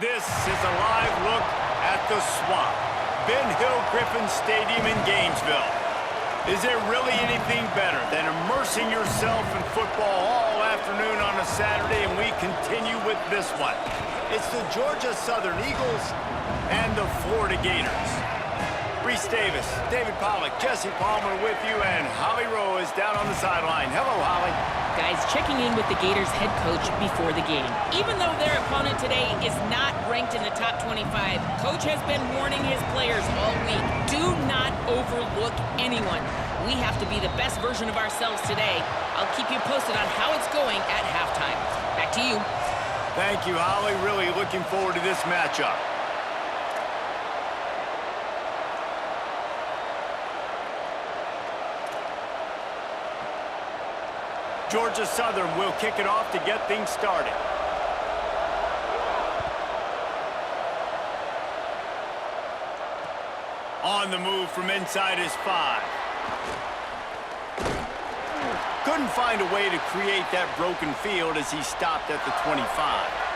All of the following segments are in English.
This is a live look at the Swamp, Ben Hill Griffin Stadium in Gainesville. Is there really anything better than immersing yourself in football all afternoon on a Saturday, and we continue with this one. It's the Georgia Southern Eagles and the Florida Gators. Reese Davis, David Pollack, Jesse Palmer with you, and Holly Rowe is down on the sideline. Hello, Holly. Guys, checking in with the Gators head coach before the game. Even though their opponent today is not ranked in the top 25, coach has been warning his players all week. Do not overlook anyone. We have to be the best version of ourselves today. I'll keep you posted on how it's going at halftime. Back to you. Thank you, Holly. Really looking forward to this matchup. Georgia Southern will kick it off to get things started. On the move from inside his 5. Couldn't find a way to create that broken field as he stopped at the 25.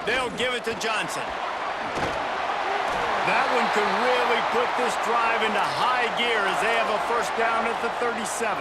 They'll give it to Johnson. That one could really put this drive into high gear as they have a first down at the 37.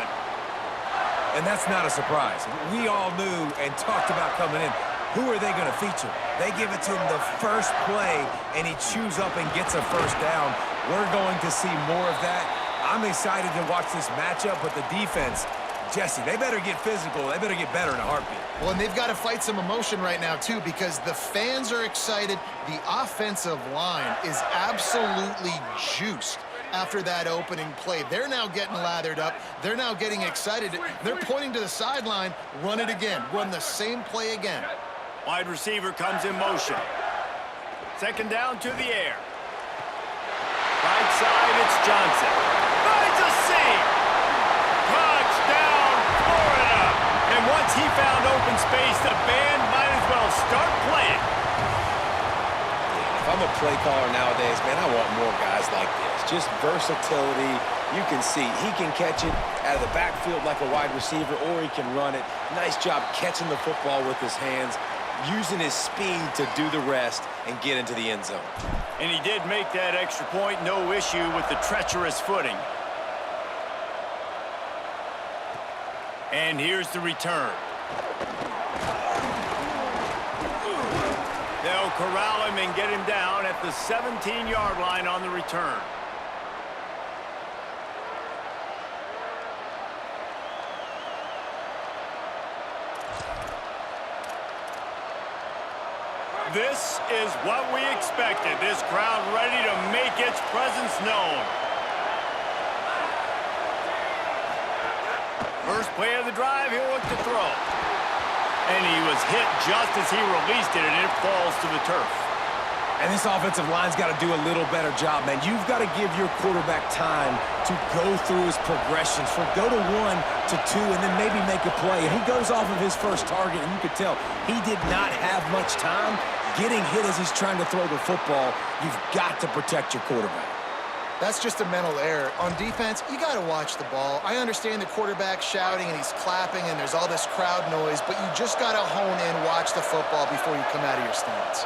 And that's not a surprise. We all knew and talked about coming in. Who are they going to feature? They give it to him the first play, and he chews up and gets a first down. We're going to see more of that. I'm excited to watch this matchup, but the defense, Jesse, they better get physical. They better get better in a heartbeat. Well, and they've got to fight some emotion right now, too, because the fans are excited. The offensive line is absolutely juiced after that opening play. They're now getting lathered up. They're now getting excited. They're pointing to the sideline. Run it again. Run the same play again. Wide receiver comes in motion. Second down to the air. Right side, it's Johnson. Finds a seam. Touchdown, Florida. And once he found open space, the band might as well start playing. If I'm a play caller nowadays, man, I want more guys like this. Just versatility. You can see he can catch it out of the backfield like a wide receiver, or he can run it. Nice job catching the football with his hands, using his speed to do the rest and get into the end zone. And he did make that extra point. No issue with the treacherous footing. And here's the return. They'll corral him and get him down at the 17-yard line on the return. This is what we expected. This crowd ready to make its presence known. First play of the drive, he'll look to throw. And he was hit just as he released it, and it falls to the turf. And this offensive line's got to do a little better job, man. You've got to give your quarterback time to go through his progressions, from go to 1 to 2, and then maybe make a play. And he goes off of his first target, and you could tell he did not have much time getting hit as he's trying to throw the football. You've got to protect your quarterback. That's just a mental error. On defense, you got to watch the ball. I understand the quarterback shouting and he's clapping and there's all this crowd noise, but you just got to hone in, watch the football before you come out of your stance.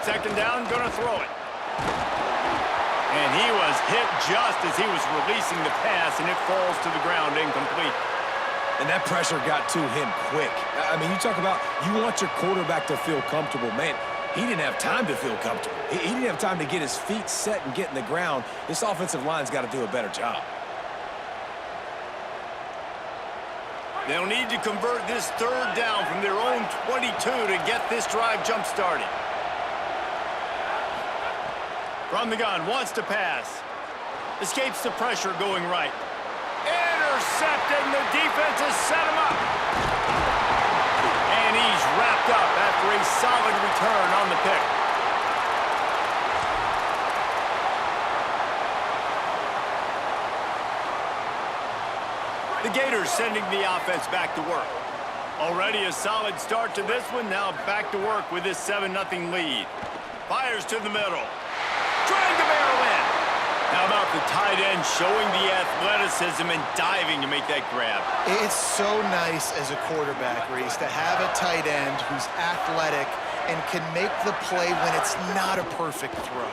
Second down, gonna throw it. And he was hit just as he was releasing the pass, and it falls to the ground incomplete. And that pressure got to him quick. I mean, you talk about you want your quarterback to feel comfortable. Man, he didn't have time to feel comfortable. He didn't have time to get his feet set and get in the ground. This offensive line's got to do a better job. They'll need to convert this third down from their own 22 to get this drive jump-started. From the gun, wants to pass. Escapes the pressure going right. intercepted, and the defense has set him up. And he's wrapped up after a solid return on the pick. The Gators sending the offense back to work. Already a solid start to this one. Now back to work with this 7-0 lead. Fires to the middle. Trying to barrel in. How about the tight end showing the athleticism and diving to make that grab? It's so nice as a quarterback, Reese, to have a tight end who's athletic and can make the play when it's not a perfect throw.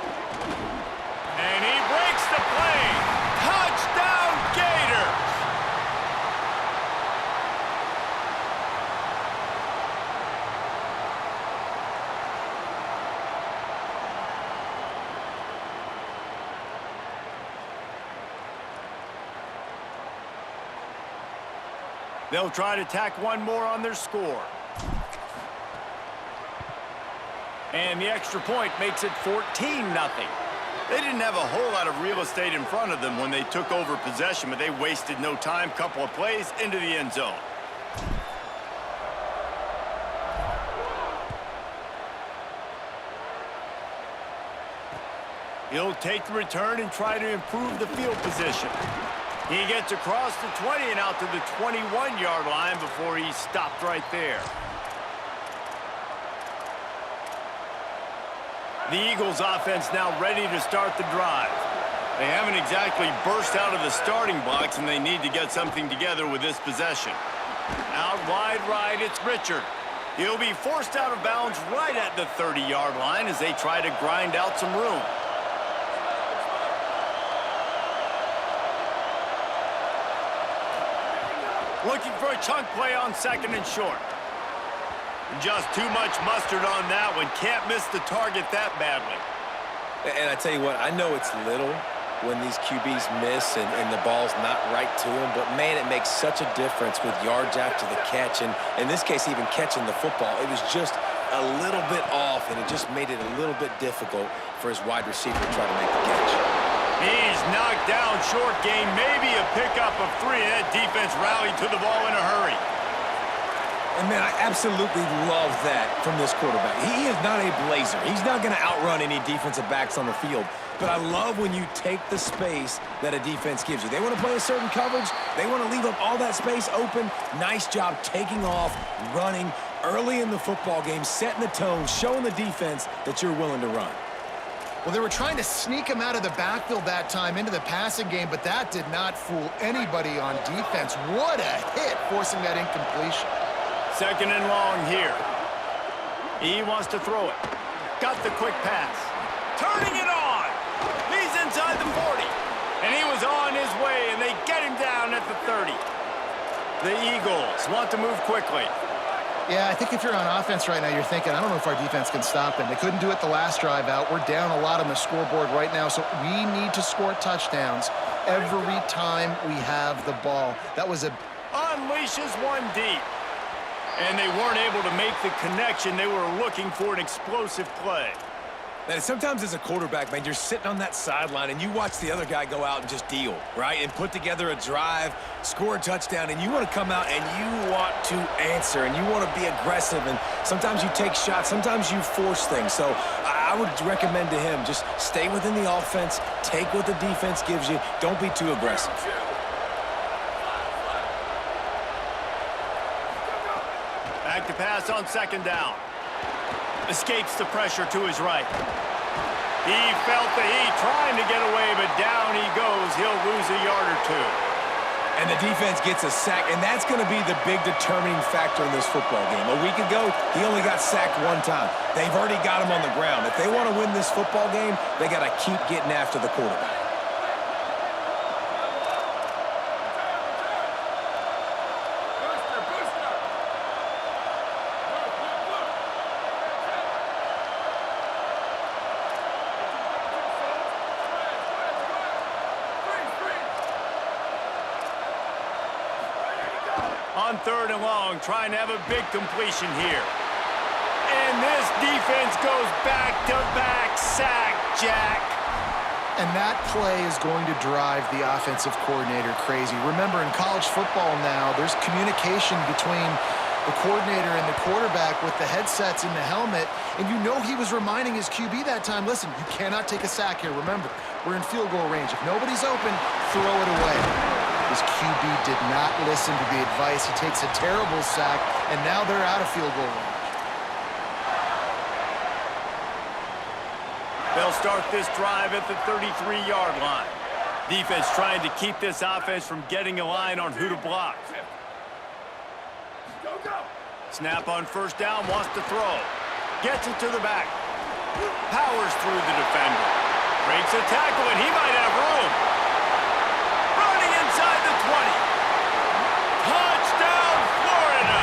And he breaks the play. Touchdown, Gators! They'll try to tack one more on their score. And the extra point makes it 14-0. They didn't have a whole lot of real estate in front of them when they took over possession, but they wasted no time. Couple of plays into the end zone. He'll take the return and try to improve the field position. He gets across the 20 and out to the 21-yard line before he stopped right there. The Eagles offense now ready to start the drive. They haven't exactly burst out of the starting blocks, and they need to get something together with this possession. Out wide right, it's Richard. He'll be forced out of bounds right at the 30-yard line as they try to grind out some room. Looking for a chunk play on 2nd and short. Just too much mustard on that one. Can't miss the target that badly. And I tell you what, I know it's little when these QBs miss and the ball's not right to them, but man, it makes such a difference with yards after the catch. And in this case, even catching the football, it was just a little bit off, and it just made it a little bit difficult for his wide receiver to try to make the catch. He's knocked down short gain, maybe a pickup of 3. That defense rallied to the ball in a hurry. And, man, I absolutely love that from this quarterback. He is not a blazer. He's not going to outrun any defensive backs on the field. But I love when you take the space that a defense gives you. They want to play a certain coverage. They want to leave up all that space open. Nice job taking off, running early in the football game, setting the tone, showing the defense that you're willing to run. Well, they were trying to sneak him out of the backfield that time into the passing game, but that did not fool anybody on defense. What a hit, forcing that incompletion. 2nd and long here. He wants to throw it. Got the quick pass. Turning it on. He's inside the 40. And he was on his way, and they get him down at the 30. The Eagles want to move quickly. Yeah, I think if you're on offense right now, you're thinking, I don't know if our defense can stop them. They couldn't do it the last drive out. We're down a lot on the scoreboard right now, so we need to score touchdowns every time we have the ball. That was a... Unleashes one deep. And they weren't able to make the connection. They were looking for an explosive play. And sometimes as a quarterback, man, you're sitting on that sideline and you watch the other guy go out and just deal, right? And put together a drive, score a touchdown, and you want to come out and you want to answer and you want to be aggressive. And sometimes you take shots, sometimes you force things. So I would recommend to him just stay within the offense, take what the defense gives you, don't be too aggressive. Back to pass on 2nd down. Escapes the pressure to his right. He felt the heat trying to get away, but down he goes. He'll lose a yard or 2. And the defense gets a sack, and that's going to be the big determining factor in this football game. A week ago, he only got sacked 1 time. They've already got him on the ground. If they want to win this football game, they got to keep getting after the quarterback. On 3rd and long, trying to have a big completion here. And this defense goes back-to-back sack, Jack. And that play is going to drive the offensive coordinator crazy. Remember, in college football now, there's communication between the coordinator and the quarterback with the headsets in the helmet, and you know he was reminding his QB that time, listen, you cannot take a sack here. Remember, we're in field goal range. If nobody's open, throw it away. His QB did not listen to the advice. He takes a terrible sack, and now they're out of field goal range. They'll start this drive at the 33-yard line. Defense trying to keep this offense from getting a line on who to block. Snap on first down, wants to throw. Gets it to the back. Powers through the defender. Breaks a tackle, and he might have room. Running inside the 20. Touchdown, Florida.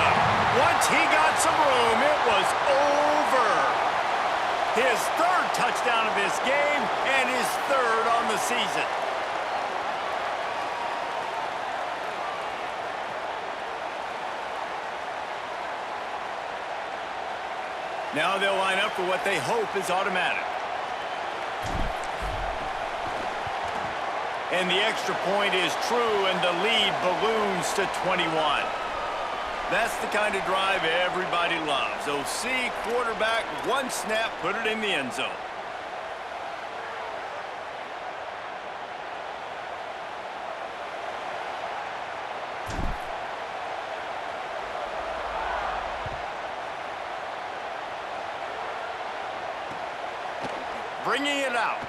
Once he got some room, it was over. His third touchdown of this game and his third on the season. Now they'll line up for what they hope is automatic. And the extra point is true, and the lead balloons to 21. That's the kind of drive everybody loves. OC, quarterback, one snap, put it in the end zone. Bringing it out.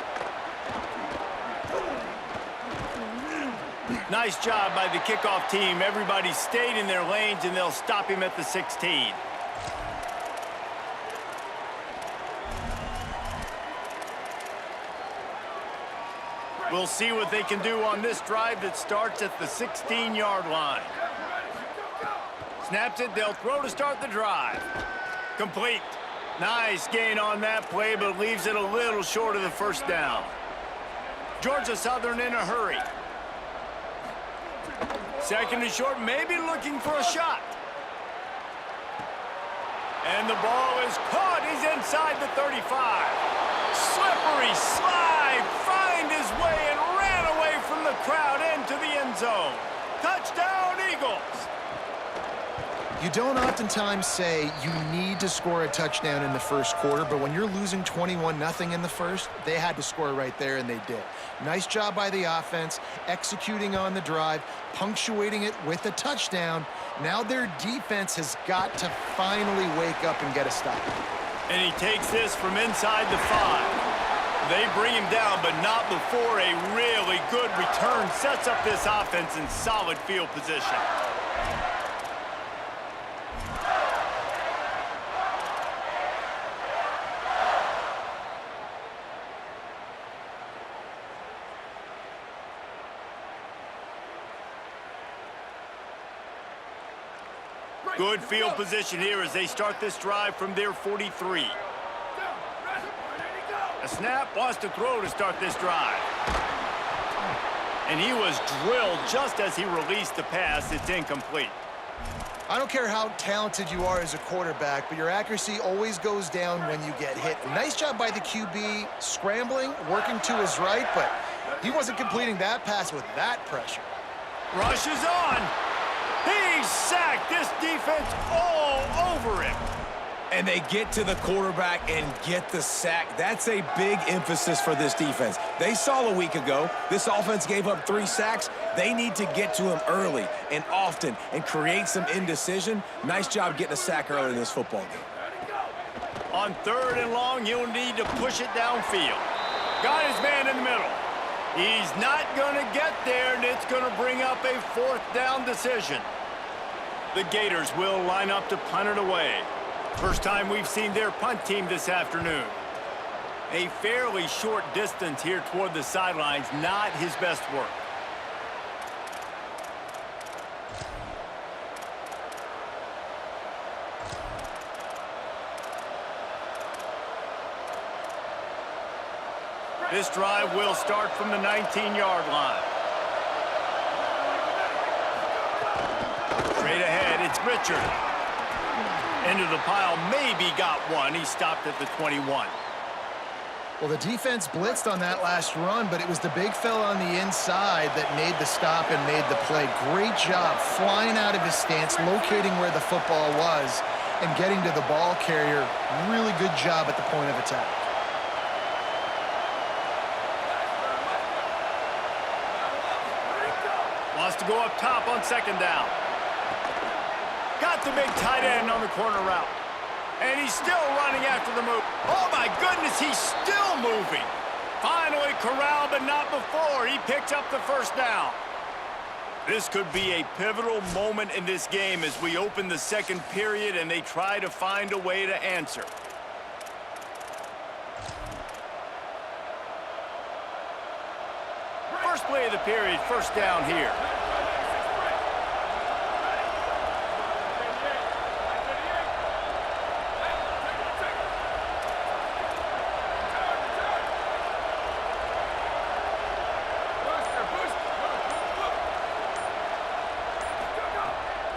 Nice job by the kickoff team. Everybody stayed in their lanes, and they'll stop him at the 16. We'll see what they can do on this drive that starts at the 16-yard line. Snaps it, they'll throw to start the drive. Complete. Nice gain on that play, but leaves it a little short of the first down. Georgia Southern in a hurry. Second and short, maybe looking for a shot. And the ball is caught. He's inside the 35. Slippery slide, find his way and ran away from the crowd into the end zone. Touchdown, Eagles. You don't oftentimes say you need to score a touchdown in the first quarter, but when you're losing 21-0 in the first, they had to score right there, and they did. Nice job by the offense, executing on the drive, punctuating it with a touchdown. Now their defense has got to finally wake up and get a stop. And he takes this from inside the 5. They bring him down, but not before a really good return sets up this offense in solid field position. Good field position here as they start this drive from their 43. A snap, wants to throw to start this drive. And he was drilled just as he released the pass. It's incomplete. I don't care how talented you are as a quarterback, but your accuracy always goes down when you get hit. Nice job by the QB scrambling, working to his right, but he wasn't completing that pass with that pressure. Rush is on. He's sacked. This defense all over him. And they get to the quarterback and get the sack. That's a big emphasis for this defense. They saw a week ago, this offense gave up 3 sacks. They need to get to him early and often and create some indecision. Nice job getting a sack early in this football game. On 3rd and long, he'll need to push it downfield. Got his man in the middle. He's not going to get there, and it's going to bring up a 4th down decision. The Gators will line up to punt it away. First time we've seen their punt team this afternoon. A fairly short distance here toward the sidelines, not his best work. This drive will start from the 19-yard line. Straight ahead, it's Richard. Into the pile, maybe got one. He stopped at the 21. Well, the defense blitzed on that last run, but it was the big fella on the inside that made the stop and made the play. Great job flying out of his stance, locating where the football was, and getting to the ball carrier. Really good job at the point of attack. Wants to go up top on second down. Got the big tight end on the corner route. And he's still running after the move. Oh, my goodness, he's still moving. Finally corralled, but not before. He picks up the first down. This could be a pivotal moment in this game as we open the second period and they try to find a way to answer. First play of the period, first down here.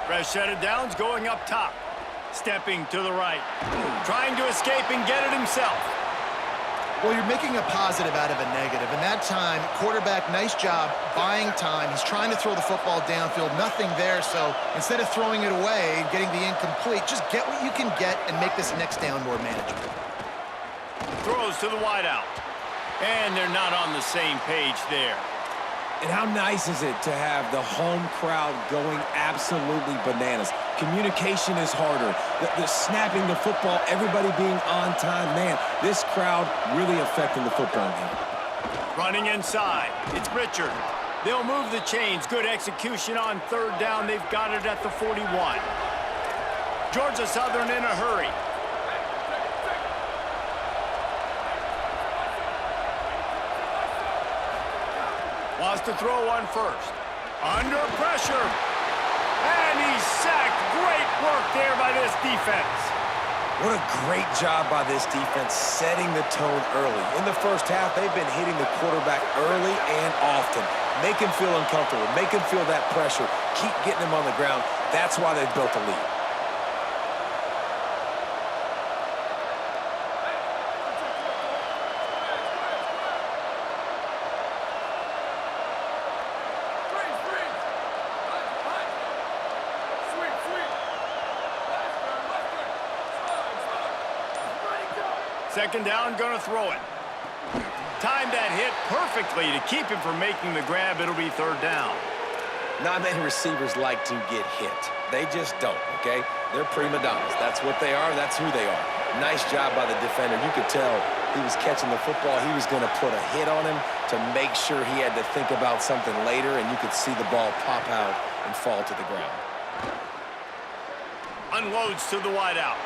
Fresh set of downs going up top. Stepping to the right. Trying to escape and get it himself. Well, you're making a positive out of a negative. And that time, quarterback, nice job buying time. He's trying to throw the football downfield. Nothing there. So instead of throwing it away and getting the incomplete, just get what you can get and make this next down more manageable. Throws to the wideout. And they're not on the same page there. And how nice is it to have the home crowd going absolutely bananas? Communication is harder. The snapping the football, everybody being on time. Man, this crowd really affecting the football game. Running inside. It's Richard. They'll move the chains. Good execution on third down. They've got it at the 41. Georgia Southern in a hurry. Wants to throw one first. Under pressure. And he's sacked. Great work there by this defense. What a great job by this defense setting the tone early. In the first half, they've been hitting the quarterback early and often. Make him feel uncomfortable. Make him feel that pressure. Keep getting him on the ground. That's why they've built a lead. Second down, gonna throw it. Timed that hit perfectly to keep him from making the grab. It'll be third down. Not many receivers like to get hit. They just don't, okay? They're prima donnas. That's what they are. That's who they are. Nice job by the defender. You could tell he was catching the football. He was going to put a hit on him to make sure he had to think about something later, and you could see the ball pop out and fall to the ground. Unloads to the wideout.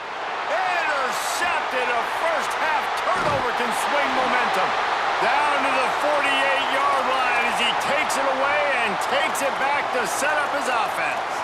Intercepted. A first half turnover can swing momentum. Down to the 48-yard line as he takes it away and takes it back to set up his offense.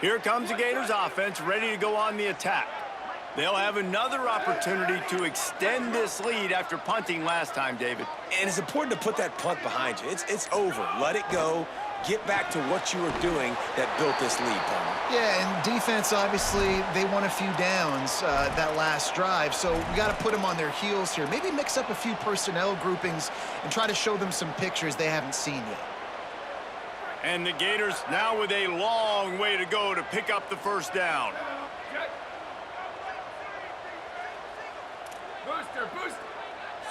Here comes the Gators offense ready to go on the attack. They'll have another opportunity to extend this lead after punting last time, David. And it's important to put that punt behind you. It's over. Let it go. Get back to what you were doing that built this lead, Palmer. Yeah, and defense, obviously, they won a few downs that last drive, so we got to put them on their heels here. Maybe mix up a few personnel groupings and try to show them some pictures they haven't seen yet. And the Gators now with a long way to go to pick up the first down. Booster, booster.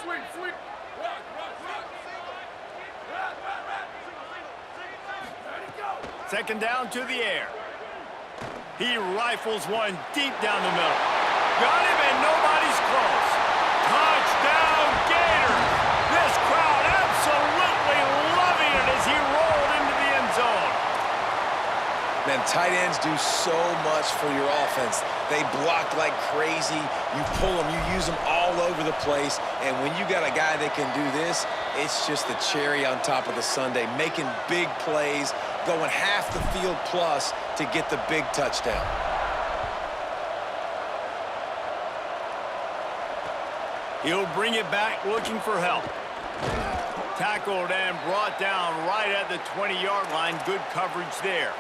Sweep, sweep. Rock, rock, rock. Rock, rock, rock. Ready, go. Second down to the air. He rifles one deep down the middle. Got him, and nobody's close. Touchdown, Gators! This crowd absolutely loving it as he rolled into the end zone. Man, tight ends do so much for your offense. They block like crazy. You pull them, you use them all over the place. And when you got a guy that can do this, it's just the cherry on top of the sundae, making big plays, going half the field plus to get the big touchdown. He'll bring it back looking for help. Tackled and brought down right at the 20-yard line. Good coverage there.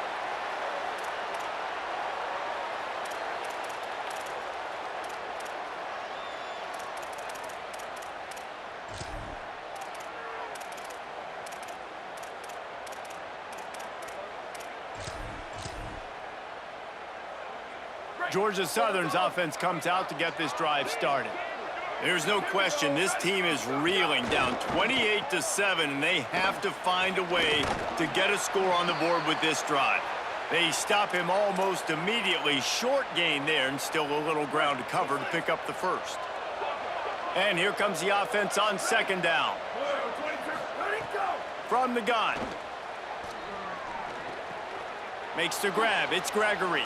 Georgia Southern's offense comes out to get this drive started. There's no question this team is reeling down 28-7, and they have to find a way to get a score on the board with this drive. They stop him almost immediately. Short gain there, and still a little ground to cover to pick up the first. And here comes the offense on second down. From the gun. Makes the grab. It's Gregory.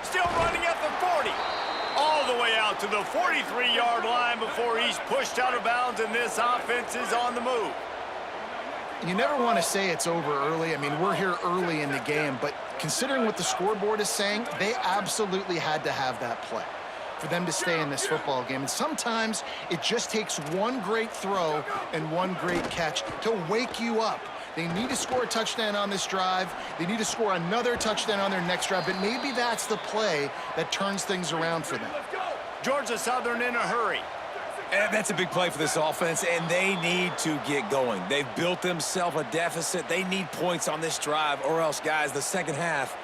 Still running at the 40. All the way out to the 43-yard line before he's pushed out of bounds, and this offense is on the move. You never want to say it's over early. I mean, we're here early in the game, but considering what the scoreboard is saying, they absolutely had to have that play for them to stay in this football game. And sometimes it just takes one great throw and one great catch to wake you up. They need to score a touchdown on this drive. They need to score another touchdown on their next drive, but maybe that's the play that turns things around for them. Georgia Southern in a hurry. And that's a big play for this offense, and they need to get going. They've built themselves a deficit. They need points on this drive, or else, guys, the second half,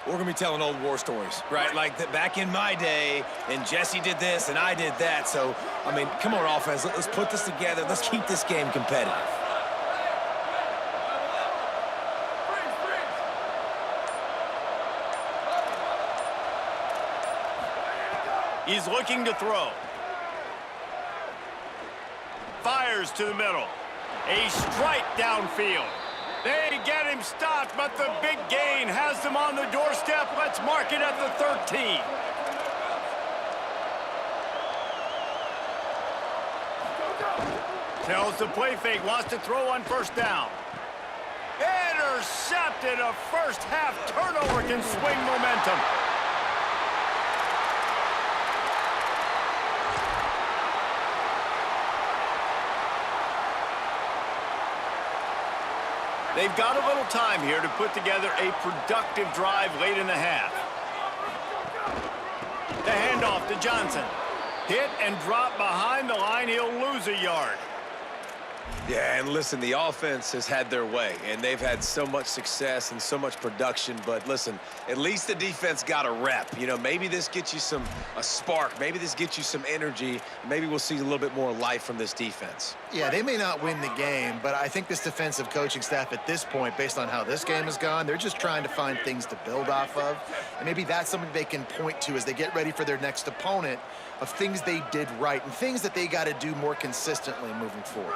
we're going to be telling old war stories, right? Like back in my day, and Jesse did this, and I did that. So, I mean, come on, offense. Let's put this together. Let's keep this game competitive. He's looking to throw. Fires to the middle. A strike downfield. They get him stopped, but the big gain has them on the doorstep. Let's mark it at the 13. Tells the play fake, wants to throw on first down. Intercepted. A first half turnover can swing momentum. They've got a little time here to put together a productive drive late in the half. The handoff to Johnson. Hit and drop behind the line. He'll lose a yard. Yeah, and listen, the offense has had their way, and they've had so much success and so much production. But listen, at least the defense got a rep. You know, maybe this gets you a spark. Maybe this gets you some energy. Maybe we'll see a little bit more life from this defense. Yeah, they may not win the game, but I think this defensive coaching staff at this point, based on how this game has gone, they're just trying to find things to build off of. And maybe that's something they can point to as they get ready for their next opponent, of things they did right and things that they got to do more consistently moving forward.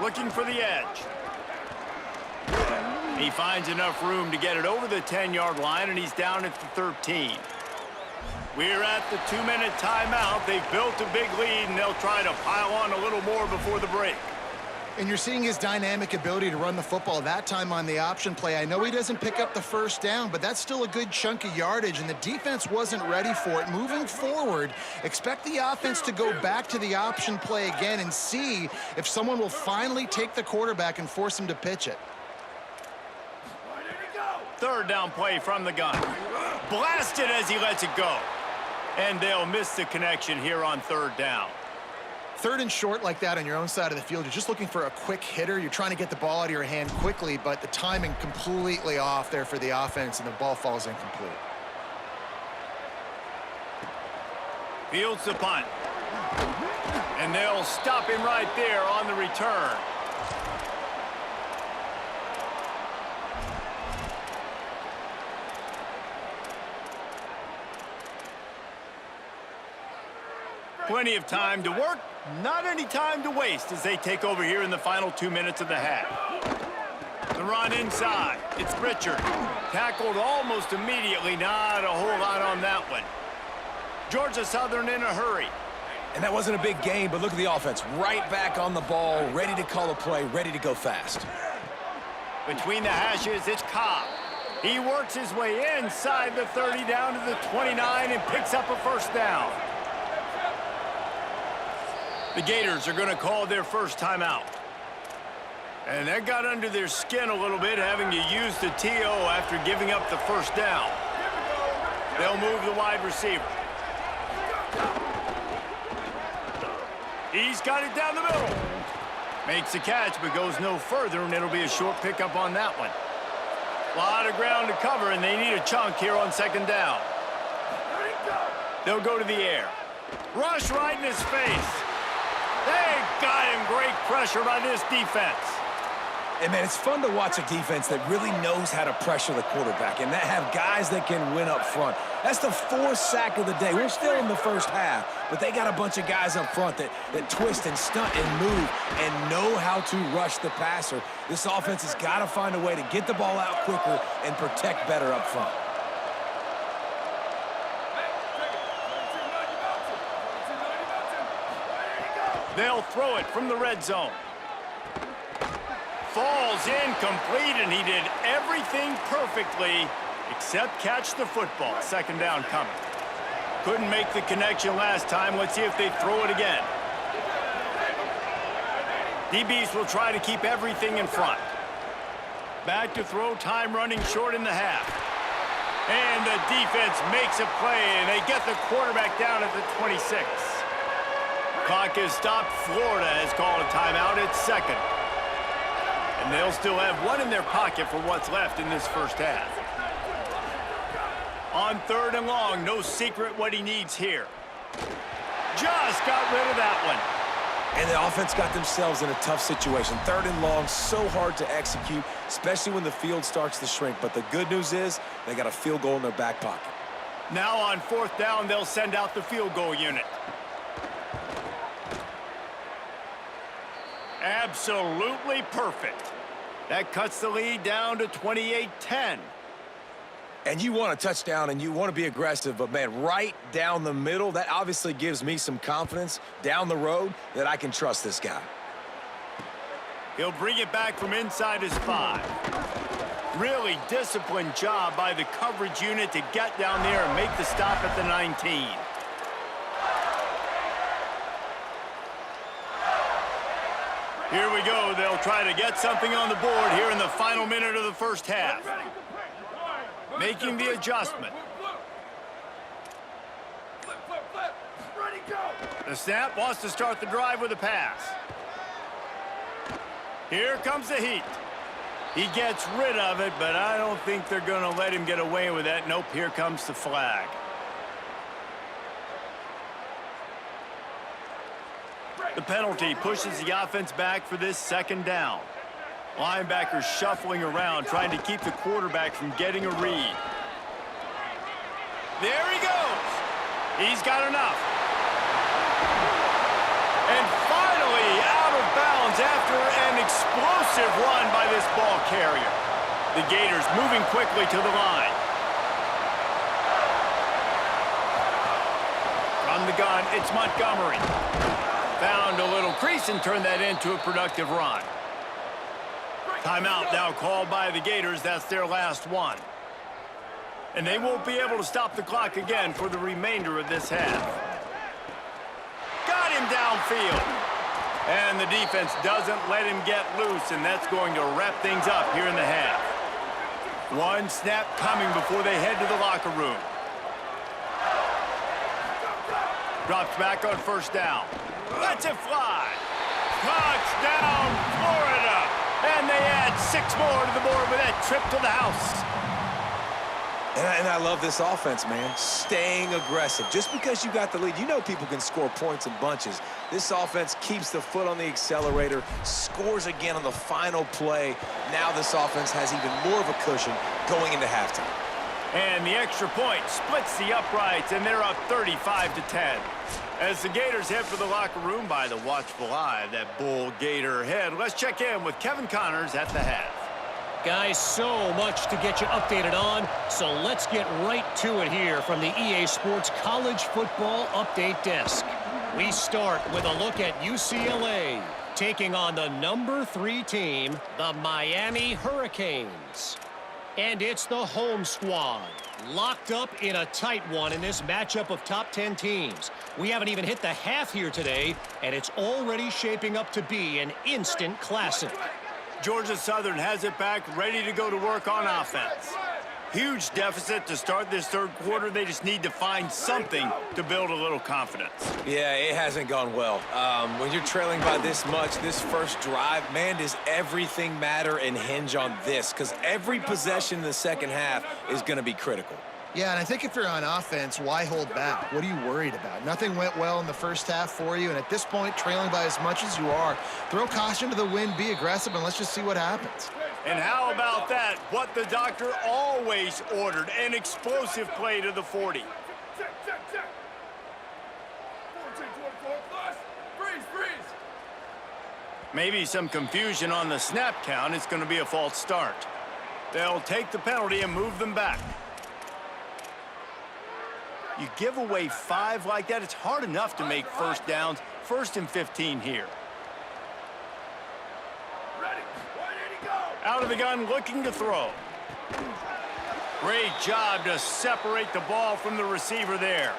Looking for the edge. He finds enough room to get it over the 10-yard line, and he's down at the 13. We're at the 2-minute timeout. They've built a big lead, and they'll try to pile on a little more before the break. And you're seeing his dynamic ability to run the football, that time on the option play. I know he doesn't pick up the first down, but that's still a good chunk of yardage, and the defense wasn't ready for it. Moving forward, expect the offense to go back to the option play again and see if someone will finally take the quarterback and force him to pitch it. Third down play from the gun. Blasted as he lets it go. And they'll miss the connection here on third down. Third and short like that on your own side of the field, you're just looking for a quick hitter. You're trying to get the ball out of your hand quickly, but the timing completely off there for the offense, and the ball falls incomplete. Fields the punt. And they'll stop him right there on the return. Plenty of time to work, not any time to waste as they take over here in the final 2 minutes of the half. The run inside. It's Richard. Tackled almost immediately. Not a whole lot on that one. Georgia Southern in a hurry. And that wasn't a big game, but look at the offense. Right back on the ball, ready to call a play, ready to go fast. Between the hashes, it's Cobb. He works his way inside the 30 down to the 29 and picks up a first down. The Gators are going to call their first timeout. And that got under their skin a little bit, having to use the TO after giving up the first down. They'll move the wide receiver. He's got it down the middle. Makes the catch, but goes no further, and it'll be a short pickup on that one. A lot of ground to cover, and they need a chunk here on second down. They'll go to the air. Rush right in his face. They got him. Great pressure by this defense. And, man, it's fun to watch a defense that really knows how to pressure the quarterback and that have guys that can win up front. That's the fourth sack of the day. We're still in the first half, but they got a bunch of guys up front that twist and stunt and move and know how to rush the passer. This offense has got to find a way to get the ball out quicker and protect better up front. They'll throw it from the red zone. Falls incomplete, and he did everything perfectly except catch the football. Second down coming. Couldn't make the connection last time. Let's see if they throw it again. DBs will try to keep everything in front. Back to throw, time running short in the half. And the defense makes a play, and they get the quarterback down at the 26. Clock is stopped. Florida has called a timeout at second. And they'll still have one in their pocket for what's left in this first half. On third and long, no secret what he needs here. Just got rid of that one. And the offense got themselves in a tough situation. Third and long, so hard to execute, especially when the field starts to shrink. But the good news is they got a field goal in their back pocket. Now on fourth down, they'll send out the field goal unit. Absolutely perfect. That cuts the lead down to 28-10. And you want a touchdown and you want to be aggressive, but, man, right down the middle, that obviously gives me some confidence down the road that I can trust this guy. He'll bring it back from inside his 5. Really disciplined job by the coverage unit to get down there and make the stop at the 19. Here we go. They'll try to get something on the board here in the final minute of the first half. Making the adjustment. The snap wants to start the drive with a pass. Here comes the heat. He gets rid of it, but I don't think they're going to let him get away with that. Nope, here comes the flag. The penalty pushes the offense back for this second down. Linebackers shuffling around, trying to keep the quarterback from getting a read. There he goes. He's got enough. And finally out of bounds after an explosive run by this ball carrier. The Gators moving quickly to the line. From the gun, it's Montgomery. Found a little crease and turned that into a productive run. Timeout now called by the Gators. That's their last one. And they won't be able to stop the clock again for the remainder of this half. Got him downfield. And the defense doesn't let him get loose, and that's going to wrap things up here in the half. One snap coming before they head to the locker room. Drops back on first down. Lets it fly. Touchdown, Florida. And they add 6 more to the board with that trip to the house. And I love this offense, man. Staying aggressive. Just because you got the lead, you know people can score points in bunches. This offense keeps the foot on the accelerator, scores again on the final play. Now this offense has even more of a cushion going into halftime. And the extra point splits the uprights, and they're up 35-10. As the Gators head for the locker room by the watchful eye of that Bull Gator head, let's check in with Kevin Connors at the half. Guys, so much to get you updated on, so let's get right to it here from the EA Sports College Football Update Desk. We start with a look at UCLA, taking on the number 3 team, the Miami Hurricanes. And it's the home squad, locked up in a tight one in this matchup of top 10 teams. We haven't even hit the half here today, and it's already shaping up to be an instant classic. Georgia Southern has it back, ready to go to work on offense. Huge deficit to start this third quarter. They just need to find something to build a little confidence. Yeah, it hasn't gone well. When you're trailing by this much, this first drive, man, does everything matter and hinge on this? Because every possession in the second half is going to be critical. Yeah, and I think if you're on offense, why hold back? What are you worried about? Nothing went well in the first half for you, and at this point, trailing by as much as you are, throw caution to the wind, be aggressive, and let's just see what happens. And how about that? What the doctor always ordered, an explosive play to the 40. Check, check, check. 14-24 plus. Freeze, freeze. Maybe some confusion on the snap count. It's going to be a false start. They'll take the penalty and move them back. You give away 5 like that, it's hard enough to make first downs. 1st and 15 here. Ready. 180 go. Out of the gun, looking to throw. Great job to separate the ball from the receiver there.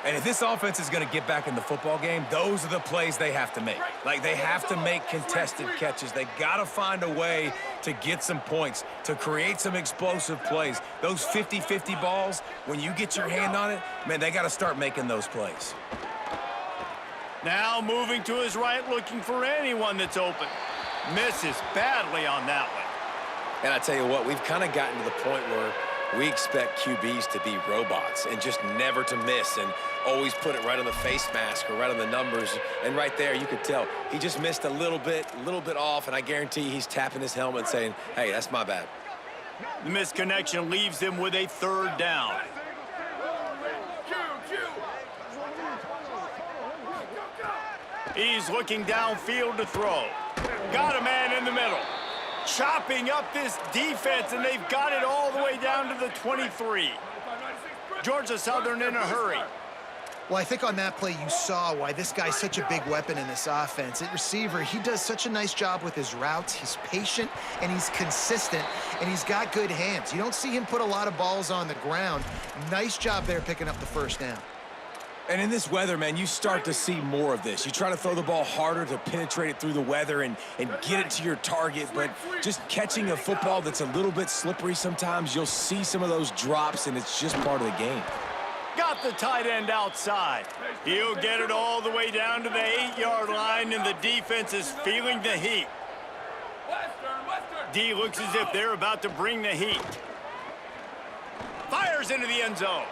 And if this offense is going to get back in the football game, those are the plays they have to make. Like, they have to make contested catches. They got to find a way to get some points, to create some explosive plays. Those 50-50 balls, when you get your hand on it, man, they got to start making those plays. Now moving to his right, looking for anyone that's open. Misses badly on that one. And I tell you what, we've kind of gotten to the point where we expect QBs to be robots and just never to miss and always put it right on the face mask or right on the numbers. And right there, you could tell he just missed a little bit off, and I guarantee he's tapping his helmet saying, hey, that's my bad. The misconnection leaves him with a 3rd down. He's looking downfield to throw. Got a man in the middle. Chopping up this defense, and they've got it all the way down to the 23. Georgia Southern in a hurry. Well, I think on that play you saw why this guy's such a big weapon in this offense. At receiver, he does such a nice job with his routes. He's patient, and he's consistent, and he's got good hands. You don't see him put a lot of balls on the ground. Nice job there picking up the 1st down. And in this weather, man, you start to see more of this. You try to throw the ball harder to penetrate it through the weather and get it to your target, but just catching a football that's a little bit slippery sometimes, you'll see some of those drops, and it's just part of the game. Got the tight end outside. He'll get it all the way down to the 8-yard line, and the defense is feeling the heat. D looks as if they're about to bring the heat. Fires into the end zone.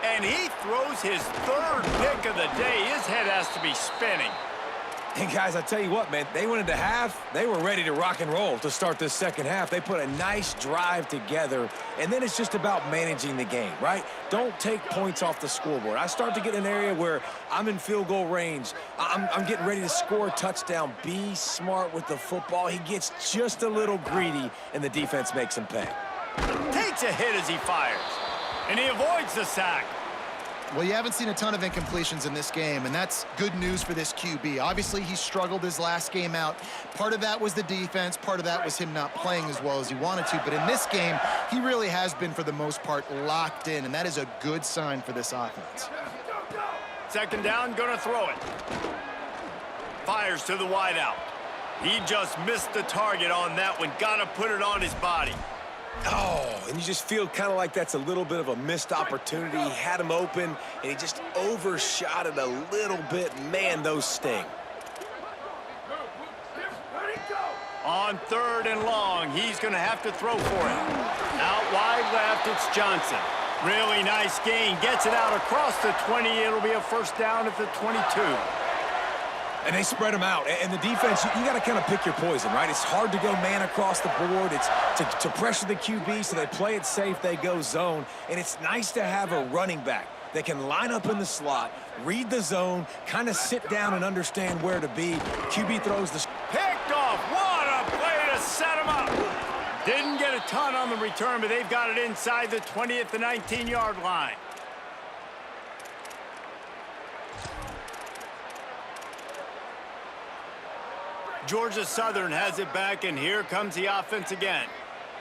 And he throws his 3rd pick of the day. His head has to be spinning. And guys, I tell you what, man, they went into half. They were ready to rock and roll to start this second half. They put a nice drive together, and then it's just about managing the game, right? Don't take points off the scoreboard. I start to get in an area where I'm in field goal range. I'm getting ready to score a touchdown. Be smart with the football. He gets just a little greedy, and the defense makes him pay. Takes a hit as he fires. And he avoids the sack. Well, you haven't seen a ton of incompletions in this game, and that's good news for this QB. Obviously, he struggled his last game out. Part of that was the defense. Part of that was him not playing as well as he wanted to. But in this game, he really has been, for the most part, locked in, and that is a good sign for this offense. Second down, gonna throw it. Fires to the wideout. He just missed the target on that one. Gotta put it on his body. Oh, and you just feel kind of like that's a little bit of a missed opportunity. He had him open, and he just overshot it a little bit. Man, those sting. On 3rd and long, he's going to have to throw for it. Out wide left, it's Johnson. Really nice gain. Gets it out across the 20. It'll be a first down at the 22. And they spread them out. And the defense, you got to kind of pick your poison, right? It's hard to go man across the board. It's to pressure the QB, so they play it safe, they go zone. And it's nice to have a running back that can line up in the slot, read the zone, kind of sit down and understand where to be. QB throws the... Picked off. What a play to set him up. Didn't get a ton on the return, but they've got it inside the 20 at the 19-yard line. Georgia Southern has it back, and here comes the offense again.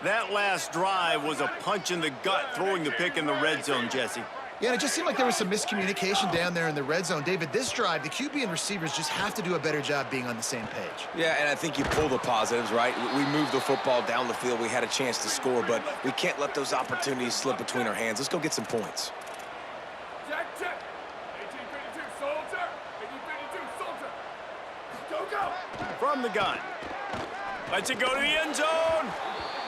That last drive was a punch in the gut, throwing the pick in the red zone, Jesse. Yeah, and it just seemed like there was some miscommunication down there in the red zone. David, this drive, the QB and receivers just have to do a better job being on the same page. Yeah, and I think you pull the positives, right? We moved the football down the field. We had a chance to score, but we can't let those opportunities slip between our hands. Let's go get some points. Check, check. 1852, soldier. 1852, soldier. Go, go. From the gun. Lets it go to the end zone.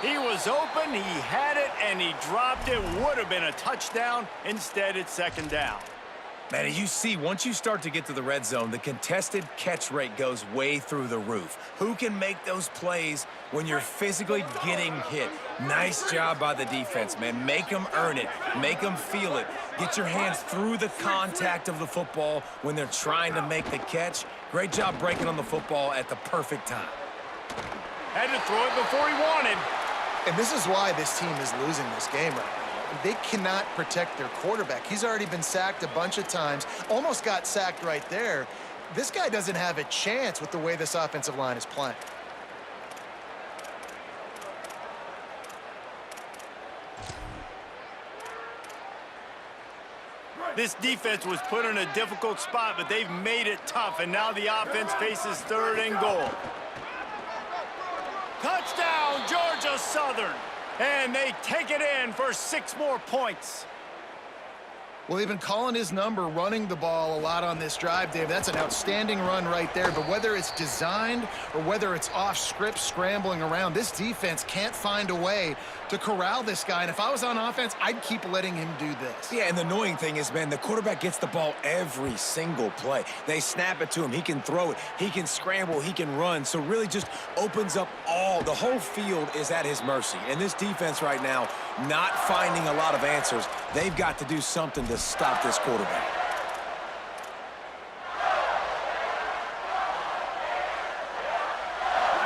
He was open, he had it, and he dropped it. Would have been a touchdown. Instead, it's second down. Man, you see, once you start to get to the red zone, the contested catch rate goes way through the roof. Who can make those plays when you're physically getting hit? Nice job by the defense, man. Make them earn it. Make them feel it. Get your hands through the contact of the football when they're trying to make the catch. Great job breaking on the football at the perfect time. Had to throw it before he wanted. And this is why this team is losing this game right now. They cannot protect their quarterback. He's already been sacked a bunch of times, almost got sacked right there. This guy doesn't have a chance with the way this offensive line is playing. This defense was put in a difficult spot, but they've made it tough, and now the offense faces 3rd and goal. Touchdown, Georgia Southern. And they take it in for 6 more points. Well, they've been calling his number, running the ball a lot on this drive, Dave. That's an outstanding run right there. But whether it's designed or whether it's off script, scrambling around, this defense can't find a way to corral this guy. And if I was on offense, I'd keep letting him do this. Yeah, and the annoying thing is, man, the quarterback gets the ball every single play. They snap it to him. He can throw it. He can scramble. He can run. So really just opens up the whole field is at his mercy. And this defense right now, not finding a lot of answers. They've got to do something to stop this quarterback.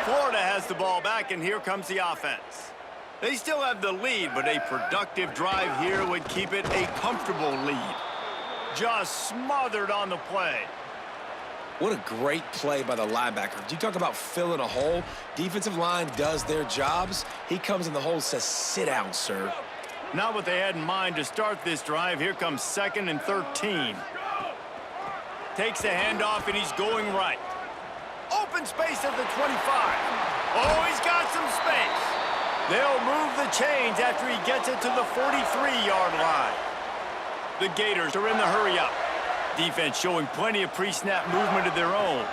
Florida has the ball back, and here comes the offense. They still have the lead, but a productive drive here would keep it a comfortable lead. Just smothered on the play. What a great play by the linebacker. You talk about filling a hole. Defensive line does their jobs. He comes in the hole and says, sit down, sir. Not what they had in mind to start this drive. Here comes 2nd and 13. Takes the handoff, and he's going right. Open space at the 25. Oh, he's got some space. They'll move the chains after he gets it to the 43-yard line. The Gators are in the hurry-up. Defense showing plenty of pre-snap movement of their own.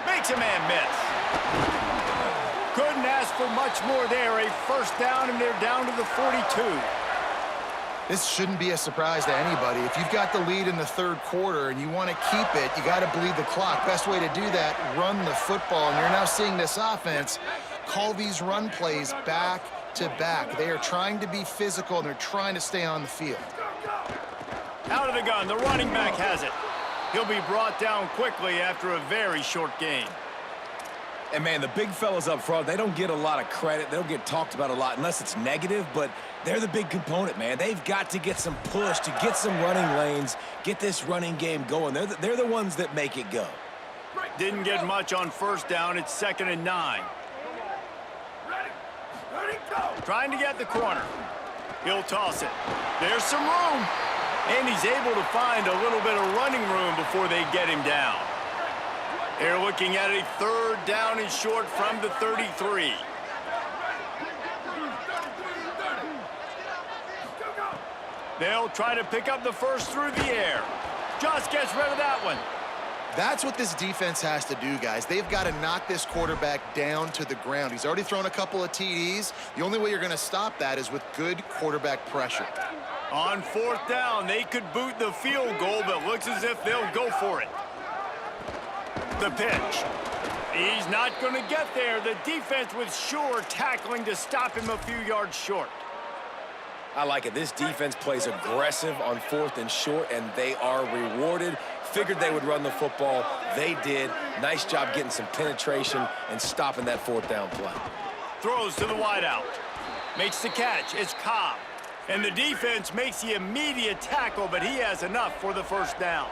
Makes a man miss. Couldn't ask for much more there. A first down, and they're down to the 42. This shouldn't be a surprise to anybody. If you've got the lead in the 3rd quarter and you want to keep it, you got to bleed the clock. Best way to do that, run the football. And you're now seeing this offense call these run plays back to back. They are trying to be physical, and they're trying to stay on the field. Out of the gun, the running back has it. He'll be brought down quickly after a very short gain. And, man, the big fellas up front, they don't get a lot of credit. They don't get talked about a lot unless it's negative, but they're the big component, man. They've got to get some push, to get some running lanes, get this running game going. They're the ones that make it go. Didn't get much on first down. It's 2nd and 9. Trying to get the corner. He'll toss it. There's some room. And he's able to find a little bit of running room before they get him down. They're looking at a 3rd down and short from the 33. They'll try to pick up the first through the air. Just gets rid of that one. That's what this defense has to do, guys. They've got to knock this quarterback down to the ground. He's already thrown a couple of TDs. The only way you're going to stop that is with good quarterback pressure. On 4th down, they could boot the field goal, but looks as if they'll go for it. The pitch. He's not going to get there. The defense was sure tackling to stop him a few yards short. I like it. This defense plays aggressive on 4th and short, and they are rewarded. Figured they would run the football. They did. Nice job getting some penetration and stopping that 4th down play. Throws to the wideout. Makes the catch. It's Cobb. And the defense makes the immediate tackle, but he has enough for the first down.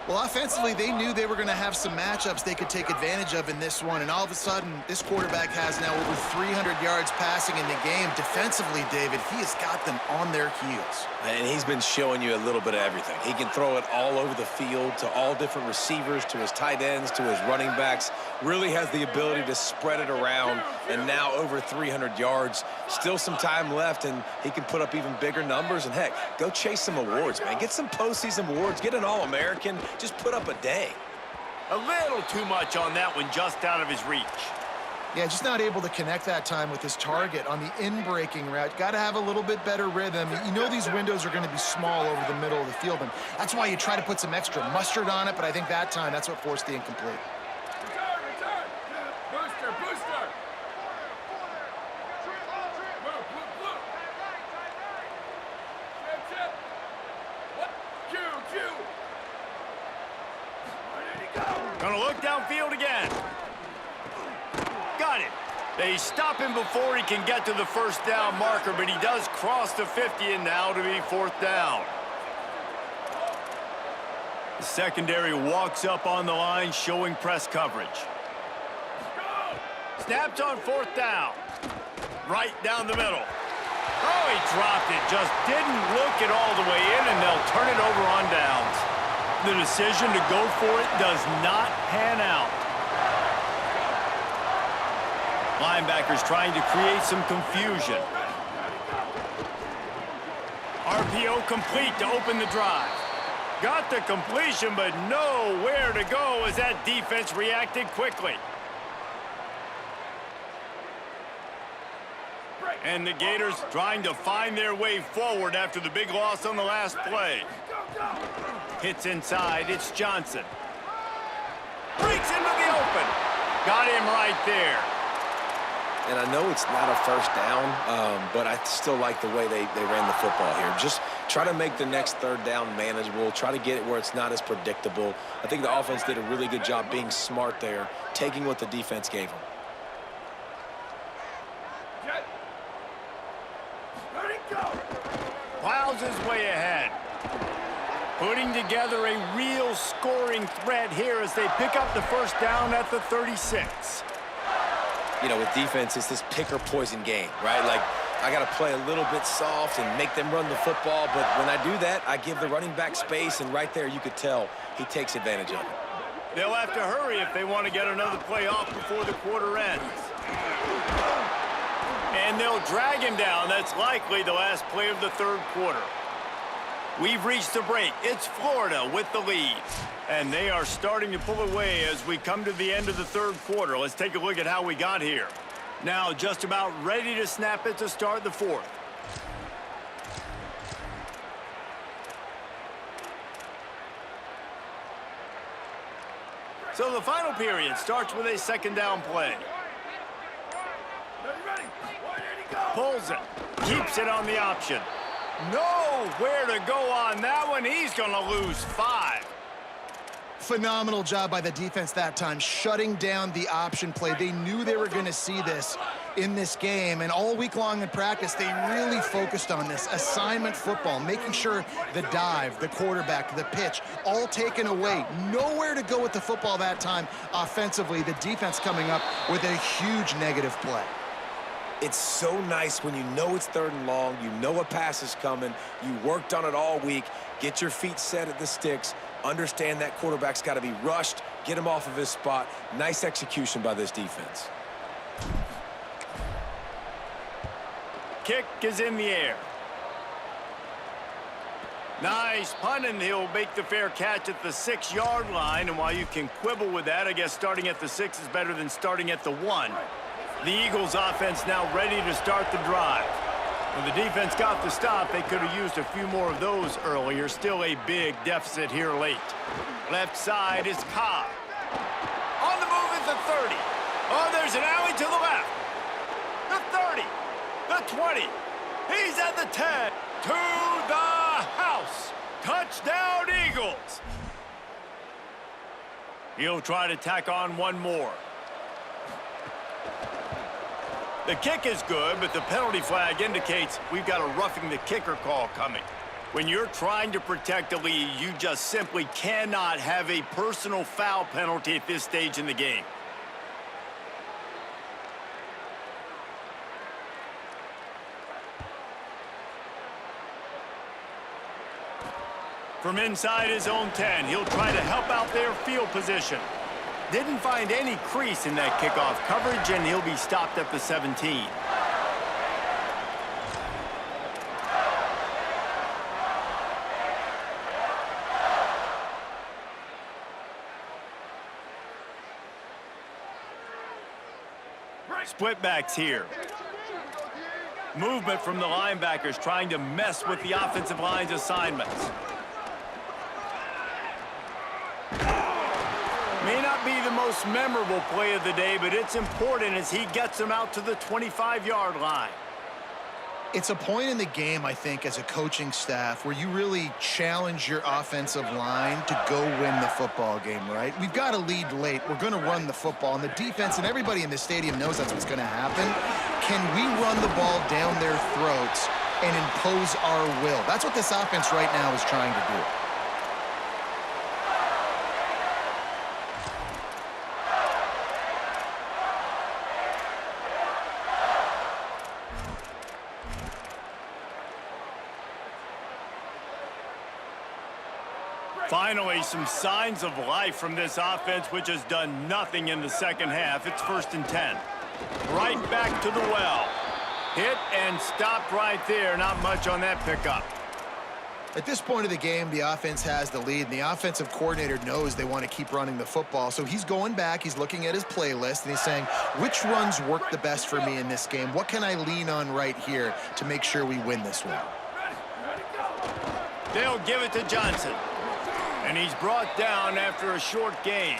Well, offensively, they knew they were going to have some matchups they could take advantage of in this one, and all of a sudden, this quarterback has now over 300 yards passing in the game. Defensively, David, he has got them on their heels. And he's been showing you a little bit of everything. He can throw it all over the field to all different receivers, to his tight ends, to his running backs. Really has the ability to spread it around, and now over 300 yards. Still some time left, and he can put up even bigger numbers. And, heck, go chase some awards, man. Get some postseason awards. Get an All-American. Just put up a day. A little too much on that one, just out of his reach. Yeah, just not able to connect that time with his target on the in-breaking route. Got to have a little bit better rhythm. You know these windows are going to be small over the middle of the field, and that's why you try to put some extra mustard on it, but I think that time, that's what forced the incomplete. Return. Booster. Blue. Chip. What? Q. Where did he go? Gonna look downfield again. Got it. They stop him before he can get to the first down marker, but he does cross the 50, and now to be 4th down. The secondary walks up on the line, showing press coverage. Snaps on 4th down. Right down the middle. Oh, he dropped it. Just didn't look it all the way in, and they'll turn it over on downs. The decision to go for it does not pan out. Linebackers trying to create some confusion. RPO complete to open the drive. Got the completion, but nowhere to go as that defense reacted quickly. And the Gators trying to find their way forward after the big loss on the last play. Hits inside, it's Johnson. Breaks into the open. Got him right there. And I know it's not a first down, but I still like the way they ran the football here. Just try to make the next 3rd down manageable. Try to get it where it's not as predictable. I think the offense did a really good job being smart there, taking what the defense gave them. Plows his way ahead. Putting together a real scoring threat here as they pick up the first down at the 36. You know, with defense, it's this pick or poison game, right? Like, I got to play a little bit soft and make them run the football, but when I do that, I give the running back space, and right there you could tell he takes advantage of it. They'll have to hurry if they want to get another play off before the quarter ends. And they'll drag him down. That's likely the last play of the 3rd quarter. We've reached the break. It's Florida with the lead. And they are starting to pull away as we come to the end of the 3rd quarter. Let's take a look at how we got here. Now just about ready to snap it to start the 4th. So the final period starts with a 2nd down play. Ready. Where did he go? Pulls it. Keeps it on the option. Nowhere to go on that one. He's going to lose 5. Phenomenal job by the defense that time, shutting down the option play. They knew they were going to see this in this game, and all week long in practice, they really focused on this assignment football, making sure the dive, the quarterback, the pitch, all taken away. Nowhere to go with the football that time offensively. The defense coming up with a huge negative play. It's so nice when you know it's 3rd and long, you know a pass is coming, you worked on it all week, get your feet set at the sticks, understand that quarterback's got to be rushed, get him off of his spot. Nice execution by this defense. Kick is in the air. Nice punt, and he'll make the fair catch at the 6-yard line. And while you can quibble with that, I guess starting at the 6 is better than starting at the 1. The Eagles offense now ready to start the drive. When the defense got the stop, they could have used a few more of those earlier. Still a big deficit here late. Left side is Cobb. On the move is the 30. Oh, there's an alley to the left. The 30. The 20. He's at the 10. To the house. Touchdown, Eagles. He'll try to tack on one more. The kick is good, but the penalty flag indicates we've got a roughing the kicker call coming. When you're trying to protect a lead, you just simply cannot have a personal foul penalty at this stage in the game. From inside his own 10, he'll try to help out their field position. Didn't find any crease in that kickoff coverage, and he'll be stopped at the 17. Split backs here. Movement from the linebackers trying to mess with the offensive line's assignments. May not be the most memorable play of the day, but it's important as he gets them out to the 25-yard line. It's a point in the game, I think, as a coaching staff where you really challenge your offensive line to go win the football game, right? We've got a lead late. We're going to run the football, and the defense and everybody in the stadium knows that's what's going to happen. Can we run the ball down their throats and impose our will? That's what this offense right now is trying to do. Finally, some signs of life from this offense, which has done nothing in the second half. It's 1st and 10. Right back to the well. Hit and stopped right there. Not much on that pickup. At this point of the game, the offense has the lead, and the offensive coordinator knows they want to keep running the football. So he's going back, he's looking at his playlist, and he's saying, which runs work the best for me in this game? What can I lean on right here to make sure we win this one? They'll give it to Johnson. And he's brought down after a short gain.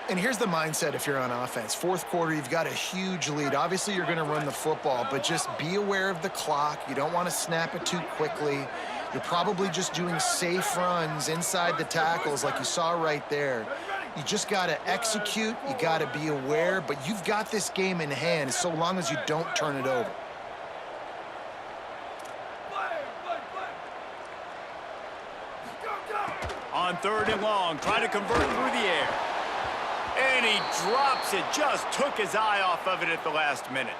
And here's the mindset if you're on offense. 4th quarter, you've got a huge lead. Obviously, you're going to run the football, but just be aware of the clock. You don't want to snap it too quickly. You're probably just doing safe runs inside the tackles like you saw right there. You just got to execute. You got to be aware, but you've got this game in hand so long as you don't turn it over. On 3rd and long, trying to convert through the air. And he drops it, just took his eye off of it at the last minute.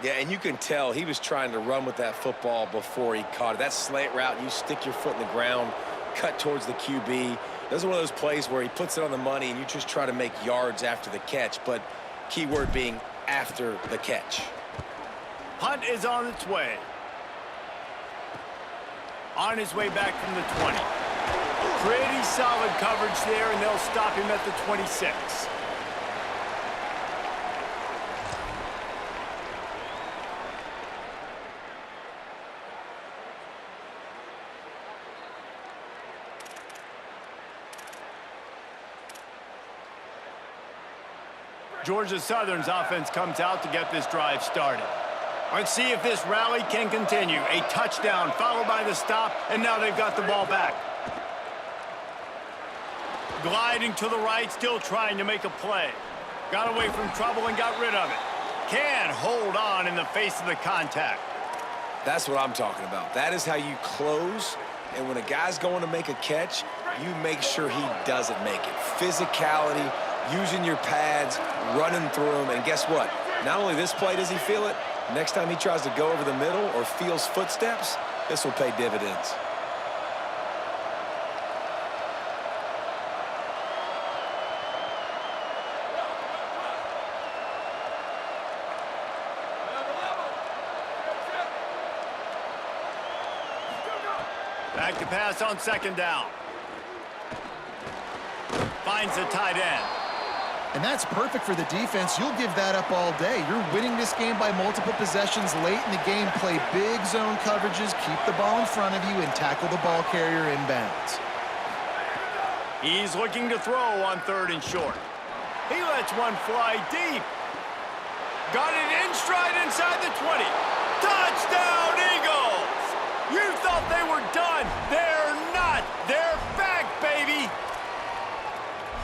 Yeah, and you can tell he was trying to run with that football before he caught it. That slant route, you stick your foot in the ground, cut towards the QB. Those are one of those plays where he puts it on the money and you just try to make yards after the catch, but key word being after the catch. Punt is on its way. On his way back from the 20. Pretty solid coverage there, and they'll stop him at the 26. Georgia Southern's offense comes out to get this drive started. Let's see if this rally can continue. A touchdown followed by the stop, and now they've got the ball back. Gliding to the right, still trying to make a play. Got away from trouble and got rid of it. Can hold on in the face of the contact. That's what I'm talking about. That is how you close. And when a guy's going to make a catch, you make sure he doesn't make it. Physicality, using your pads, running through them. And guess what? Not only this play does he feel it, next time he tries to go over the middle or feels footsteps, this will pay dividends. Back to pass on second down. Finds the tight end. And that's perfect for the defense. You'll give that up all day. You're winning this game by multiple possessions late in the game. Play big zone coverages, keep the ball in front of you, and tackle the ball carrier inbounds. He's looking to throw on 3rd and short. He lets one fly deep. Got it in stride inside the 20. Touchdown, Eagles! You thought they were done. They're not. They're back, baby.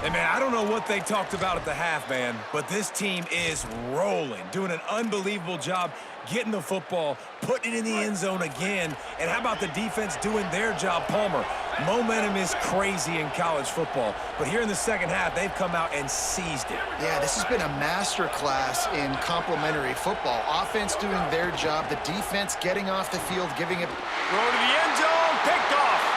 Hey, man, I don't know what they talked about at the half, man, but this team is rolling, doing an unbelievable job getting the football, putting it in the end zone again. And how about the defense doing their job, Palmer? Momentum is crazy in college football, but here in the second half, they've come out and seized it. Yeah, this has been a master class in complementary football. Offense doing their job, the defense getting off the field, giving it. Throw to the end zone, picked off.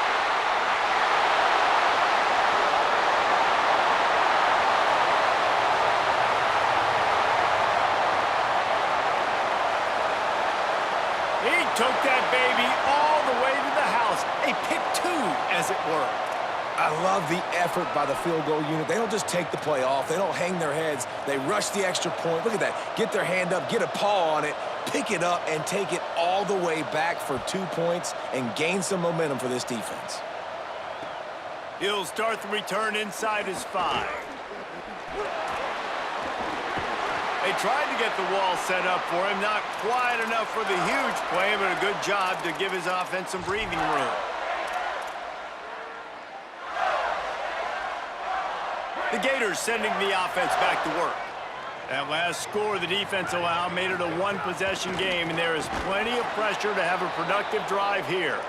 He took that baby all the way to the house. A pick 2, as it were. I love the effort by the field goal unit. They don't just take the play off. They don't hang their heads. They rush the extra point. Look at that. Get their hand up, get a paw on it, pick it up, and take it all the way back for 2 points and gain some momentum for this defense. He'll start the return inside his 5. They tried to get the wall set up for him. Not quite enough for the huge play, but a good job to give his offense some breathing room. The Gators sending the offense back to work. That last score the defense allowed made it a 1-possession game, and there is plenty of pressure to have a productive drive here.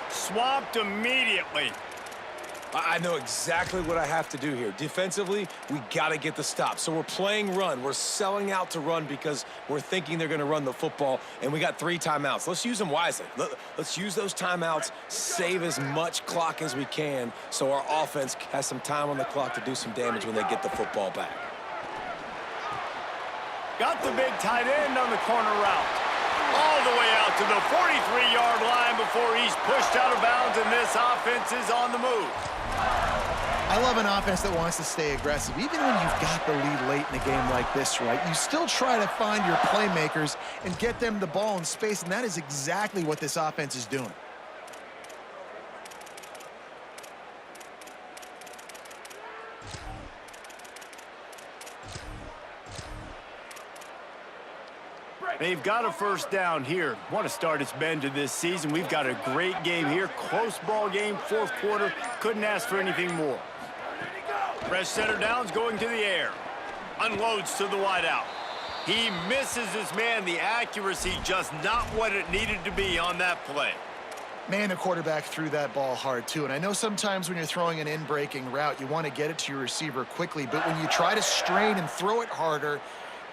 Swamped immediately. I know exactly what I have to do here. Defensively, we got to get the stop. So we're playing run. We're selling out to run because we're thinking they're going to run the football, and we got 3 timeouts. Let's use them wisely. Let's use those timeouts, save as much clock as we can so our offense has some time on the clock to do some damage when they get the football back. Got the big tight end on the corner route. All the way out to the 43-yard line before he's pushed out of bounds, and this offense is on the move. I love an offense that wants to stay aggressive. Even when you've got the lead late in a game like this, right, you still try to find your playmakers and get them the ball in space, and that is exactly what this offense is doing. They've got a first down here. What a start it's been to this season. We've got a great game here. Close ball game, 4th quarter. Couldn't ask for anything more. Fresh center downs going to the air. Unloads to the wideout. He misses his man. The accuracy just not what it needed to be on that play. Man, the quarterback threw that ball hard, too. And I know sometimes when you're throwing an in-breaking route, you want to get it to your receiver quickly. But when you try to strain and throw it harder,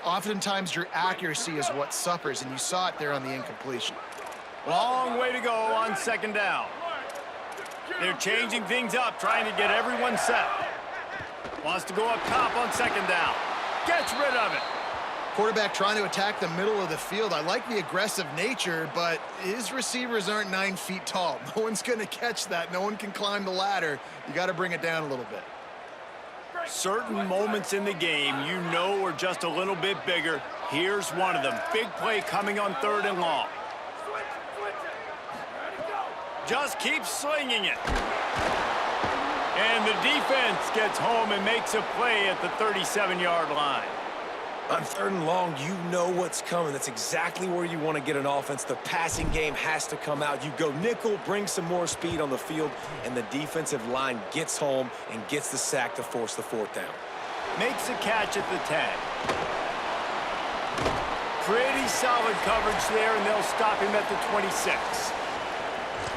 oftentimes your accuracy is what suffers, and you saw it there on the incompletion. Long way to go on second down. They're changing things up, trying to get everyone set. Wants to go up top on second down. Gets rid of it. Quarterback trying to attack the middle of the field. I like the aggressive nature, but his receivers aren't 9 feet tall. No one's going to catch that. No one can climb the ladder. You got to bring it down a little bit. Certain moments in the game you know are just a little bit bigger. Here's one of them. Big play coming on 3rd and long. Just keeps slinging it. And the defense gets home and makes a play at the 37-yard line. On 3rd and long, you know what's coming. That's exactly where you want to get an offense. The passing game has to come out. You go nickel, bring some more speed on the field, and the defensive line gets home and gets the sack to force the 4th down. Makes a catch at the 10. Pretty solid coverage there, and they'll stop him at the 26.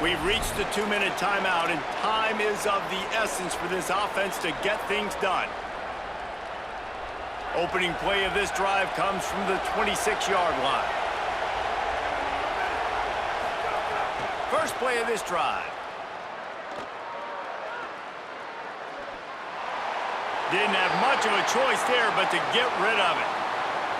We've reached the 2-minute timeout, and time is of the essence for this offense to get things done. Opening play of this drive comes from the 26-yard line. First play of this drive. Didn't have much of a choice there, but to get rid of it.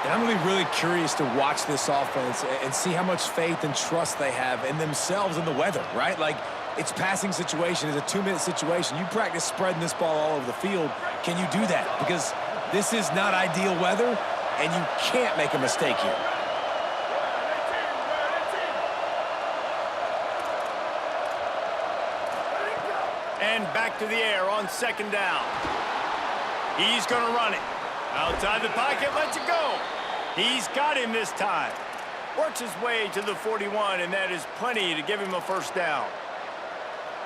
And I'm going to be really curious to watch this offense and see how much faith and trust they have in themselves and the weather, right? Like, it's passing situation. It's a 2-minute situation. You practice spreading this ball all over the field. Can you do that? Because this is not ideal weather, and you can't make a mistake here. And back to the air on 2nd down. He's going to run it. Outside the pocket, lets it go. He's got him this time. Works his way to the 41, and that is plenty to give him a 1st down.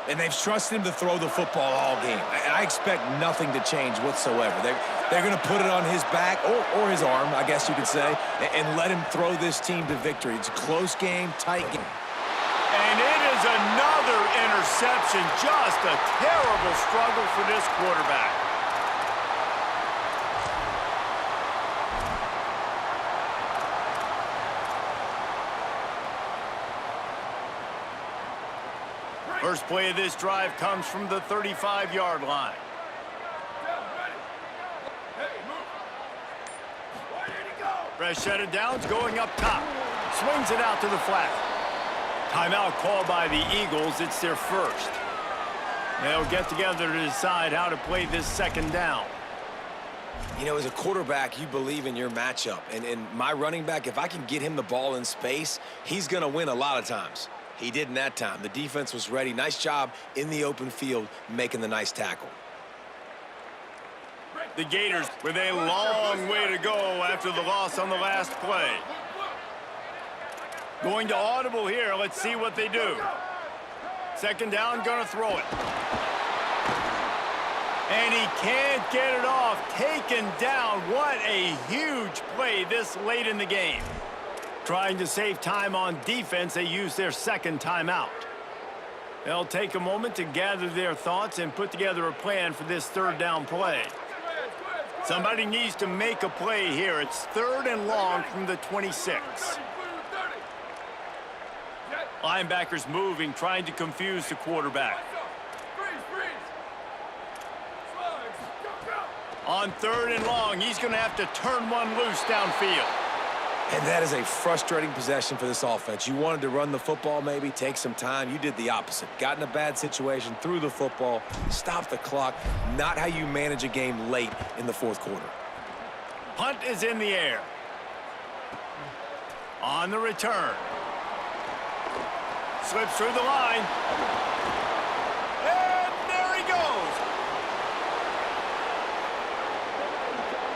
And they've trusted him to throw the football all game. And I expect nothing to change whatsoever. They're going to put it on his back, or his arm, I guess you could say, and let him throw this team to victory. It's a close game, tight game. And it is another interception. Just a terrible struggle for this quarterback. First play of this drive comes from the 35-yard line. Fresh set of downs going up top. Swings it out to the flat. Timeout called by the Eagles. It's their first. They'll get together to decide how to play this 2nd down. You know, as a quarterback, you believe in your matchup. And my running back, if I can get him the ball in space, he's going to win a lot of times. He did in that time. The defense was ready. Nice job in the open field making the nice tackle. The Gators with a long way to go after the loss on the last play. Going to audible here. Let's see what they do. 2nd down, going to throw it. And he can't get it off. Taken down. What a huge play this late in the game. Trying to save time on defense, they use their 2nd timeout. They'll take a moment to gather their thoughts and put together a plan for this 3rd down play. Somebody needs to make a play here. It's 3rd and long from the 26. Linebackers moving, trying to confuse the quarterback. On 3rd and long, he's going to have to turn one loose downfield. And that is a frustrating possession for this offense. You wanted to run the football, maybe take some time. You did the opposite. Got in a bad situation, threw the football, stopped the clock. Not how you manage a game late in the 4th quarter. Punt is in the air. On the return. Slips through the line. And there he goes.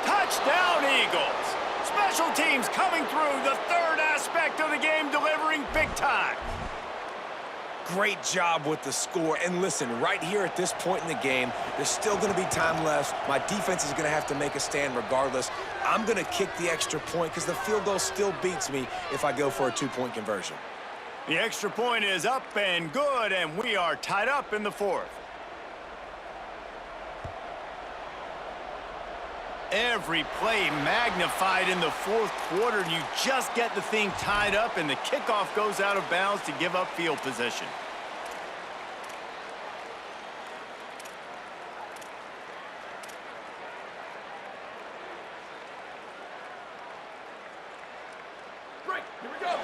Touchdown, Eagles. Special teams coming through, the 3rd aspect of the game, delivering big time. Great job with the score. And listen, right here at this point in the game, there's still going to be time left. My defense is going to have to make a stand regardless. I'm going to kick the extra point because the field goal still beats me if I go for a 2-point conversion. The extra point is up and good, and we are tied up in the 4th. Every play magnified in the 4th quarter, and you just get the thing tied up, and the kickoff goes out of bounds to give up field position. Break. Here we go.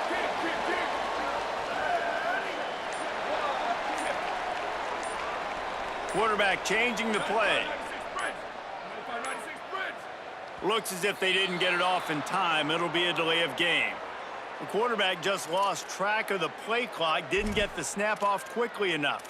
Kick. Quarterback changing the play. 96 Bridge. Looks as if they didn't get it off in time. It'll be a delay of game. The quarterback just lost track of the play clock, didn't get the snap off quickly enough.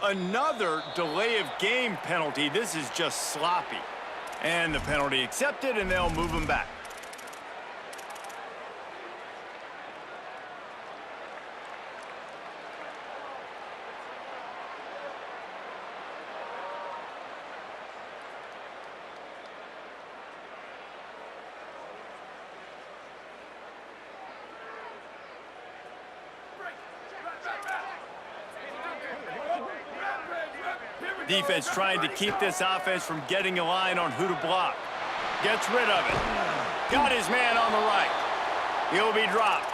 Another delay of game penalty. This is just sloppy. And the penalty accepted, and they'll move him back. Defense trying to keep this offense from getting a line on who to block. Gets rid of it. Got his man on the right. He'll be dropped.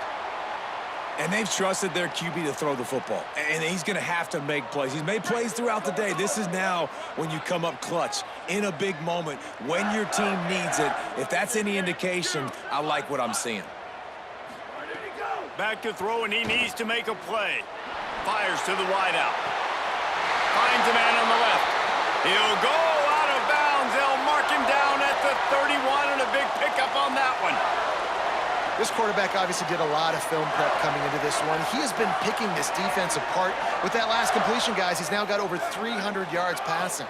And they've trusted their QB to throw the football. And he's going to have to make plays. He's made plays throughout the day. This is now when you come up clutch in a big moment when your team needs it. If that's any indication, I like what I'm seeing. Back to throw, and he needs to make a play. Fires to the wideout. Finds a man on the left. He'll go out of bounds. They'll mark him down at the 31, and a big pickup on that one. This quarterback obviously did a lot of film prep coming into this one. He has been picking this defense apart. With that last completion, guys, he's now got over 300 yards passing.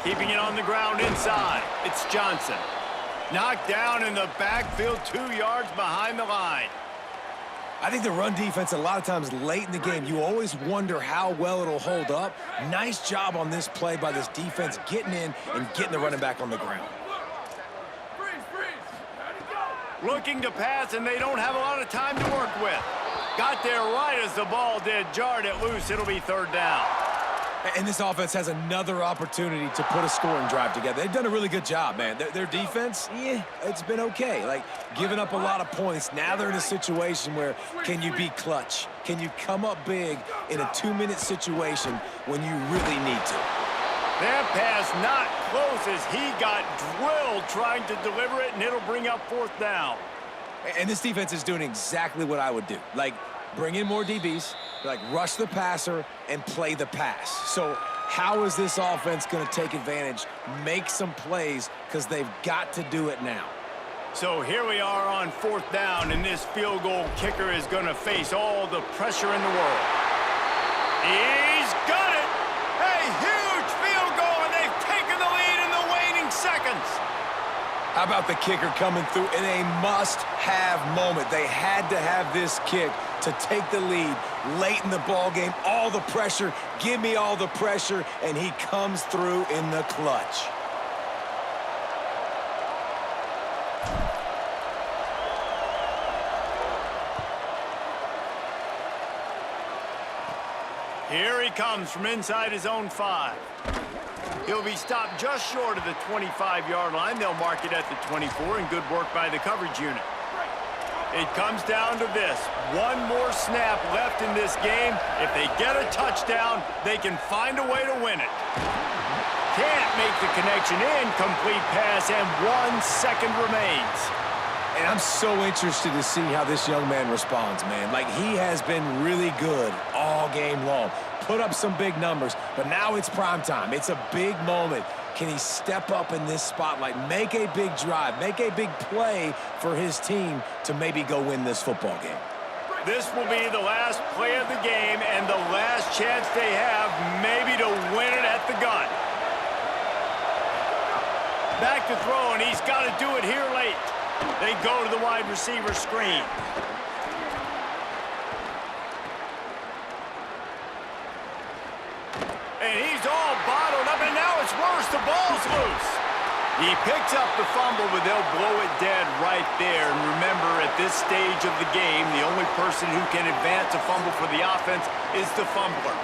Keeping it on the ground inside. It's Johnson. Knocked down in the backfield, 2 yards behind the line. I think the run defense, a lot of times late in the game, you always wonder how well it'll hold up. Nice job on this play by this defense getting in and getting the running back on the ground. Looking to pass, and they don't have a lot of time to work with. Got there right as the ball did. Jarred it loose. It'll be third down. And this offense has another opportunity to put a scoring drive together. They've done a really good job, man. Their defense, yeah, it's been okay. Like, giving up a lot of points. Now they're in a situation where can you be clutch? Can you come up big in a 2-minute situation when you really need to? That pass not close as he got drilled trying to deliver it, and it'll bring up fourth down. And this defense is doing exactly what I would do. Like, bring in more DBs, like rush the passer and play the pass. So how is this offense going to take advantage, make some plays, because they've got to do it now. So here we are on fourth down, and this field goal kicker is going to face all the pressure in the world. He's got it! A huge field goal, and they've taken the lead in the waning seconds. How about the kicker coming through in a must-have moment? They had to have this kick to take the lead late in the ball game. All the pressure, give me all the pressure, and he comes through in the clutch. Here he comes from inside his own 5. He'll be stopped just short of the 25-yard line. They'll mark it at the 24, and good work by the coverage unit. It comes down to this. One more snap left in this game. If they get a touchdown, they can find a way to win it. Can't make the connection. Incomplete pass, and 1 second remains. And I'm so interested to see how this young man responds, man. Like, he has been really good all game long. Put up some big numbers, but now it's prime time. It's a big moment. Can he step up in this spotlight, make a big drive, make a big play for his team to maybe go win this football game? This will be the last play of the game and the last chance they have maybe to win it at the gun. Back to throw, and he's got to do it here late. They go to the wide receiver screen. And he's all bottled up, and now it's worse. The ball's loose. He picks up the fumble, but they'll blow it dead right there. And remember, at this stage of the game, the only person who can advance a fumble for the offense is the fumbler.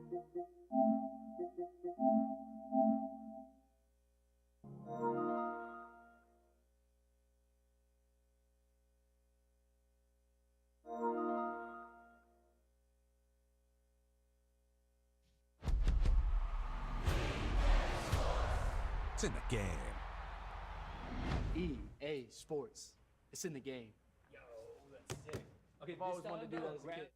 It's in the game. EA Sports. It's in the game. Yo, that's sick. Okay, I've always wanted to do that as a kid.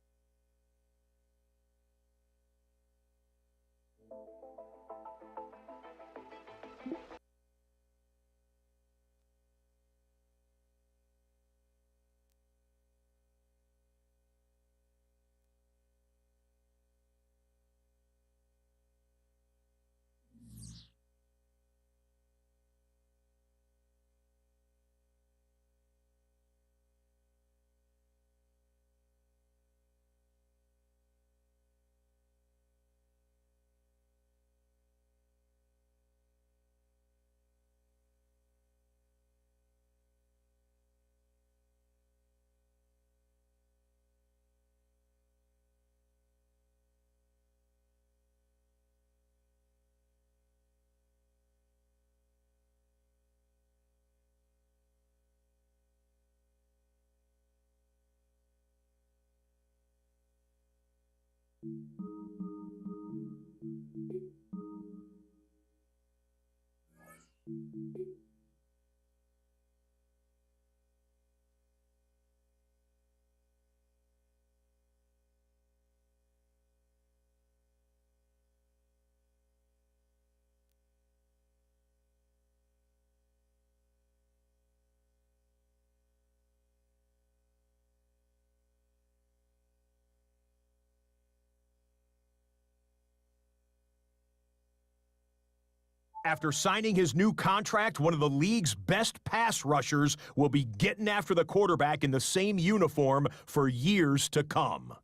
After signing his new contract, one of the league's best pass rushers will be getting after the quarterback in the same uniform for years to come.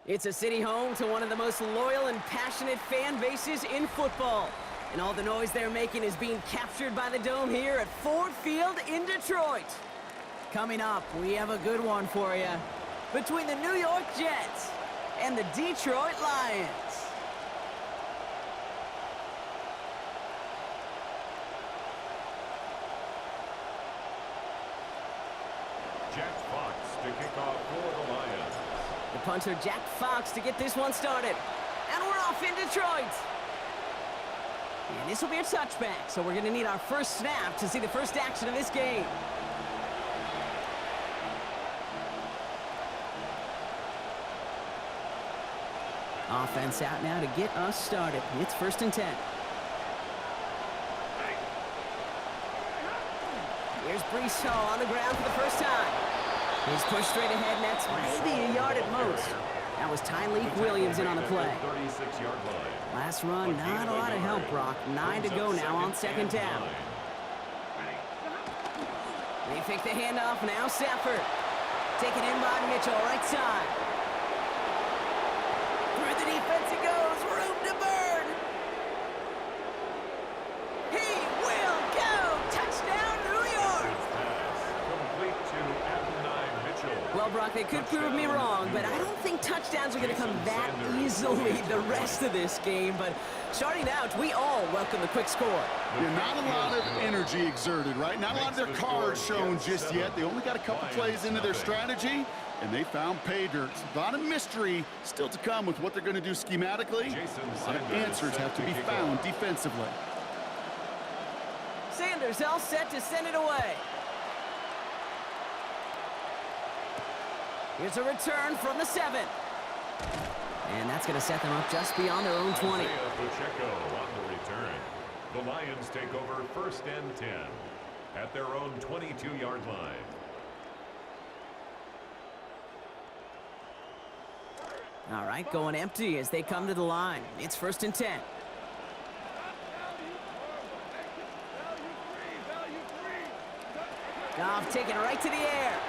It's a city home to one of the most loyal and passionate fan bases in football. And all the noise they're making is being captured by the Dome here at Ford Field in Detroit. Coming up, we have a good one for you. Between the New York Jets and the Detroit Lions. Jack Fox to kick off for the Lions. The punter Jack Fox to get this one started. And we're off in Detroit. And this will be a touchback, so we're going to need our first snap to see the first action of this game. Offense out now to get us started. It's 1st and 10. Here's Brees Hall on the ground for the first time. He's pushed straight ahead, and that's maybe a yard at most. That was Tyleek Williams in on the play. 36-yard line. Last run, not a lot of help, Brock. 9 to go now on 2nd down. They fake the handoff, now Stafford. Taken in by Mitchell, right side. Through the defense it goes, room to burn. He will go! Touchdown, New York! Complete to Adonai Mitchell. Well, Brock, Brock. They could prove me wrong, but I don't think touchdowns are going to come that easily the rest of this game. But starting out, we all welcome the quick score. Yeah, not a lot of energy exerted, right? Not a lot of their cards shown just yet. They only got a couple plays into their strategy, and they found pay dirt. A lot of mystery still to come with what they're going to do schematically. A lot of answers have to be found defensively. Sanders all set to send it away. Here's a return from the 7. And that's going to set them up just beyond their own 20. Pacheco on the return. The Lions take over 1st and 10 at their own 22-yard line. All right, going empty as they come to the line. It's 1st and 10. Goff taking it right to the air.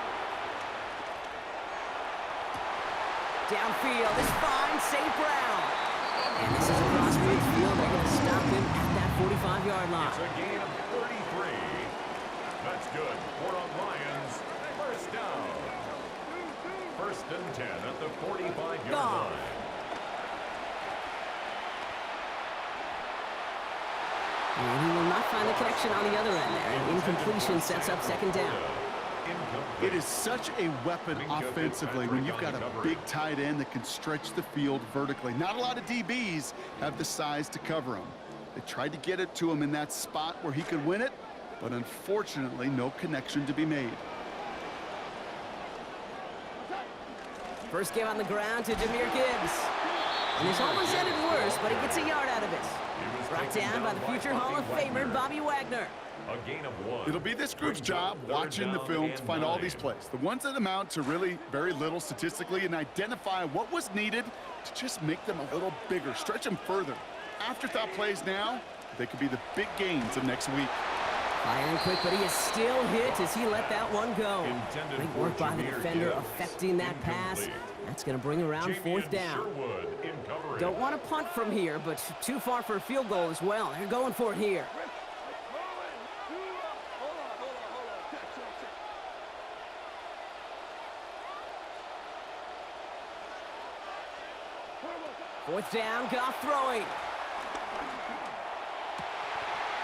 Downfield is fine, St. Brown. And this is across midfield. They're going to stop him at that 45-yard line. It's a gain of 33. That's good for the Lions. 1st down. 1st and 10 at the 45-yard line. And he will not find the connection on the other end there. Incompletion sets up 2nd down. It is such a weapon offensively when you've got a big tight end that can stretch the field vertically. Not a lot of DBs have the size to cover him. They tried to get it to him in that spot where he could win it, but unfortunately, no connection to be made. First give on the ground to Jahmyr Gibbs. And he's almost ended worse, but he gets a yard out of it. Brought down by the future Hall of Famer, Bobby Wagner. A gain of 1. It'll be this group's job watching the film to find all these plays. The ones that amount to really very little statistically and identify what was needed to just make them a little bigger, stretch them further. Afterthought plays now, they could be the big gains of next week. Firing quick, but he is still hit as he let that one go. Great work by the defender affecting that pass. That's going to bring around 4th down. Don't want to punt from here, but too far for a field goal as well. They're going for it here. Fourth down, Goff throwing.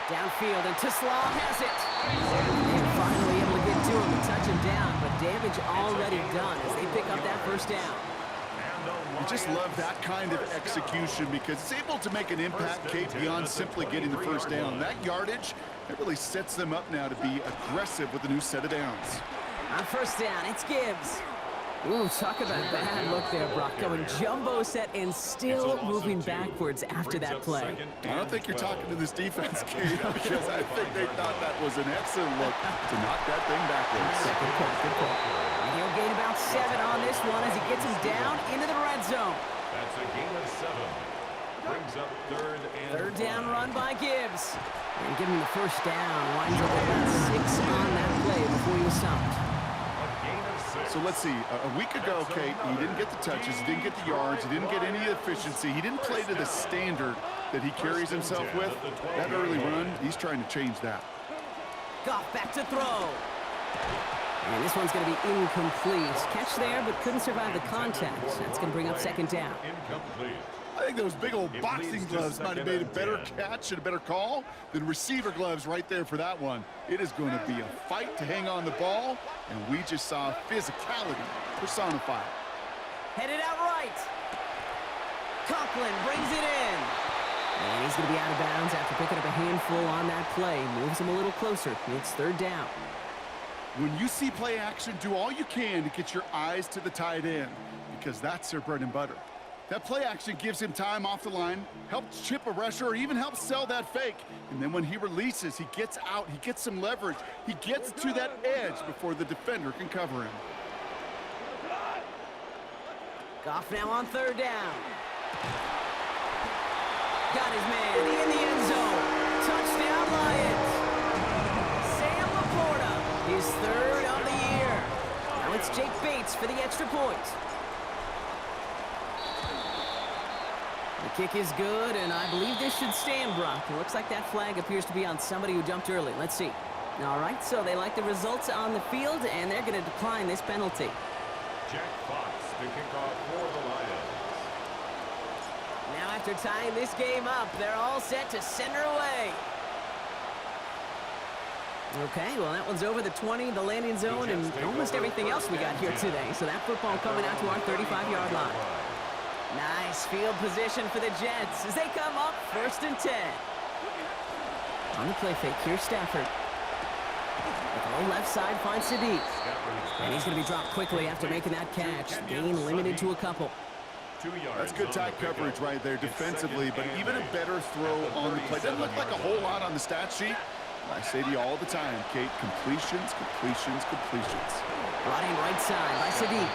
Downfield, and Tisla has it. And finally able to get to him and touch him down, but damage already done as they pick up that 1st down. You just love that kind of execution because it's able to make an impact, Kate, beyond simply getting the 1st down. That yardage, it really sets them up now to be aggressive with a new set of downs. On 1st down, it's Gibbs. Ooh, talk about a bad look there, Brock. Going jumbo set and still moving backwards after that play. I don't think you're talking to this defense, Kate, because I think they thought that was an excellent look to knock that thing backwards. Good point, good point. And he'll gain about 7 on this one as he gets him down into the red zone. That's a gain of 7. Brings up 3rd and 3rd down run by Gibbs. And give him the 1st down. Winds up with about 6 on that play before he was stopped. So let's see, a week ago, Kate, he didn't get the touches, he didn't get the yards, he didn't get any efficiency, he didn't play to the standard that he carries himself with. That early run, he's trying to change that. Goff back to throw. And this one's going to be incomplete. Catch there, but couldn't survive the contact. That's going to bring up 2nd down. incomplete. I think those big old boxing gloves might have made a better catch and a better call than receiver gloves right there for that one. It is going to be a fight to hang on the ball, and we just saw physicality personified. Headed out right. Conklin brings it in. And he's going to be out of bounds after picking up a handful on that play. Moves him a little closer. It's 3rd down. When you see play action, do all you can to get your eyes to the tight end, because that's their bread and butter. That play action gives him time off the line, helps chip a rusher, or even helps sell that fake. And then when he releases, he gets out, he gets some leverage. He gets to that edge before the defender can cover him. Goff now on 3rd down. Got his man in the end zone. Touchdown, Lions. Sam Laporta, his 3rd of the year. Now it's Jake Bates for the extra point. The kick is good, and I believe this should stand, Brock. It looks like that flag appears to be on somebody who jumped early. Let's see. All right, so they like the results on the field, and they're going to decline this penalty. Jack Fox to kick off for the Lions. Now after tying this game up, they're all set to send her away. Okay, well, that one's over the 20, the landing zone, and almost everything else we got here today. So that football coming out to our 35-yard line. Nice field position for the Jets as they come up 1st and 10. On the play fake, here's Stafford. On the left side, finds Sadiq. And he's going to be dropped quickly after making that catch. Gain limited to a couple. That's good tight coverage right there defensively, but even a better throw on the play. Doesn't look like a whole lot on the stat sheet. I say to you all the time, Kate, completions, completions, completions. Brought in right side by Sadiq.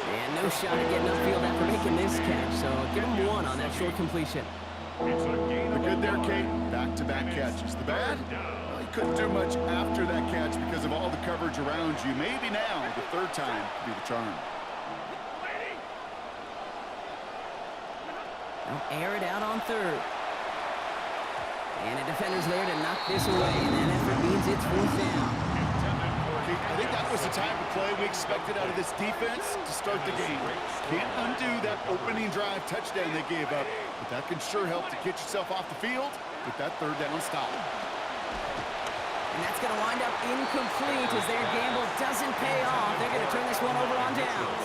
And no shot at getting upfield after making this catch, so give him 1 on that short completion. The good there, Kate, back-to-back catches. The bad? Well, he couldn't do much after that catch because of all the coverage around you. Maybe now, the 3rd time, could be the charm. They'll air it out on 3rd. And a defender's there to knock this away, and that effort means it's 4th down. I think that was the type of play we expected out of this defense to start the game. Can't undo that opening drive touchdown they gave up, but that can sure help to get yourself off the field with that 3rd down stop. And that's going to wind up incomplete as their gamble doesn't pay off. They're going to turn this one over on downs.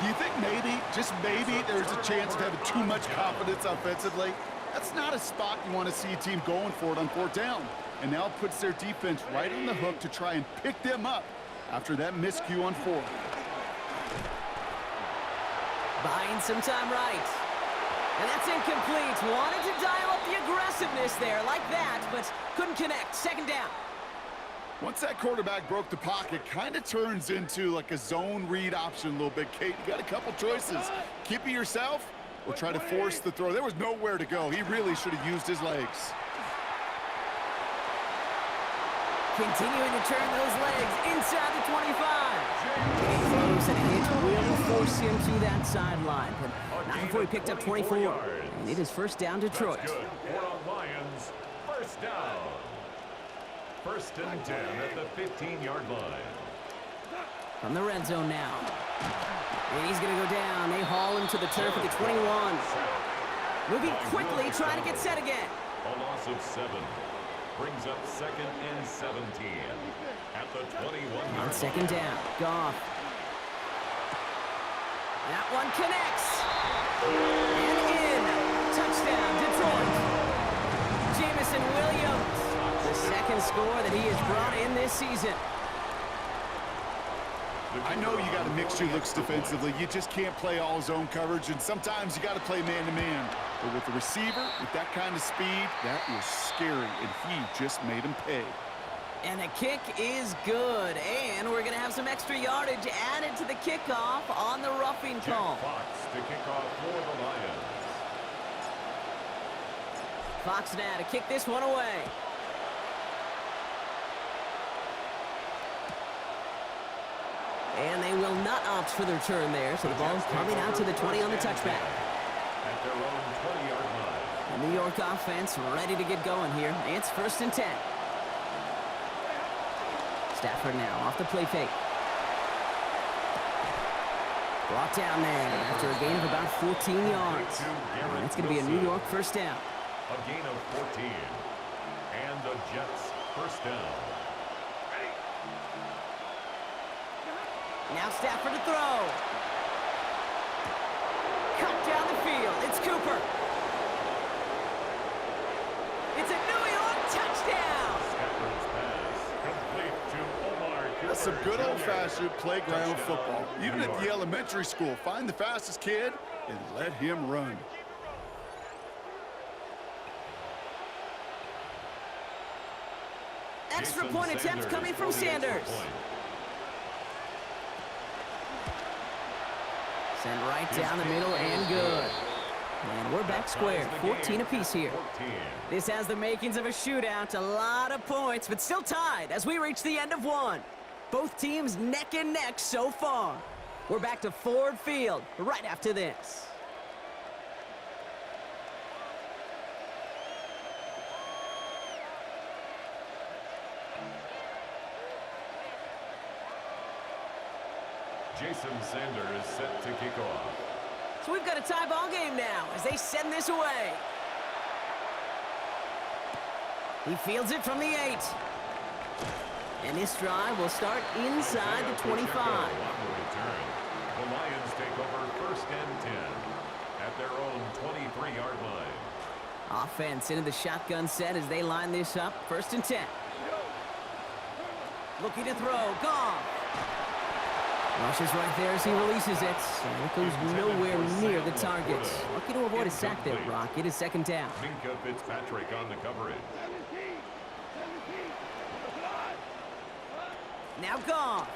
Do you think maybe, just maybe, there's a chance of having too much confidence offensively? That's not a spot you want to see a team going for it on 4th down. And now puts their defense right on the hook to try and pick them up after that miscue on 4th. Buying some time right. And that's incomplete. Wanted to dial up the aggressiveness there like that, but couldn't connect. 2nd down. Once that quarterback broke the pocket, kind of turns into like a zone read option a little bit, Kate. You got a couple choices. Keep it yourself or try to force the throw. There was nowhere to go. He really should have used his legs. Continuing to turn those legs inside the 25. Close, and a hit will force him to that sideline. But not before he picked up 24. And it is 1st down, Detroit. That's good. 4 on Lions. 1st down. 1st and 10 at the 15-yard line. From the red zone now. And he's going to go down. They haul him to the turf at the 21. Moving quickly, trying to get set again. A loss of 7. Brings up 2nd and 17 at the 21-yard On 2nd down, Goff. That one connects. And in. Touchdown, Detroit. Jamison Williams. The 2nd score that he has brought in this season. I know you got to mix your looks defensively. You just can't play all zone coverage, and sometimes you got to play man-to-man. But with the receiver, with that kind of speed, that was scary, and he just made him pay. And the kick is good, and we're going to have some extra yardage added to the kickoff on the roughing call. Fox to kick off for the Lions. Fox now to kick this one away. And they will not opt for the return there, so the ball's coming out to the 20 on the touchback. At their own 20-yard line. The New York offense ready to get going here. It's 1st and 10. Stafford now off the play fake. Brought down there after a gain of about 14 yards. And it's going to be a New York 1st down. A gain of 14. And the Jets 1st down. Now Stafford to throw. Cut down the field. It's Cooper. It's a New York touchdown. Stafford's pass complete to Omar Cooper. That's some good old-fashioned playground football. Even at the elementary school, find the fastest kid and let him run. Extra point attempt coming from Sanders. Send right down the middle and good. And we're back square, 14 apiece here. This has the makings of a shootout, a lot of points, but still tied as we reach the end of one. Both teams neck and neck so far. We're back to Ford Field right after this. Jason Sanders set to kick off. So we've got a tie ball game now as they send this away. He fields it from the 8. And this drive will start inside the 25. The Lions take over 1st and 10 at their own 23-yard line. Offense into the shotgun set as they line this up. 1st and 10. Looking to throw. Goff. Rushes right there as he releases it. And it goes nowhere near the target. Lucky to avoid a sack there, Brock. It is 2nd down. Minka Fitzpatrick on the coverage. Now Goff.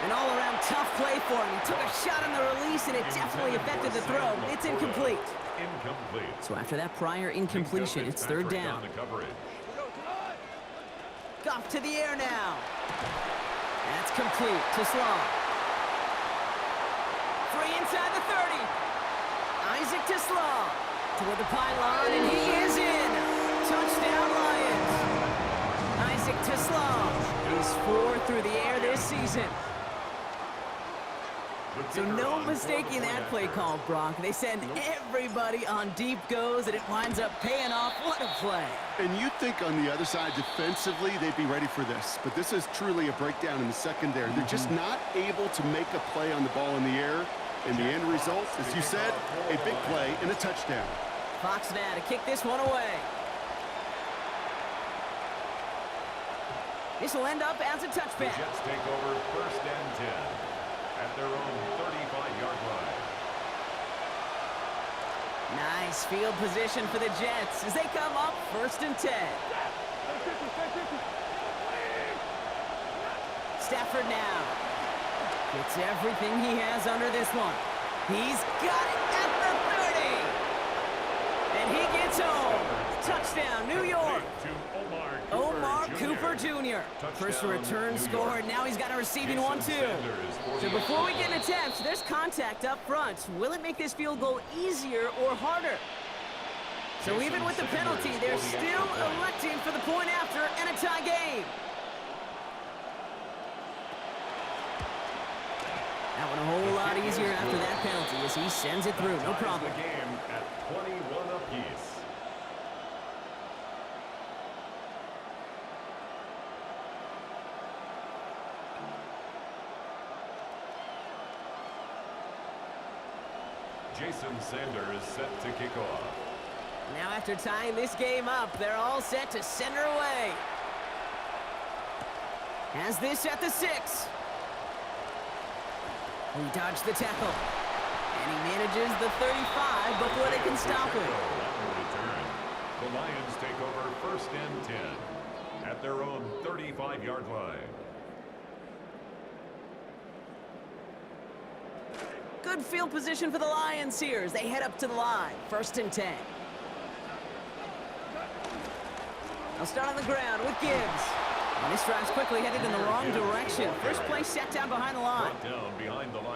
An all-around tough play for him. He took a shot on the release, and it definitely affected the throw. It's incomplete. Incomplete. So after that prior incompletion, it's 3rd down. Goff to the air now. That's complete to Slaw. Free inside the 30. Isaac to Slaw. Toward the pylon, and he is in. Touchdown, Lions. Isaac to Slaw. He's 4 through the air this season. So no mistaking that play call, Brock. They send everybody on deep goes, and it winds up paying off. What a play. And you'd think on the other side defensively they'd be ready for this, but this is truly a breakdown in the secondary. They're just not able to make a play on the ball in the air, and the end result, as you said, a big play and a touchdown. Fox now to kick this one away. This will end up as a touchback. The Jets take over 1st and 10 at their own 35-yard line. Nice field position for the Jets as they come up 1st and 10. Stafford now gets everything he has under this one. He's got it at the 30. And he gets home. Touchdown, New York. Omar Cooper Jr. First return score, and now he's got a receiving one, too. So before we get an attempt, there's contact up front. Will it make this field goal easier or harder? So even with the penalty, they're still electing for the point after and a tie game. That one a whole lot easier after that penalty as he sends it through. No problem. The game at 21 apiece. Jason Sanders set to kick off. Now after tying this game up, they're all set to send her away. Has this at the 6. He dodged the tackle. And he manages the 35 before they can stop him. The Lions take over 1st and 10 at their own 35-yard line. Good field position for the Lions here as they head up to the line. 1st and 10. They'll start on the ground with Gibbs. And this drive's quickly headed in the wrong direction. First play set down behind the line.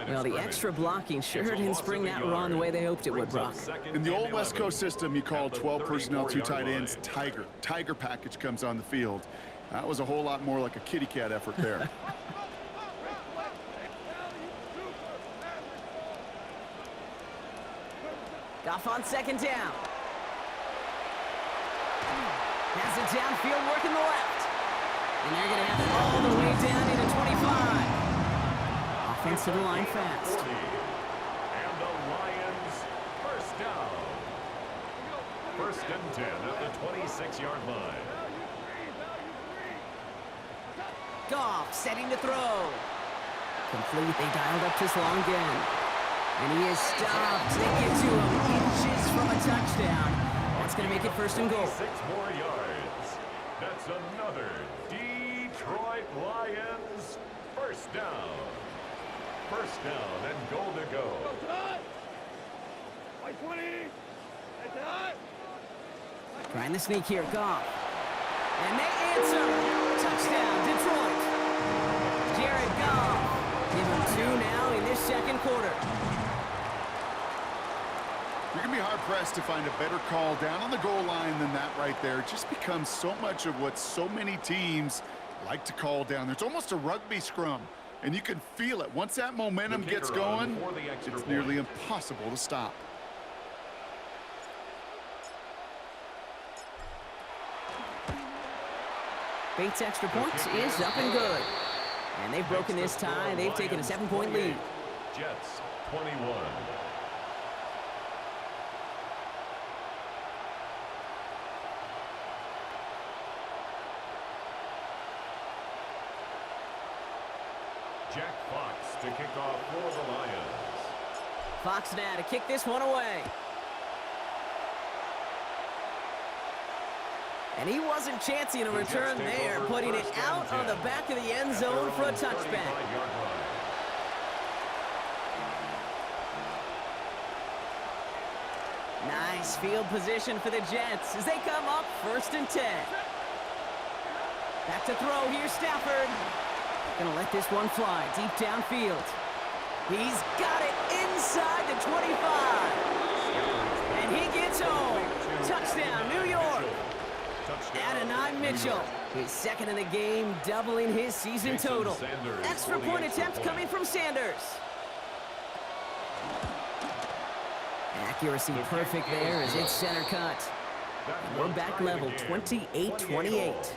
Well, the extra blocking sure didn't spring that run the way they hoped it would, Brock. In the old West Coast system, you called 12 personnel, 2 tight ends, Tiger. Tiger package comes on the field. That was a whole lot more like a kitty cat effort there. Goff on 2nd down. Has it downfield, working the left. And they're going to have it all the way down into 25. Offensive line fast. And the Lions, 1st down. 1st and 10 at the 26-yard line. Goff setting to throw. Complete. They dialed up this long again. And he is stopped. They get to him inches from a touchdown. That's going to make it 1st and goal. 6 more yards. That's another Detroit Lions 1st down. 1st down and goal to go. Trying to sneak here, Goff. And they answer. Touchdown, Detroit. Jared Goff. Give him 2 now in this 2nd quarter. You're going to be hard-pressed to find a better call down on the goal line than that right there. It just becomes so much of what so many teams like to call down. There's almost a rugby scrum. And you can feel it. Once that momentum gets going, it's nearly impossible to stop. Bait's extra point is up and good. And they've broken this tie. They've taken a 7-point lead. Jets 21. Jack Fox to kick off for the Lions. Fox now to kick this one away. And he wasn't chancing a return there, putting it out on the back of the end zone for a touchback. Nice field position for the Jets as they come up 1st and 10. Back to throw here, Stafford. Gonna let this one fly deep downfield. He's got it inside the 25. And he gets home. Touchdown, New York. Adonai Mitchell, his 2nd in the game, doubling his season total. Extra point attempt coming from Sanders. Accuracy perfect there as it's center cut. And we're back level 28-28.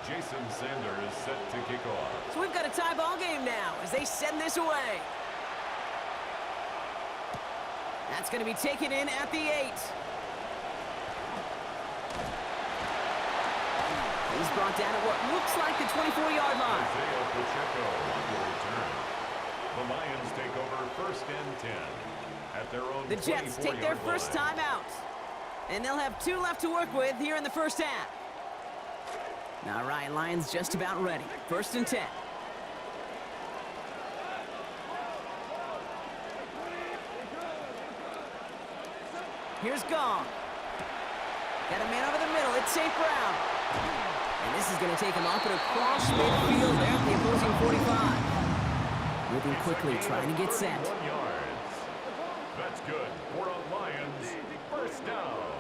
Jason Sanders set to kick off. So we've got a tie ball game now as they send this away. That's going to be taken in at the 8. He's brought down at what looks like the 24-yard line. Isaiah Pacheco on the return. The Lions take over 1st and 10 at their own. The Jets take their first time out. And they'll have 2 left to work with here in the first half. Now Ryan Lyons just about ready. 1st and 10. Here's Gong. Got a man over the middle. It's St. Brown. And this is going to take him off and across midfield there at the opposing 45. Moving quickly, trying to get set. 1 yards. That's good for a Lions 1st down.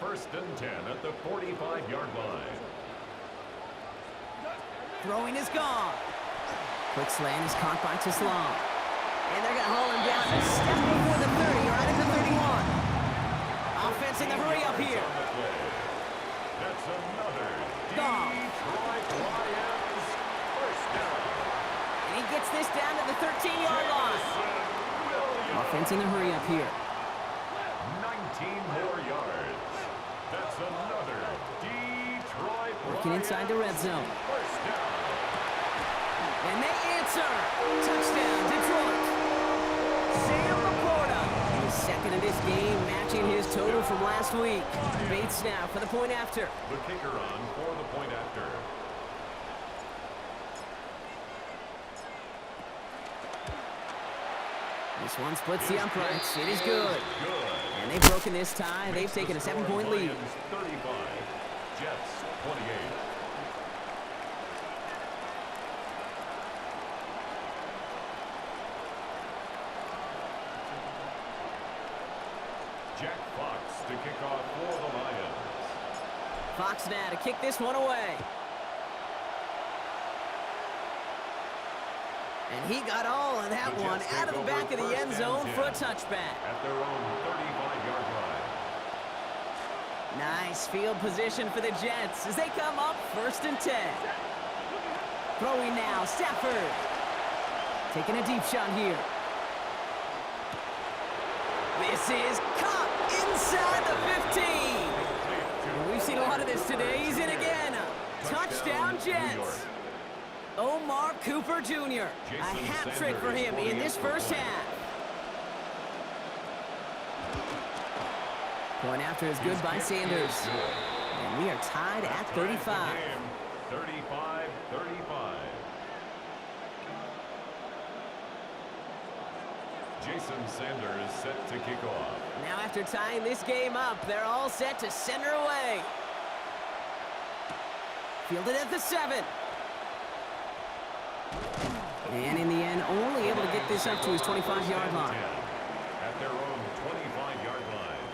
1st and 10 at the 45-yard line. Throwing is gone. Quick slant is caught by Tislam. And they're going to haul him down a step before the 30, right at the 31. Offense in the hurry up here. That's another Gone. Detroit Lions 1st down. And he gets this down to the 13-yard line. Offense in the hurry up here. 19 more yards. That's another Detroit Working inside the red zone. 1st down. And they answer. Touchdown, Detroit. Sam Laporta, his 2nd in this game, matching his total from last week. Bates now for the point after. The kicker on for the point after. This one splits the uprights. It is good. And they've broken this tie. They've taken a 7-point lead. Lions 35, Jets 28. Jack Fox to kick off for the Lions. Fox now to kick this one away. And he got all of that one out of the back of the end zone for a touchback. At their own 35-yard line. Nice field position for the Jets as they come up 1st and 10. Throwing now, Stafford. Taking a deep shot here. This is caught inside the 15. And we've seen a lot of this today. He's in again. Touchdown, Jets. Omar Cooper Jr. A hat trick for him in this first half. Point after is good by Sanders. And we are tied at 35. 35-35. Jason Sanders set to kick off. Now after tying this game up, they're all set to send her away. Fielded at the 7. And in the end, only able to get this up to his 25-yard line. At their own 25-yard line.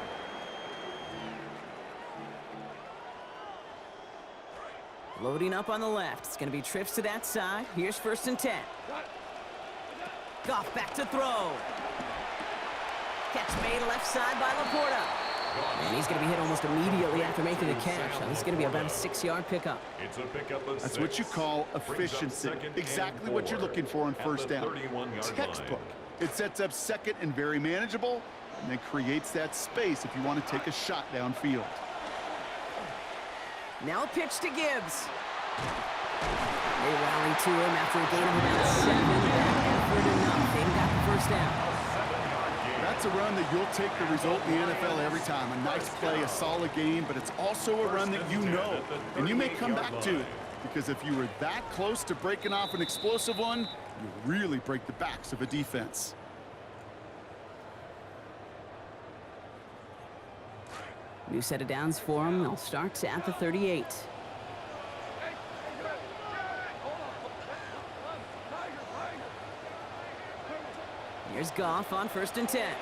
Loading up on the left. It's going to be trips to that side. Here's 1st and 10. Goff back to throw. Catch made left side by Laporta. And he's going to be hit almost immediately after making the catch. So this is going to be about a 6-yard pickup. It's a pickup of That's what you call efficiency. Exactly what you're looking for on first down. Textbook. It sets up second and very manageable, and then creates that space if you want to take a shot downfield. Now a pitch to Gibbs. They rally to him after a gain of about 7. That effort enough. They got the first down. That's a run that you'll take the result in the NFL every time. A nice play, a solid game, but it's also a run that you know, and you may come back to it, because if you were that close to breaking off an explosive one, you really break the backs of a defense. New set of downs for him. They'll start at the 38. Here's Goff on 1st and 10.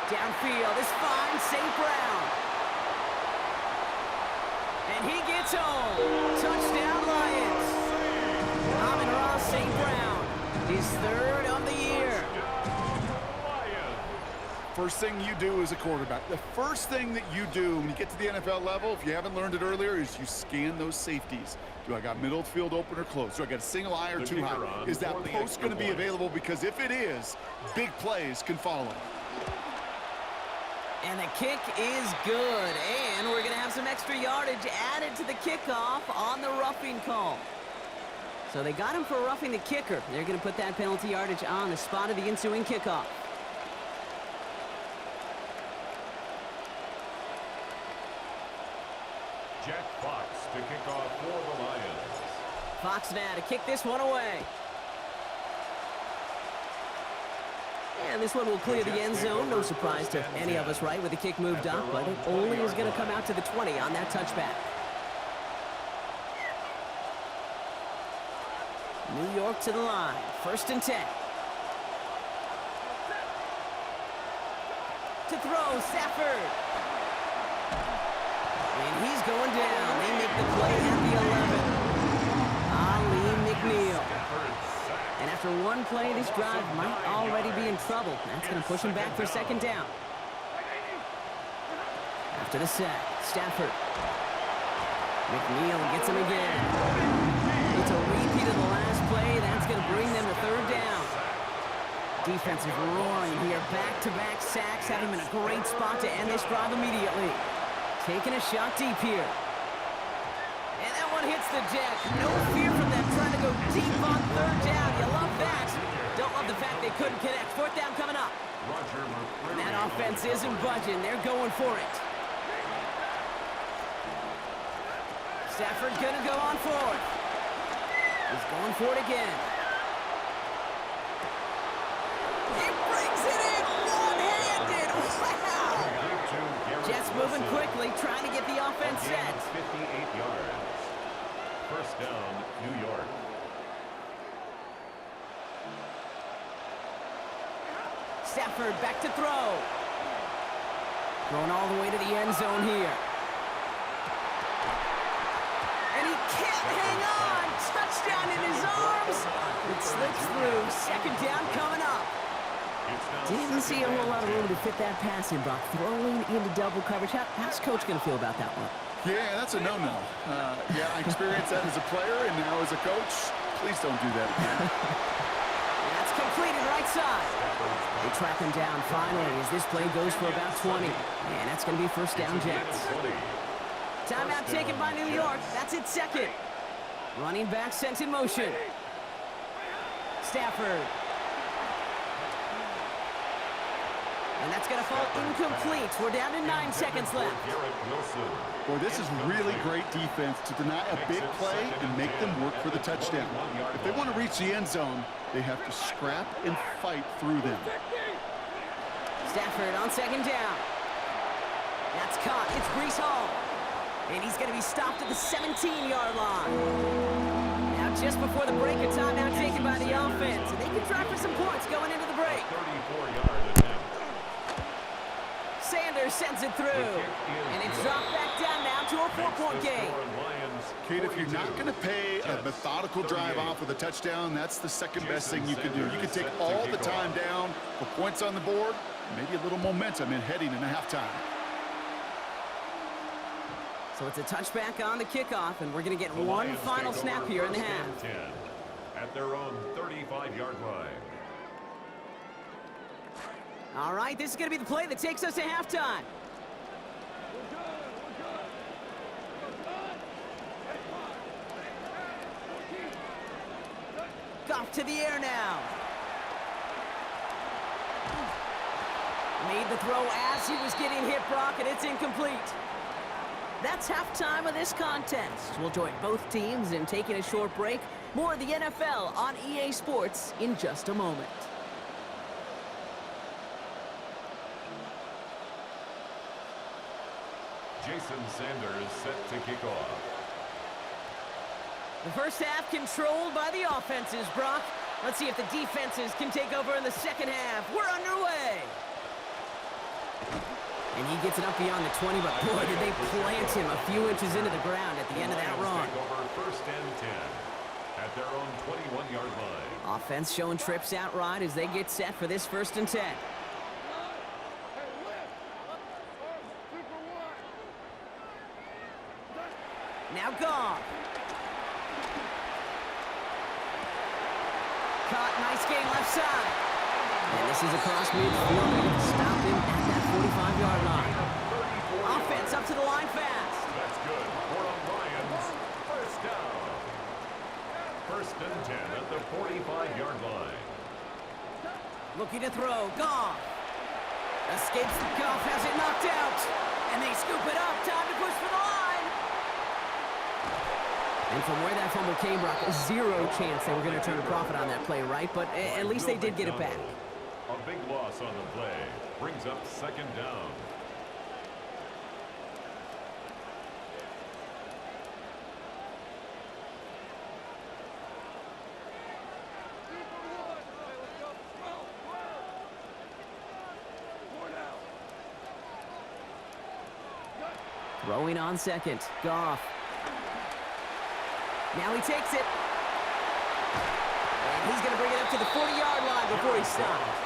Downfield is fine, St. Brown. And he gets home. Touchdown, Lions. Amon-Ra St. Brown, his 3rd of the year. First thing you do as a quarterback, the first thing that you do when you get to the NFL level, if you haven't learned it earlier, is you scan those safeties. Do I got middle field open or close? Do I got a single eye or too high? Is that post going to be available? Because if it is, big plays can follow. And the kick is good. And we're going to have some extra yardage added to the kickoff on the roughing call. So they got him for roughing the kicker. They're going to put that penalty yardage on the spot of the ensuing kickoff. Jack Fox to kick off for the Lions. Fox now to kick this one away. And this one will clear the end zone. No surprise to any of us, right, with the kick moved up, but it only is going to come out to the 20 on that touchback. New York to the line. 1st and 10. To throw, Stafford. And he's going down. They make the play at the 11. Ali McNeil. And after one play, this drive might already be in trouble. That's going to push him back for 2nd down. After the sack, Stafford. McNeil gets him again. It's a repeat of the last play. That's going to bring them to 3rd down. Defense is roaring here. Back-to-back sacks have him in a great spot to end this drive immediately. Taking a shot deep here. And that one hits the deck. No fear from them trying to go deep on 3rd down. You love that. Don't love the fact they couldn't connect. 4th down coming up. And that offense isn't budging. They're going for it. Stafford gonna go on 4th. He's going for it again. He brings it in one-handed. Wow! Jets moving quickly, trying to get the offense set. 58 yards. 1st down, New York. Stafford back to throw. Going all the way to the end zone here. And he can't hang on. Touchdown in his arms. It slips through. 2nd down coming up. Didn't see a whole lot of room to fit that pass in, Brock. Throwing into double coverage. How's Coach going to feel about that one? Yeah, that's a no-no. Yeah, I experienced that as a player, and now as a coach, please don't do that again. That's completed right side. They track him down finally as this play goes for about 20. And that's going to be 1st down Jets. Timeout taken by New York. That's its 2nd. Running back sent in motion. Stafford. And that's going to fall incomplete. We're down to 9 seconds left. Boy, this is really great defense to deny a big play and make them work for the touchdown. If they want to reach the end zone, they have to scrap and fight through them. Stafford on 2nd down. That's caught. It's Breece Hall. And he's going to be stopped at the 17-yard line. Now just before the break, a timeout taken by the offense. And they can try for some points going into the break. 34-yard attempt. defender sends it through. And it's dropped back down now to a 4-point game. Kate, if you're not going to pay a methodical drive off with a touchdown, that's the second best thing you can do. You can take all the time down for points on the board, maybe a little momentum in heading into halftime. So it's a touchback on the kickoff, and we're going to get one final snap here in the half. 10 at their own 35-yard line. All right, this is going to be the play that takes us to halftime. Goff to the air now. Made the throw as he was getting hit, Brock, and it's incomplete. That's halftime of this contest. We'll join both teams in taking a short break. More of the NFL on EA Sports in just a moment. Jason Sanders set to kick off. The first half controlled by the offenses, Brock. Let's see if the defenses can take over in the second half. We're underway. And he gets it up beyond the 20, but boy, did they plant him a few inches into the ground at the end of that run. Take over first and 10 at their own 21-yard line. Offense showing trips out right as they get set for this first and 10. Now Goff. Caught, nice gain left side. And this is across midfield. Stop him at that 45-yard line. Offense up to the line fast. That's good. For the Lions, first down. First and 10 at the 45-yard line. Looking to throw. Goff. Escapes. Goff has it knocked out. And they scoop it up. Time to push for the line. And from where that fumble came, Brock, zero chance they were going to turn a profit on that play, right? But at least they did get it back. A big loss on the play brings up second down. Throwing on second. Goff. Now he takes it. And he's going to bring it up to the 40-yard line before he stops.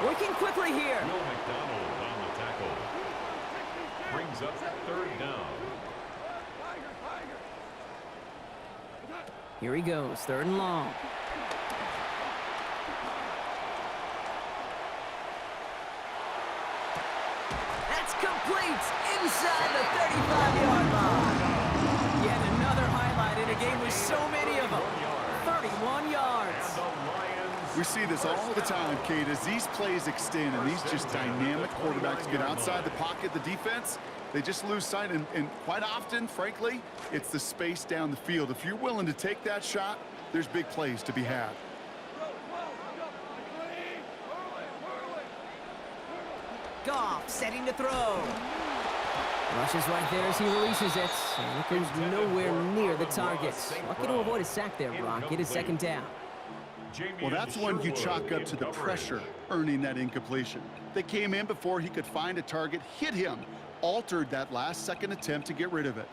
Working quickly here. Will McDonald on the tackle. Brings up third down. Here he goes, third and long. That's complete inside the 35-yard line. Yet another highlight in a game with so many of them. 31 yards. We see this all the time, Kate, as these plays extend and these just dynamic quarterbacks get outside the pocket, the defense, they just lose sight. And quite often, frankly, it's the space down the field. If you're willing to take that shot, there's big plays to be had. Goff setting to throw. Rushes right there as he releases it. And it goes nowhere near the target. Lucky to avoid a sack there, Brock. Get his second down. Well, that's one you chalk up to the pressure earning that incompletion. They came in before he could find a target, hit him, altered that last second attempt to get rid of it.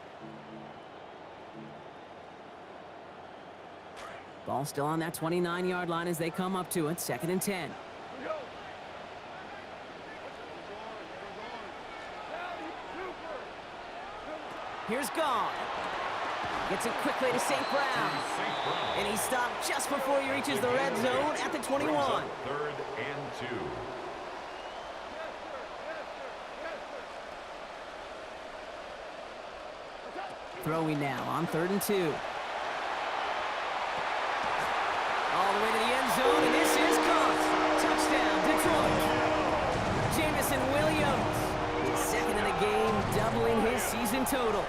Ball still on that 29-yard line as they come up to it. Second and 10. Here's Goff. Gets it quickly to St. Brown. And he stopped just before he reaches the red zone at the 21. Third and 2. Throwing now on third and 2. All the way to the end zone, and this is caught. Touchdown, Detroit. Jamison Williams, his second in the game, doubling his season total.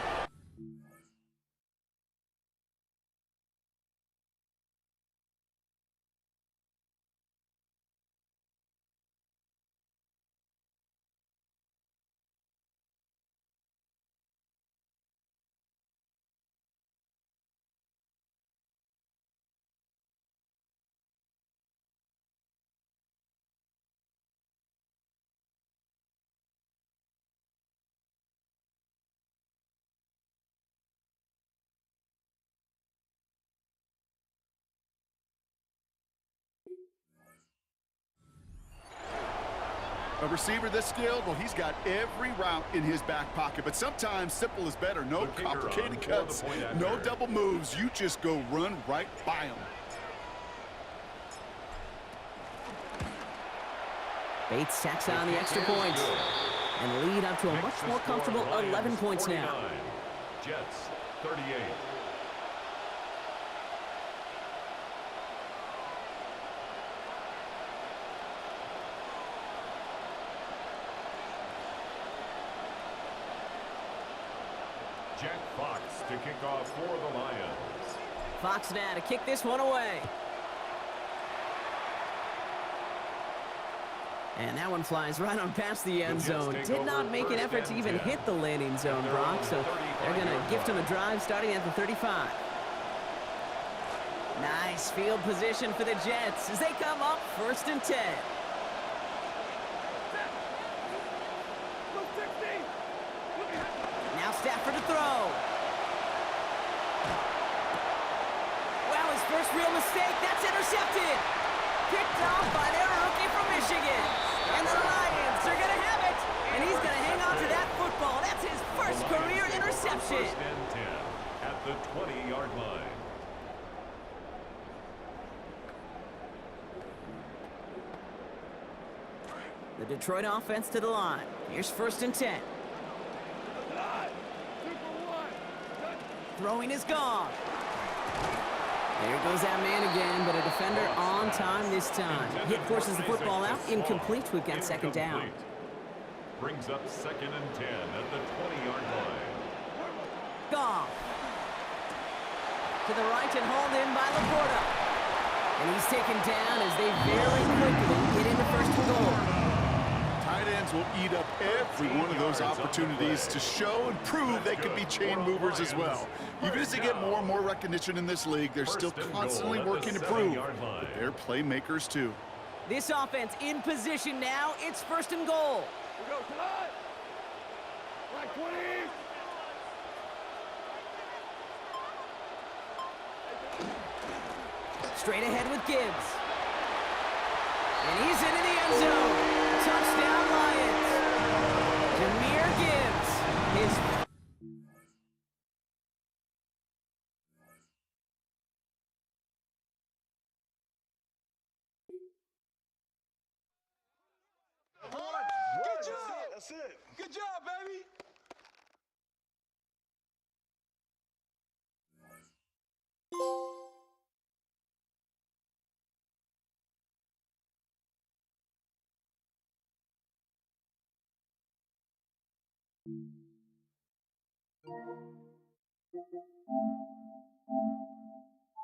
A receiver this skilled, well, he's got every route in his back pocket. But sometimes simple is better. No complicated cuts, no double moves. You just go run right by him. Bates tacks on the extra point and lead up to a much more comfortable 11 points now. Jets 38. Jack Fox to kick off for the Lions. Fox now to kick this one away. And that one flies right on past the end zone. Did not make an effort to even hit the landing zone, Brock, so they're going to gift him a drive starting at the 35. Nice field position for the Jets as they come up 1st and 10. Now Stafford to throw. Wow, his first real mistake. That's intercepted. Picked off by their rookie from Michigan. And the Lions are going to have it. And he's going to hang on to that football. That's his first career interception. 1st and 10 at the 20-yard line. The Detroit offense to the line. Here's 1st and 10. Throwing is gone. There goes that man again, but a defender on time this time. Hit forces the football out, incomplete. We've got 2nd down. Brings up 2nd and 10 at the 20-yard line. Goff. To the right and hauled in by Laporta. And he's taken down as they very quickly get into 1st and goal. Tight ends will eat up every one of those opportunities to show and prove they could be chain movers as well. Even as they get more and more recognition in this league, they're still constantly working to prove that they're playmakers too. This offense in position now. It's 1st and goal. We go tonight. Like 20. Straight ahead with Gibbs. And he's into the end zone. Touchdown Lions. Jahmyr Gibbs. His Good job. That's it. Good job, baby.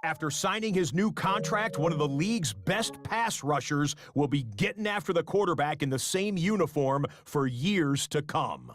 After signing his new contract, one of the league's best pass rushers will be getting after the quarterback in the same uniform for years to come.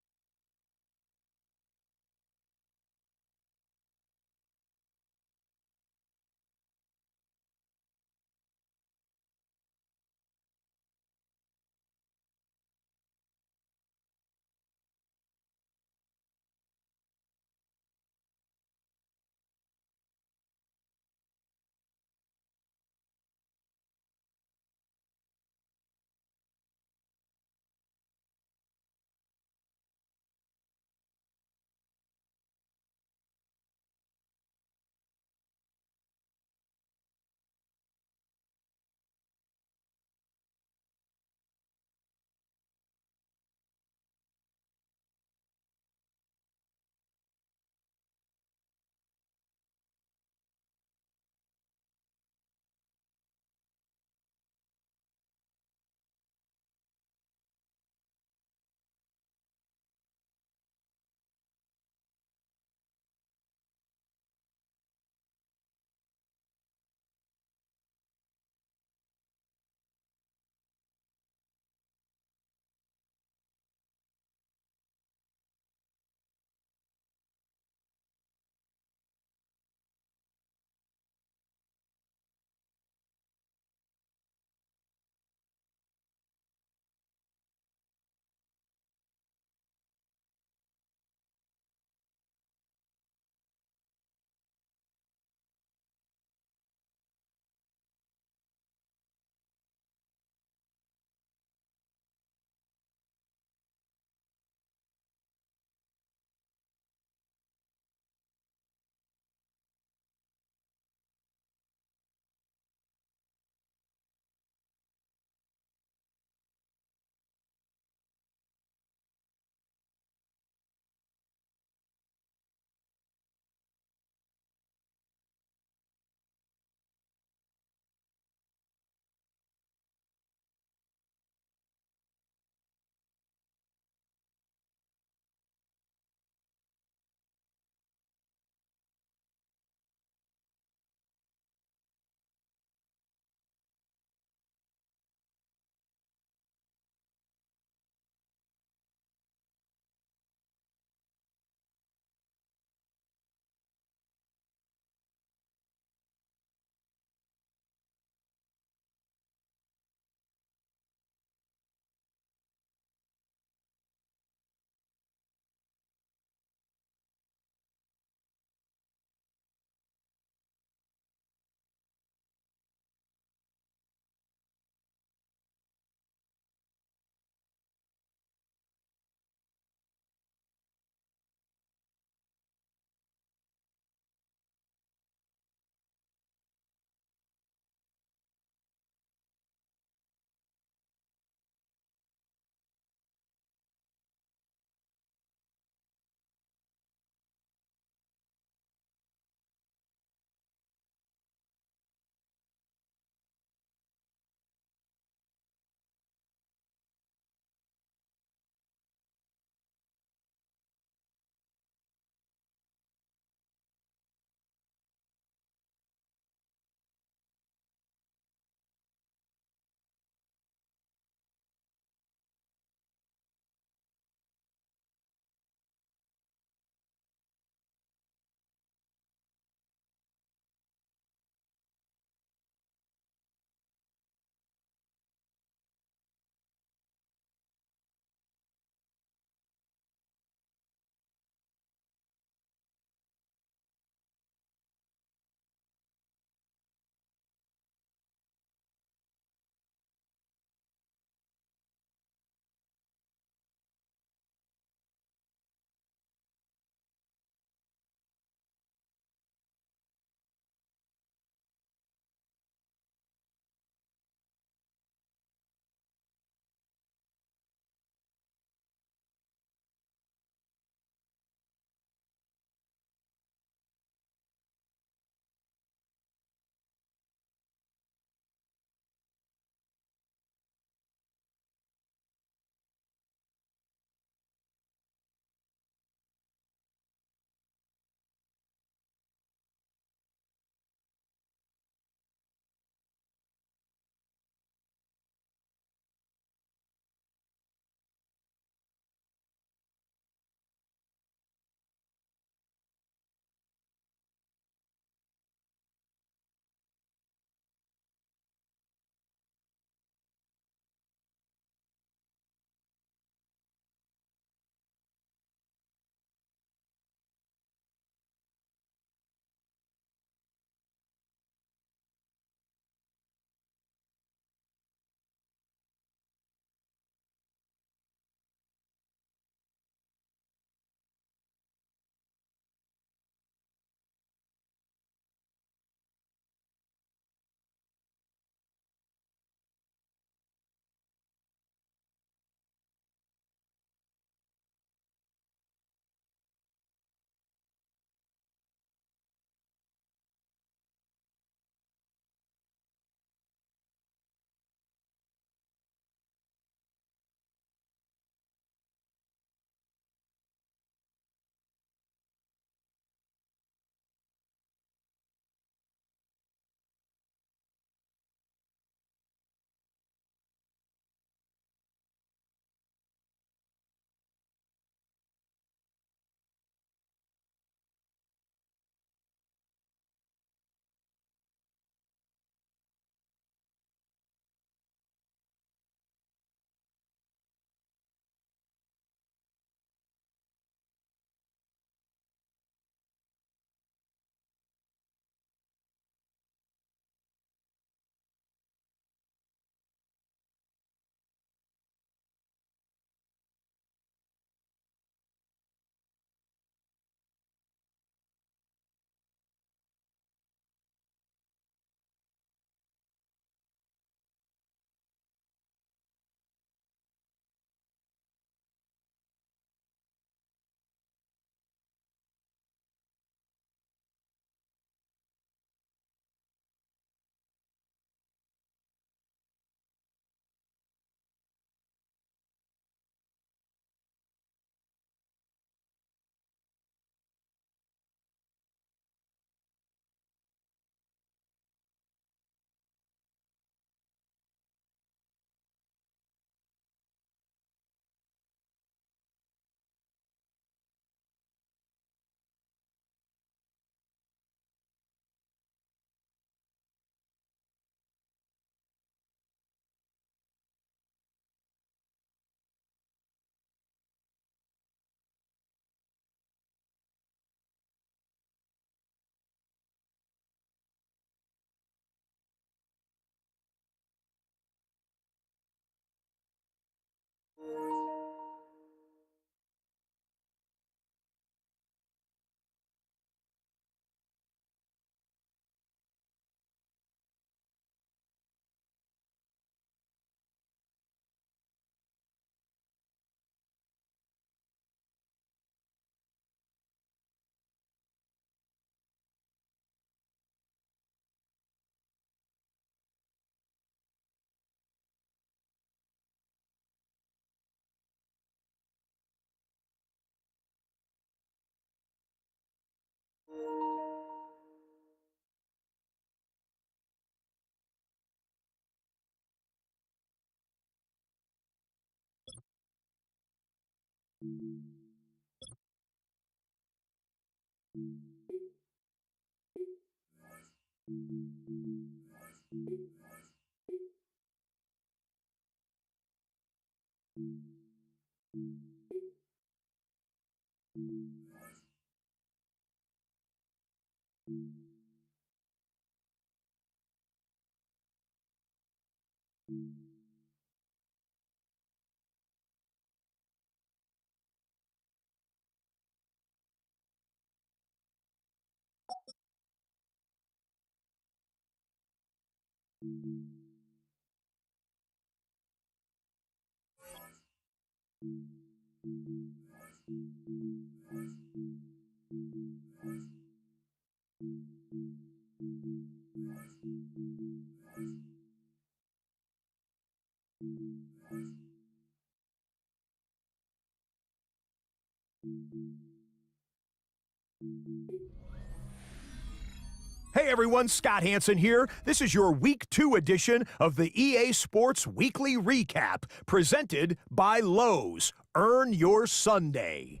Hey everyone, Scott Hansen here. This is your Week 2 edition of the EA Sports Weekly Recap, presented by Lowe's. Earn your Sunday.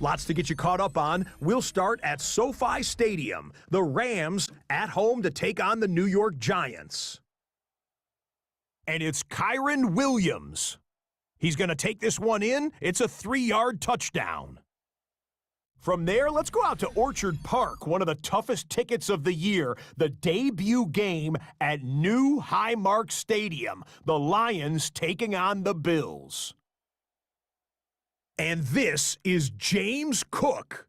Lots to get you caught up on. We'll start at SoFi Stadium. The Rams at home to take on the New York Giants. And it's Kyron Williams. He's going to take this one in. It's a 3-yard touchdown. From there, let's go out to Orchard Park, one of the toughest tickets of the year, the debut game at New Highmark Stadium, the Lions taking on the Bills. And this is James Cook.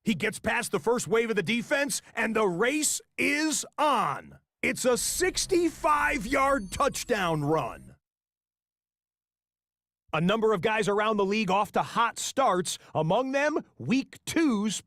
He gets past the first wave of the defense, and the race is on. It's a 65-yard touchdown run. A number of guys around the league off to hot starts, among them Week 2's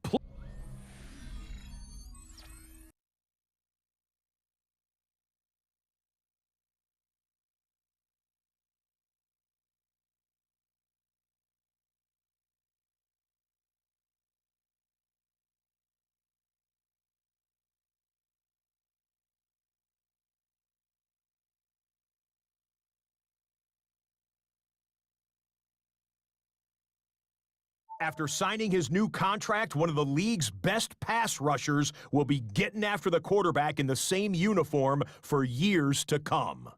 After signing his new contract, one of the league's best pass rushers will be getting after the quarterback in the same uniform for years to come.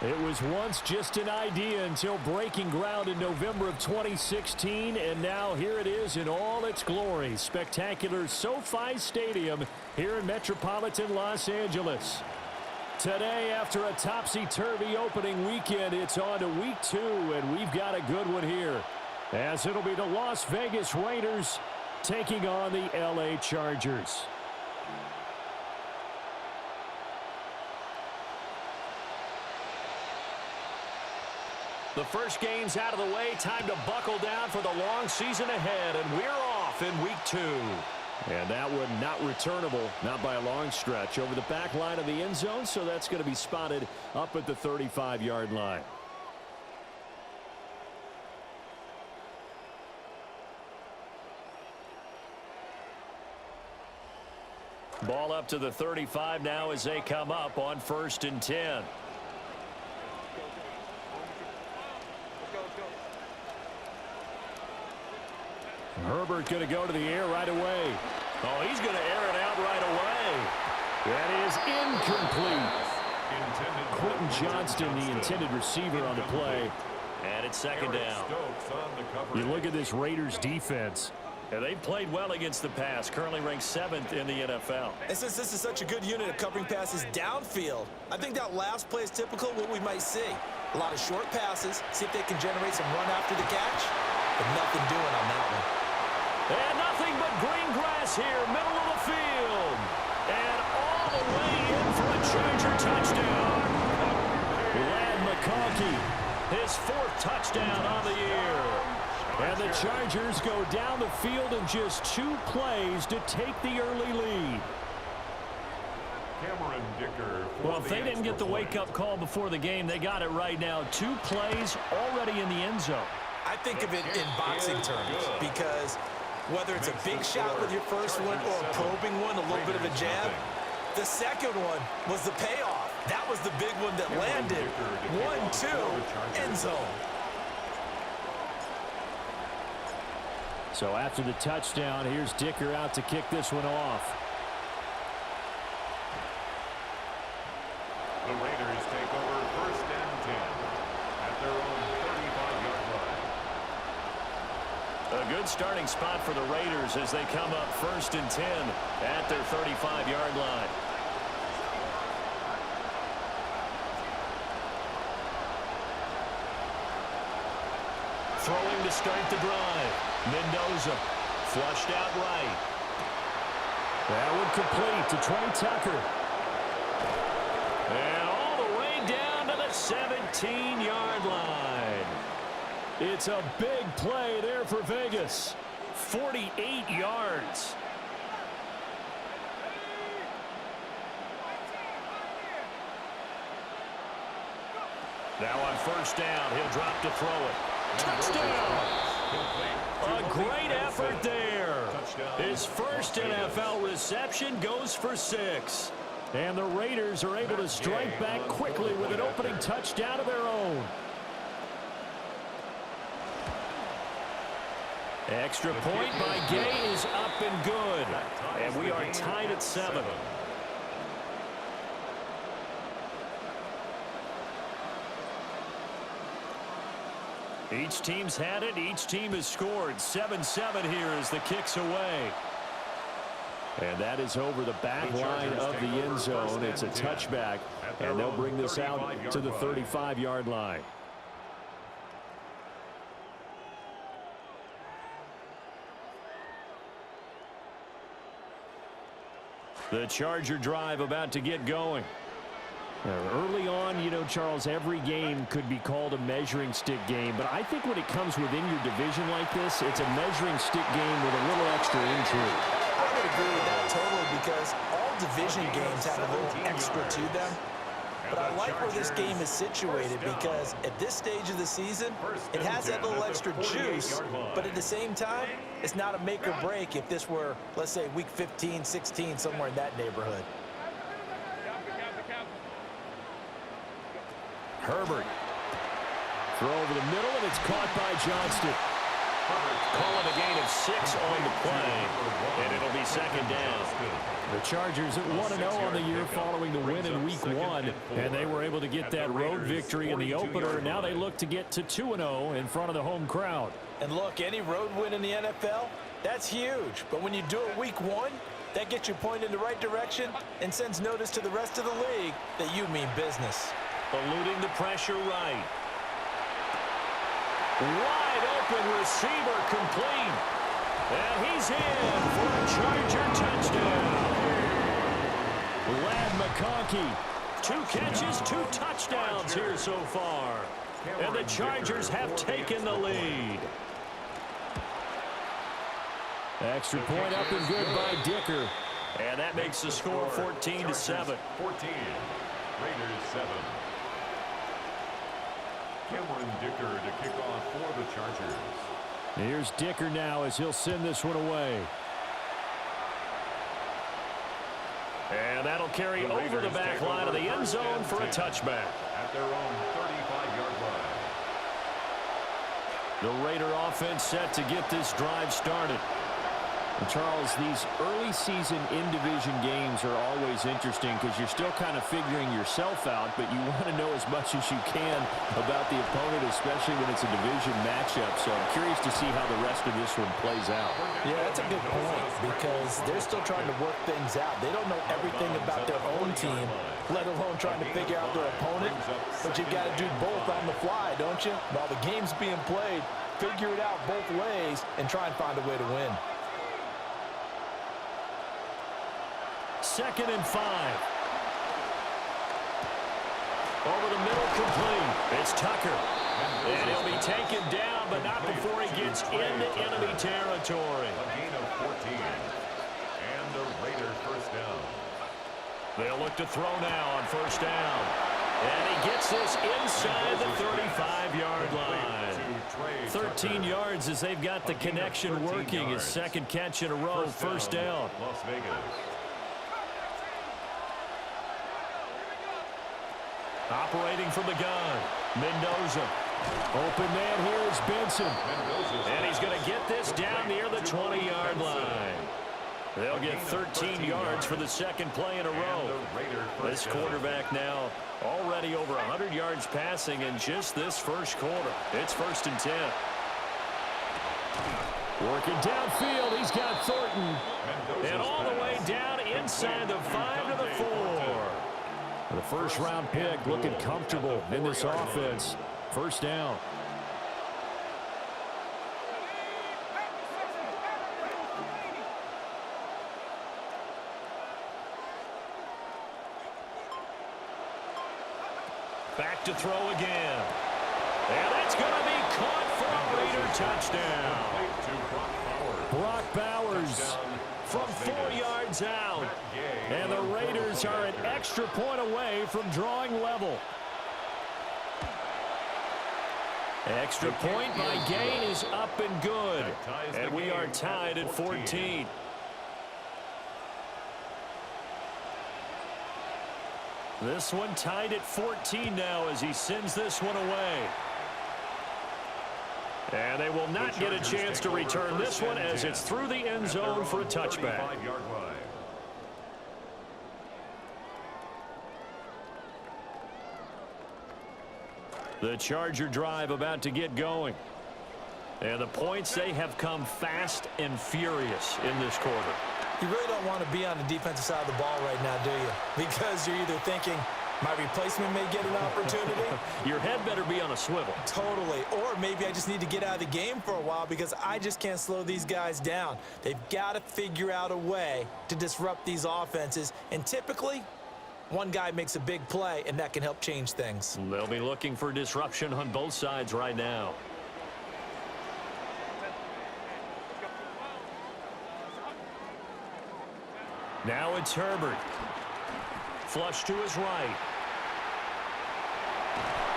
It was once just an idea until breaking ground in November of 2016, and now here it is in all its glory. Spectacular SoFi Stadium here in metropolitan Los Angeles. Today, after a topsy-turvy opening weekend, it's on to week 2, and we've got a good one here, as it'll be the Las Vegas Raiders taking on the LA Chargers. The first game's out of the way. Time to buckle down for the long season ahead, and we're off in week 2. And that one not returnable, not by a long stretch, over the back line of the end zone, so that's going to be spotted up at the 35-yard line. Ball up to the 35 now as they come up on 1st and 10. Herbert going to go to the air right away. Oh, he's going to air it out right away. That is incomplete. Quentin Johnston, the intended receiver on the play. And it's 2nd down. You look at this Raiders defense. And they've played well against the pass, currently ranked 7th in the NFL. And since this is such a good unit of covering passes downfield, I think that last play is typical of what we might see. A lot of short passes, see if they can generate some run after the catch, but nothing doing on that one. And nothing but green grass here, middle of the field. And all the way in for a Charger touchdown. Lad McConkey, his 4th touchdown on the year. And the Chargers go down the field in just 2 plays to take the early lead. Cameron Dicker. Well, if they didn't get the wake-up call before the game, they got it right now. 2 plays already in the end zone. I think of it in boxing terms because whether it's a big shot with your first one or a probing one, a little bit of a jab, the second one was the payoff. That was the big one that landed. 1-2, end zone. So after the touchdown, here's Dicker out to kick this one off. The Raiders take over 1st and 10 at their own 35-yard line. A good starting spot for the Raiders as they come up 1st and 10 at their 35-yard line. Throwing to start the drive. Mendoza flushed out right. That would complete to Trey Tucker. And all the way down to the 17-yard line. It's a big play there for Vegas. 48 yards. Now on 1st down, he'll drop to throw it. Touchdown! A great effort there. His first NFL reception goes for 6. And the Raiders are able to strike back quickly with an opening touchdown of their own. Extra point by Gay is up and good. And we are tied at 7. Each team's had it. Each team has scored. 7-7 here as the kick's away. And that is over the back line of the end zone. It's a touchback, and they'll bring this out to the 35-yard line. The Charger drive about to get going. Early on, you know, Charles, every game could be called a measuring stick game, but I think when it comes within your division like this, it's a measuring stick game with a little extra intrigue. I would agree with that totally because all division games have a little extra to them. But I like where this game is situated because at this stage of the season, it has that little extra juice, but at the same time, it's not a make or break if this were, let's say, week 15, 16, somewhere in that neighborhood. Herbert. Throw over the middle, and it's caught by Johnston. Calling a gain of 6 on the play, and it'll be 2nd down. The Chargers at 1-0 on the year following the win in Week 1, and they were able to get that road victory in the opener. Now they look to get to 2-0 in front of the home crowd. And look, any road win in the NFL, that's huge. But when you do it Week 1, that gets you pointed in the right direction and sends notice to the rest of the league that you mean business. Eluding the pressure right. Wide open receiver complete. And he's in for a Charger touchdown. Lad McConkey, 2 catches, 2 touchdowns here so far. And the Chargers have taken the lead. Extra point up and good by Dicker. And that makes the score 14-7. 14. Raiders 7. Cameron Dicker to kick off for the Chargers. Here's Dicker now as he'll send this one away. And that'll carry over the back line of the end zone for a touchback. At their own 35-yard line. The Raider offense set to get this drive started. And Charles, these early season in-division games are always interesting because you're still kind of figuring yourself out, but you want to know as much as you can about the opponent, especially when it's a division matchup. So I'm curious to see how the rest of this one plays out. Yeah, that's a good point because they're still trying to work things out. They don't know everything about their own team, let alone trying to figure out their opponent. But you got to do both on the fly, don't you? While the game's being played, figure it out both ways and try and find a way to win. 2nd and 5. Over the middle, complete. It's Tucker. And he'll be taken down, but not before he gets into enemy territory. A gain of 14. And the Raiders first down. They'll look to throw now on 1st down. And he gets this inside the 35-yard line. 13 yards as they've got the connection working. His 2nd catch in a row, 1st down. Las Vegas. Operating from the gun, Mendoza. Open man here is Benson. And he's going to get this down near the 20-yard line. They'll get 13 yards for the 2nd play in a row. This quarterback now already over 100 yards passing in just this 1st quarter. It's 1st and 10. Working downfield, he's got Thornton. And all the way down inside the 5 to the 4. The 1st-round pick looking comfortable in this offense. 1st down. Back to throw again. And that's going to be caught for a Raider touchdown. Brock Bowers from 4 yards out. And the Raiders are an extra point away from drawing level. Extra point by Gain is up and good. And we are tied at 14. This one tied at 14 now as he sends this one away. And they will not get a chance to return this one as it's through the end zone for a touchback. The Charger drive about to get going. And the points, they have come fast and furious in this quarter. You really don't want to be on the defensive side of the ball right now, do you? Because you're either thinking, my replacement may get an opportunity. Your head better be on a swivel. Totally. Or maybe I just need to get out of the game for a while because I just can't slow these guys down. They've got to figure out a way to disrupt these offenses. And typically, one guy makes a big play, and that can help change things. They'll be looking for disruption on both sides right now. Now it's Herbert. Flush to his right.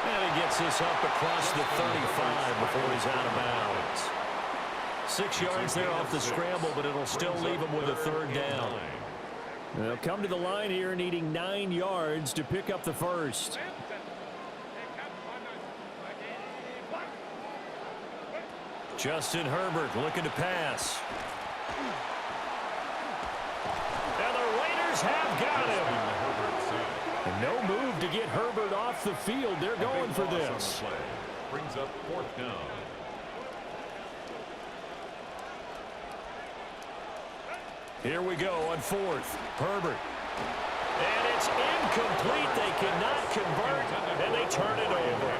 And he gets this up across the 35 before he's out of bounds. 6 yards there off the scramble, but it'll still leave him with a 3rd down. They'll come to the line here needing 9 yards to pick up the 1st. Justin Herbert looking to pass. And the Raiders have got him. And no move to get Herbert off the field. They're going for this. Brings up 4th down. Here we go on 4th. Herbert. And it's incomplete. They cannot convert, and they turn it over.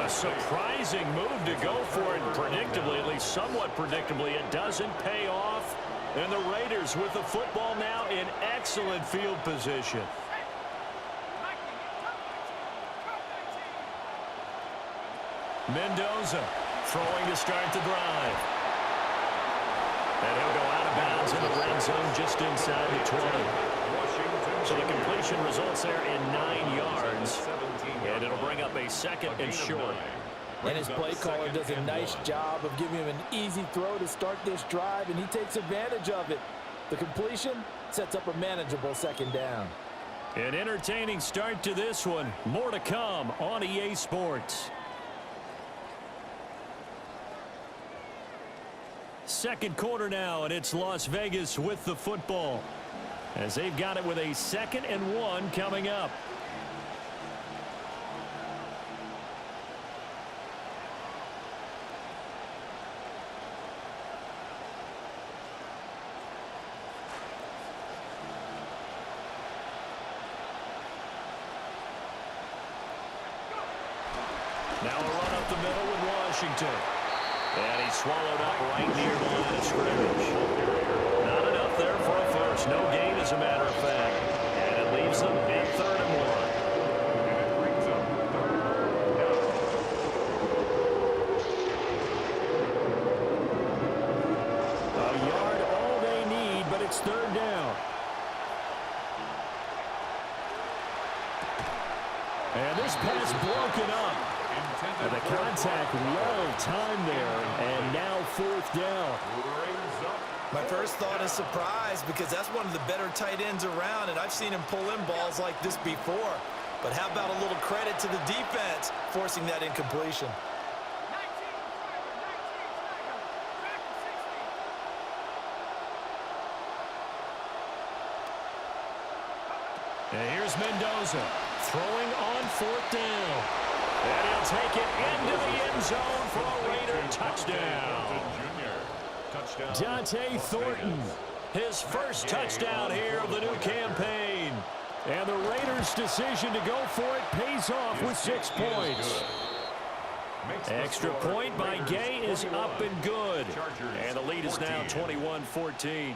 A surprising move to go for it. Predictably, at least somewhat predictably, it doesn't pay off. And the Raiders with the football now in excellent field position. Mendoza throwing to start the drive. And he'll go out of bounds in the red zone just inside the 20. So the completion results there in 9 yards. And it'll bring up a 2nd and short. And his play caller does a nice job of giving him an easy throw to start this drive, and he takes advantage of it. The completion sets up a manageable 2nd down. An entertaining start to this one. More to come on EA Sports. second quarter now, and it's Las Vegas with the football, as they've got it with a 2nd and 1 coming up. Now a run up the middle with Washington. And he's swallowed up right near the line of scrimmage. Not enough there for a first. No gain, as a matter of fact. And it leaves them at 3rd and 1. And it brings up 3rd down. A yard all they need, but it's 3rd down. And this pass broken up. And the contact well timed there, and now 4th down. My first thought is surprise, because that's one of the better tight ends around, and I've seen him pull in balls like this before. But how about a little credit to the defense forcing that incompletion? And here's Mendoza throwing on 4th down. And he'll take it into the end zone for a Raider touchdown. Dante Thornton, his first touchdown here of the new campaign. And the Raiders' decision to go for it pays off with 6 points. Extra point by Gay is up and good. And the lead is now 21-14.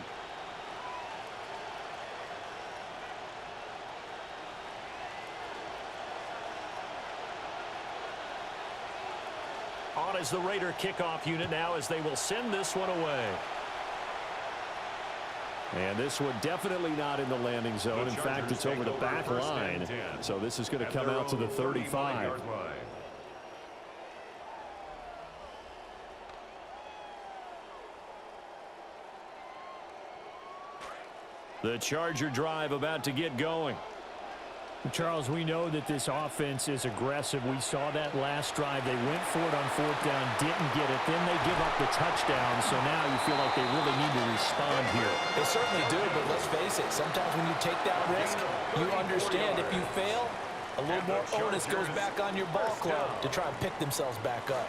On is the Raider kickoff unit now, as they will send this one away. And this one definitely not in the landing zone. In fact, it's over the back line. So this is going to come out to the 35. The Charger drive about to get going. Charles, we know that this offense is aggressive. We saw that last drive. They went for it on 4th down, didn't get it. Then they give up the touchdown. So now you feel like they really need to respond here. They certainly do, but let's face it. Sometimes when you take that risk, you understand if you fail, a little more onus goes back on your ball club to try and pick themselves back up.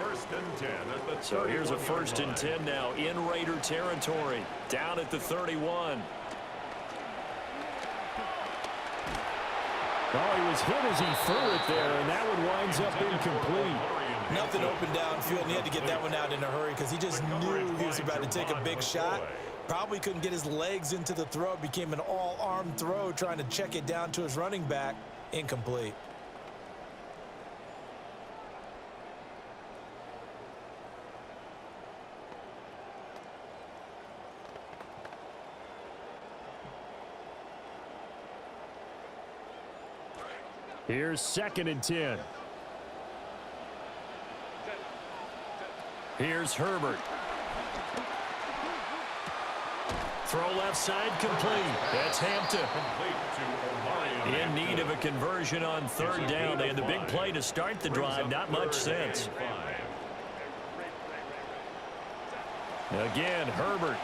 So here's a 1st and 10 now in Raider territory, down at the 31. Oh, he was hit as he threw it there, and that one winds up incomplete. Nothing open downfield, and he had to get that one out in a hurry because he just knew he was about to take a big shot. Probably couldn't get his legs into the throw. Became an all-arm throw, trying to check it down to his running back. Incomplete. Here's 2nd and 10. Here's Herbert. Throw left side complete. That's Hampton. In need of a conversion on 3rd down. They had the big play to start the drive. Not much sense. Again, Herbert.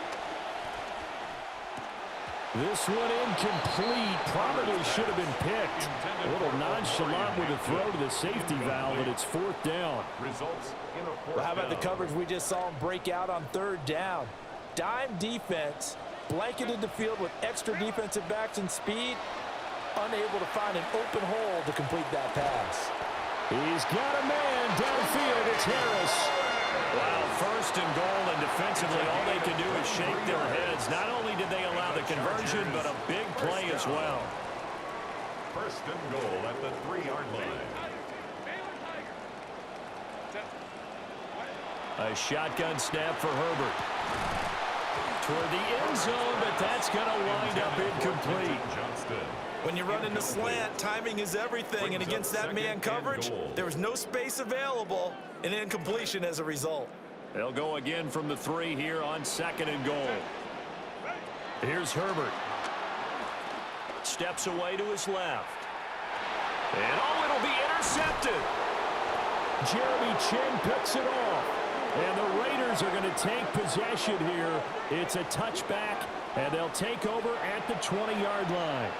This one incomplete. Probably should have been picked. A little nonchalant with a throw to the safety valve, but it's 4th down. Well, how about the coverage we just saw him break out on 3rd down? Dime defense, blanketed the field with extra defensive backs and speed, unable to find an open hole to complete that pass. He's got a man downfield. It's Harris. Wow, 1st and goal, and defensively all they can do is shake their heads. Not only did they allow the conversion, but a big play as well. 1st and goal at the 3-yard line. A shotgun snap for Herbert. Toward the end zone, but that's going to wind up incomplete. When you run in the slant, timing is everything, and against that man coverage, there was no space available, and incompletion as a result. They'll go again from the 3 here on 2nd and goal. Here's Herbert. Steps away to his left. And oh, it'll be intercepted. Jeremy Chin picks it off. And the Raiders are going to take possession here. It's a touchback, and they'll take over at the 20-yard line.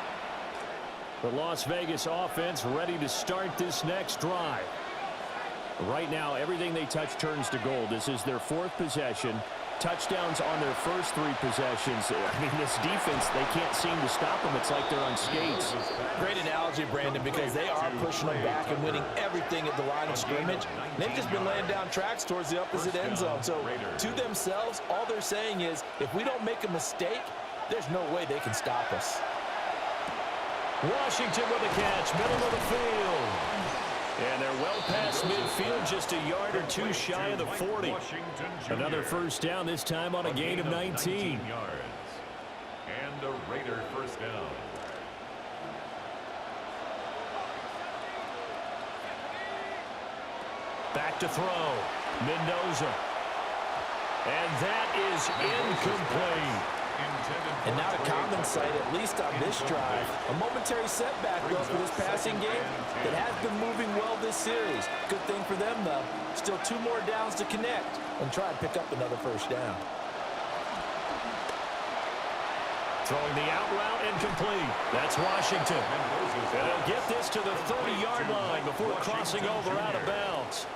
The Las Vegas offense ready to start this next drive. Right now, everything they touch turns to gold. This is their 4th possession. Touchdowns on their first 3 possessions. I mean, this defense, they can't seem to stop them. It's like they're on skates. Great analogy, Brandon, because they are pushing them back and winning everything at the line of scrimmage. They've just been laying down tracks towards the opposite end zone. So to themselves, all they're saying is, if we don't make a mistake, there's no way they can stop us. Washington with a catch, middle of the field. And they're well past midfield, just a yard or 2 shy of the 40. Another first down, this time on a gain of 19. And a Raider first down. Back to throw. Mendoza. And that is incomplete. And now to common sight, at least on this drive. A momentary setback, though, for this passing game that has been moving well this series. Good thing for them, though. Still 2 more downs to connect and try and pick up another first down. Throwing the out route incomplete. That's Washington. And they'll get this to the 30-yard line before crossing over out of bounds.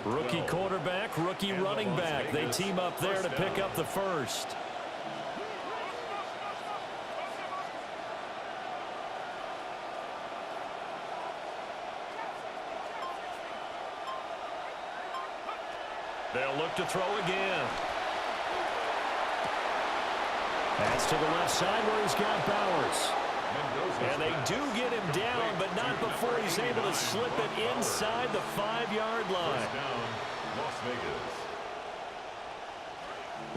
Rookie quarterback, rookie running back. They team up there to pick up the first. They'll look to throw again. That's to the left side where he's got Bowers. And they do get him down, but not before he's able to slip it inside the 5-yard line.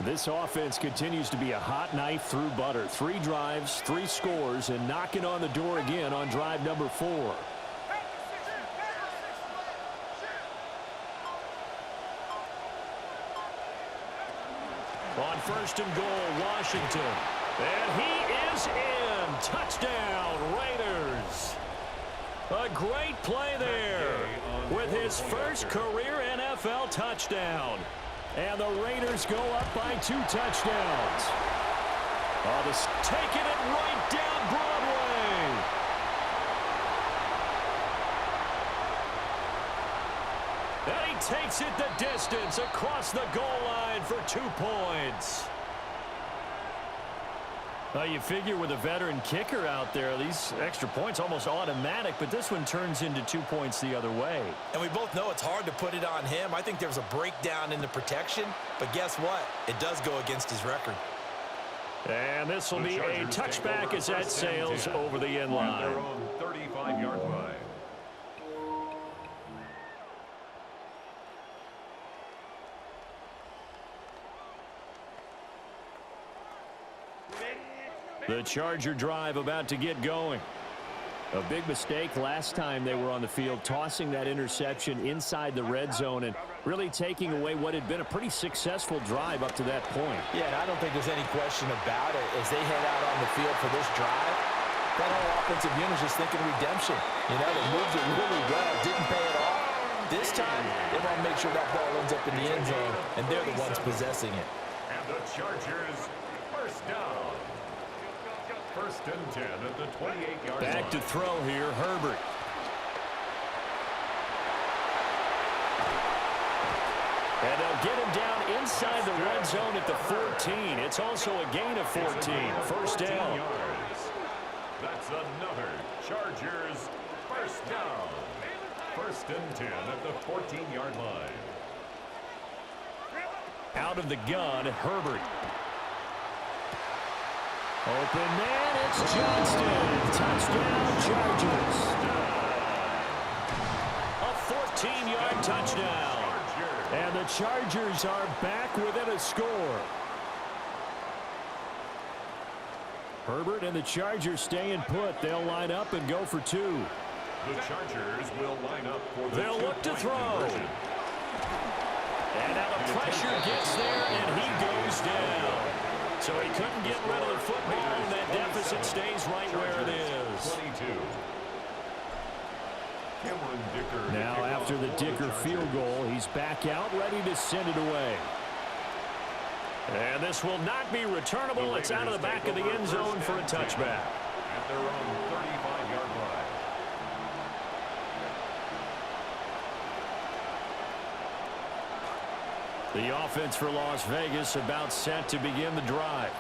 This offense continues to be a hot knife through butter. 3 drives, 3 scores, and knocking on the door again on drive number 4. On first and goal, Washington. And he is in. Touchdown, Raiders. A great play there with his first career NFL touchdown. And the Raiders go up by 2 touchdowns. Oh, this taking it right down Broadway. And he takes it the distance across the goal line for 2 points. Well, you figure with a veteran kicker out there, these extra points almost automatic, but this one turns into 2 points the other way. And we both know it's hard to put it on him. I think there's a breakdown in the protection, but guess what? It does go against his record. And this will be a touchback as that sails over the end line. Their own 35-yard line. The Charger drive about to get going. A big mistake last time they were on the field, tossing that interception inside the red zone and really taking away what had been a pretty successful drive up to that point. Yeah, and I don't think there's any question about it. As they head out on the field for this drive, that whole offensive unit is just thinking redemption. You know, they moved it really well, didn't pay it off. This time, they want to make sure that ball ends up in the end zone, and they're the ones possessing it. And the Chargers first down. First and 10 at the 28-yard line. Back to throw here, Herbert. And they'll get him down inside the red zone at the 14. It's also a gain of 14. First down. That's another Chargers first down. First and 10 at the 14-yard line. Out of the gun, Herbert. Open man, it's Johnston. Touchdown, Chargers. A 14-yard touchdown. And the Chargers are back within a score. Herbert and the Chargers staying put. They'll line up and go for 2. The Chargers will line up for the They'll look to throw. conversion. And now the pressure gets there, and he goes down. So he couldn't get rid of the football, and that deficit stays right where it is. 22. Now after the Dicker field goal, he's back out, ready to send it away. And this will not be returnable. It's out of the back of the end zone for a touchback. At their own 35-yard line. The offense for Las Vegas about set to begin the drive.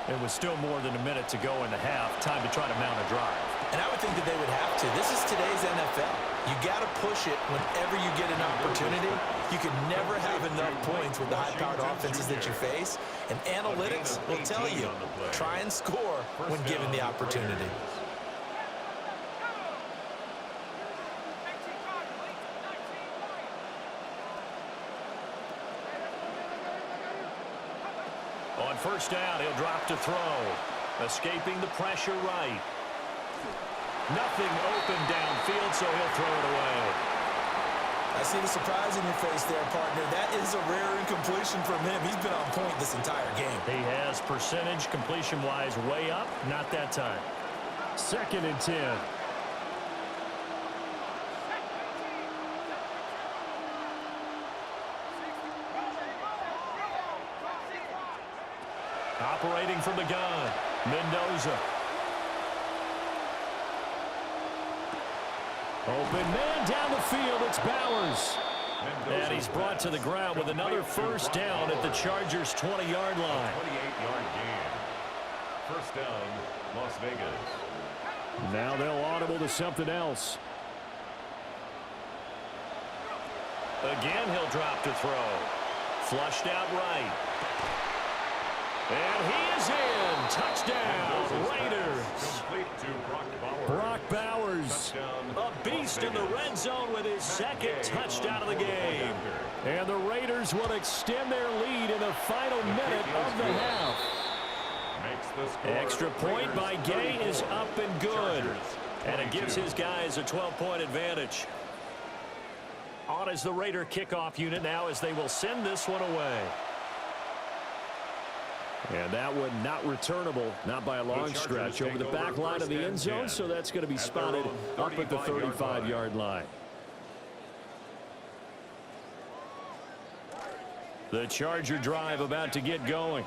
It was still more than a minute to go in the half. Time to try to mount a drive. And I would think that they would have to. This is today's NFL. You got to push it whenever you get an opportunity. You can never have enough points with the high-powered offenses that you face. And analytics will tell you, try and score when given the opportunity. On first down, he'll drop to throw. Escaping the pressure right. Nothing open downfield, so he'll throw it away. I see the surprise in your face there, partner. That is a rare incompletion from him. He's been on point this entire game. He has percentage completion-wise way up. Not that time. 2nd and 10. Operating from the gun, Mendoza. Open man down the field, it's Bowers. And he's brought to the ground with another first down at the Chargers' 20-yard line. 28-yard gain. First down, Las Vegas. Now they'll audible to something else. Again, he'll drop to throw. Flushed out right. And he is in. Touchdown, Raiders. Brock Bowers, a beast in the red zone with his 2nd touchdown of the game. And the Raiders will extend their lead in the final minute of the half. Extra point by Gay is up and good. And it gives his guys a 12-point advantage. On is the Raider kickoff unit now as they will send this one away. And that one not returnable, not by a long stretch, over the back line of the end zone, so that's going to be spotted up at the 35-yard line. The Charger drive about to get going.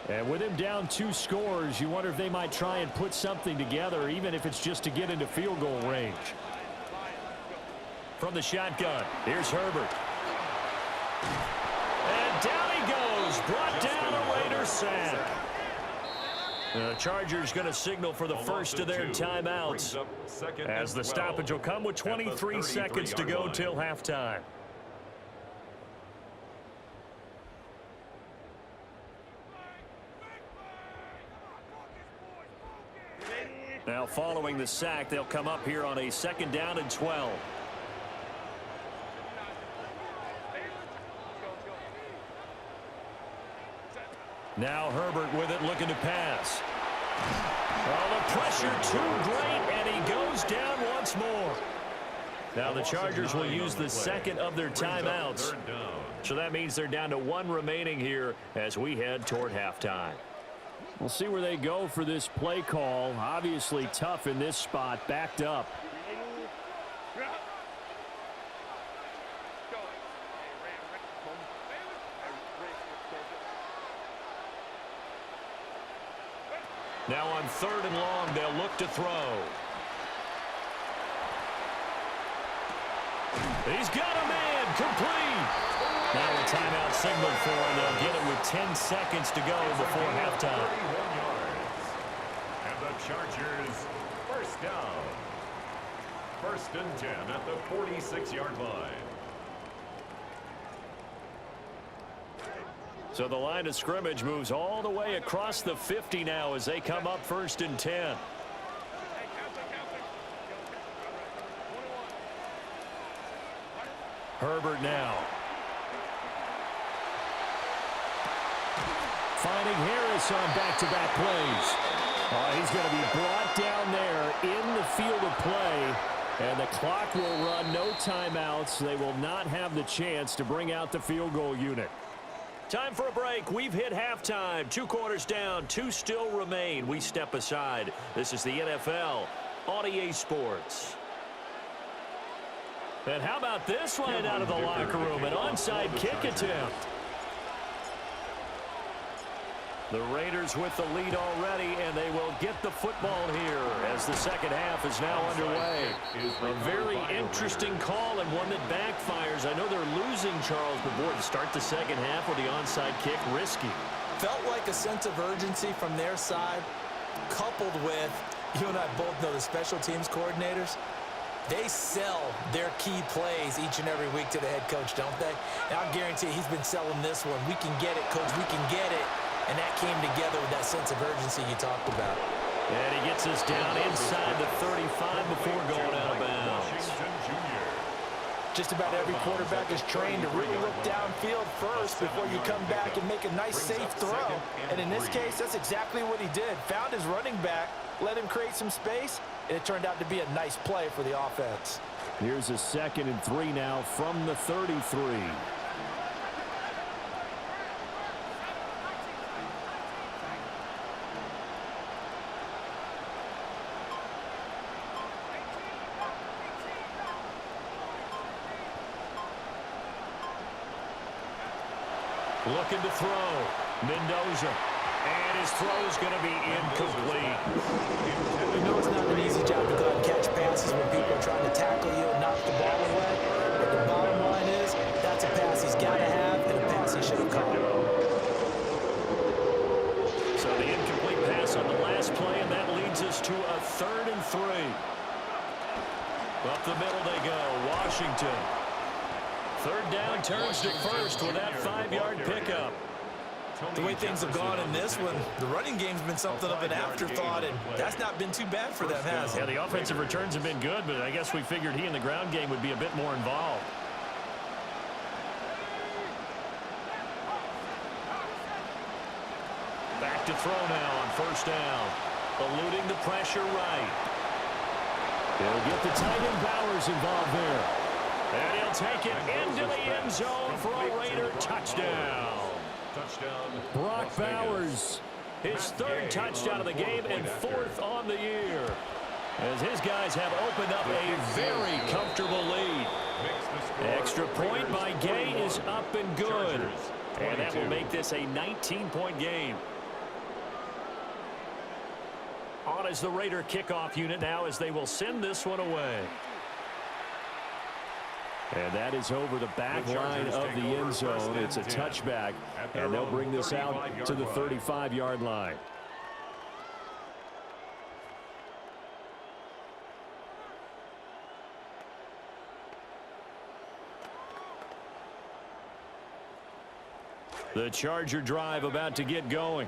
And with him down 2 scores, you wonder if they might try and put something together, even if it's just to get into field goal range. From the shotgun, here's Herbert. And down he goes, brought down a Raider sack. The Chargers going to signal for the first of their timeouts, as the stoppage will come with 23 seconds to go till halftime. Now following the sack, they'll come up here on a 2nd down and 12. Now Herbert with it, looking to pass. Oh, the pressure too great, and he goes down once more. Now the Chargers will use the 2nd of their timeouts. So that means they're down to 1 remaining here as we head toward halftime. We'll see where they go for this play call. Obviously tough in this spot, backed up. Now on 3rd and long, they'll look to throw. He's got a man, complete. Now a timeout signal for him. They'll get it with 10 seconds to go before halftime. 31 yards. And the Chargers, first down. 1st and 10 at the 46-yard line. So the line of scrimmage moves all the way across the 50 now as they come up 1st and 10. Herbert now. Finding Harris on back-to-back plays. Oh, he's going to be brought down there in the field of play. And the clock will run, no timeouts. They will not have the chance to bring out the field goal unit. Time for a break. We've hit halftime. 2 quarters down, 2 still remain. We step aside. This is the NFL on EA Sports. And how about this one out of the locker room? An onside kick attempt. The Raiders with the lead already, and they will get the football here as the second half is now underway. A very interesting call and one that backfires. I know they're losing, Charles, but boy, to start the second half with the onside kick, risky. Felt like a sense of urgency from their side, coupled with, you and I both know the special teams coordinators, they sell their key plays each and every week to the head coach, don't they? And I'll guarantee he's been selling this one. We can get it, coach, we can get it. And that came together with that sense of urgency you talked about. And he gets us down inside the 35 before going out of bounds. Just about every quarterback is trained to really look downfield first before you come back and make a nice, safe throw. And in this case, that's exactly what he did. Found his running back, let him create some space, and it turned out to be a nice play for the offense. Here's a 2nd and 3 now from the 33. Looking to throw. Mendoza. And his throw is going to be incomplete. You know it's not an easy job to go out and catch passes when people are trying to tackle you and knock the ball away. But the bottom line is, that's a pass he's got to have and a pass he should have caught. So the incomplete pass on the last play, and that leads us to a 3rd and 3. Up the middle they go. Washington. 3rd down turns to first with that 5-yard pickup. The way things have gone in this one, the running game's been something of an afterthought, and that's not been too bad for them, has it? Yeah, the offensive returns have been good, but I guess we figured he in the ground game would be a bit more involved. Back to throw now on 1st down. Eluding the pressure right. They'll get the tight end Bowers involved there. And he'll take it into the end zone for a Raider touchdown. Brock Bowers, his 3rd touchdown of the game and 4th on the year. As his guys have opened up a very comfortable lead. Extra point by Gay is up and good. And that will make this a 19-point game. On is the Raider kickoff unit now as they will send this one away. And that is over the back line of the end zone. It's a touchback, and they'll bring this out to the 35-yard line. The Charger drive about to get going.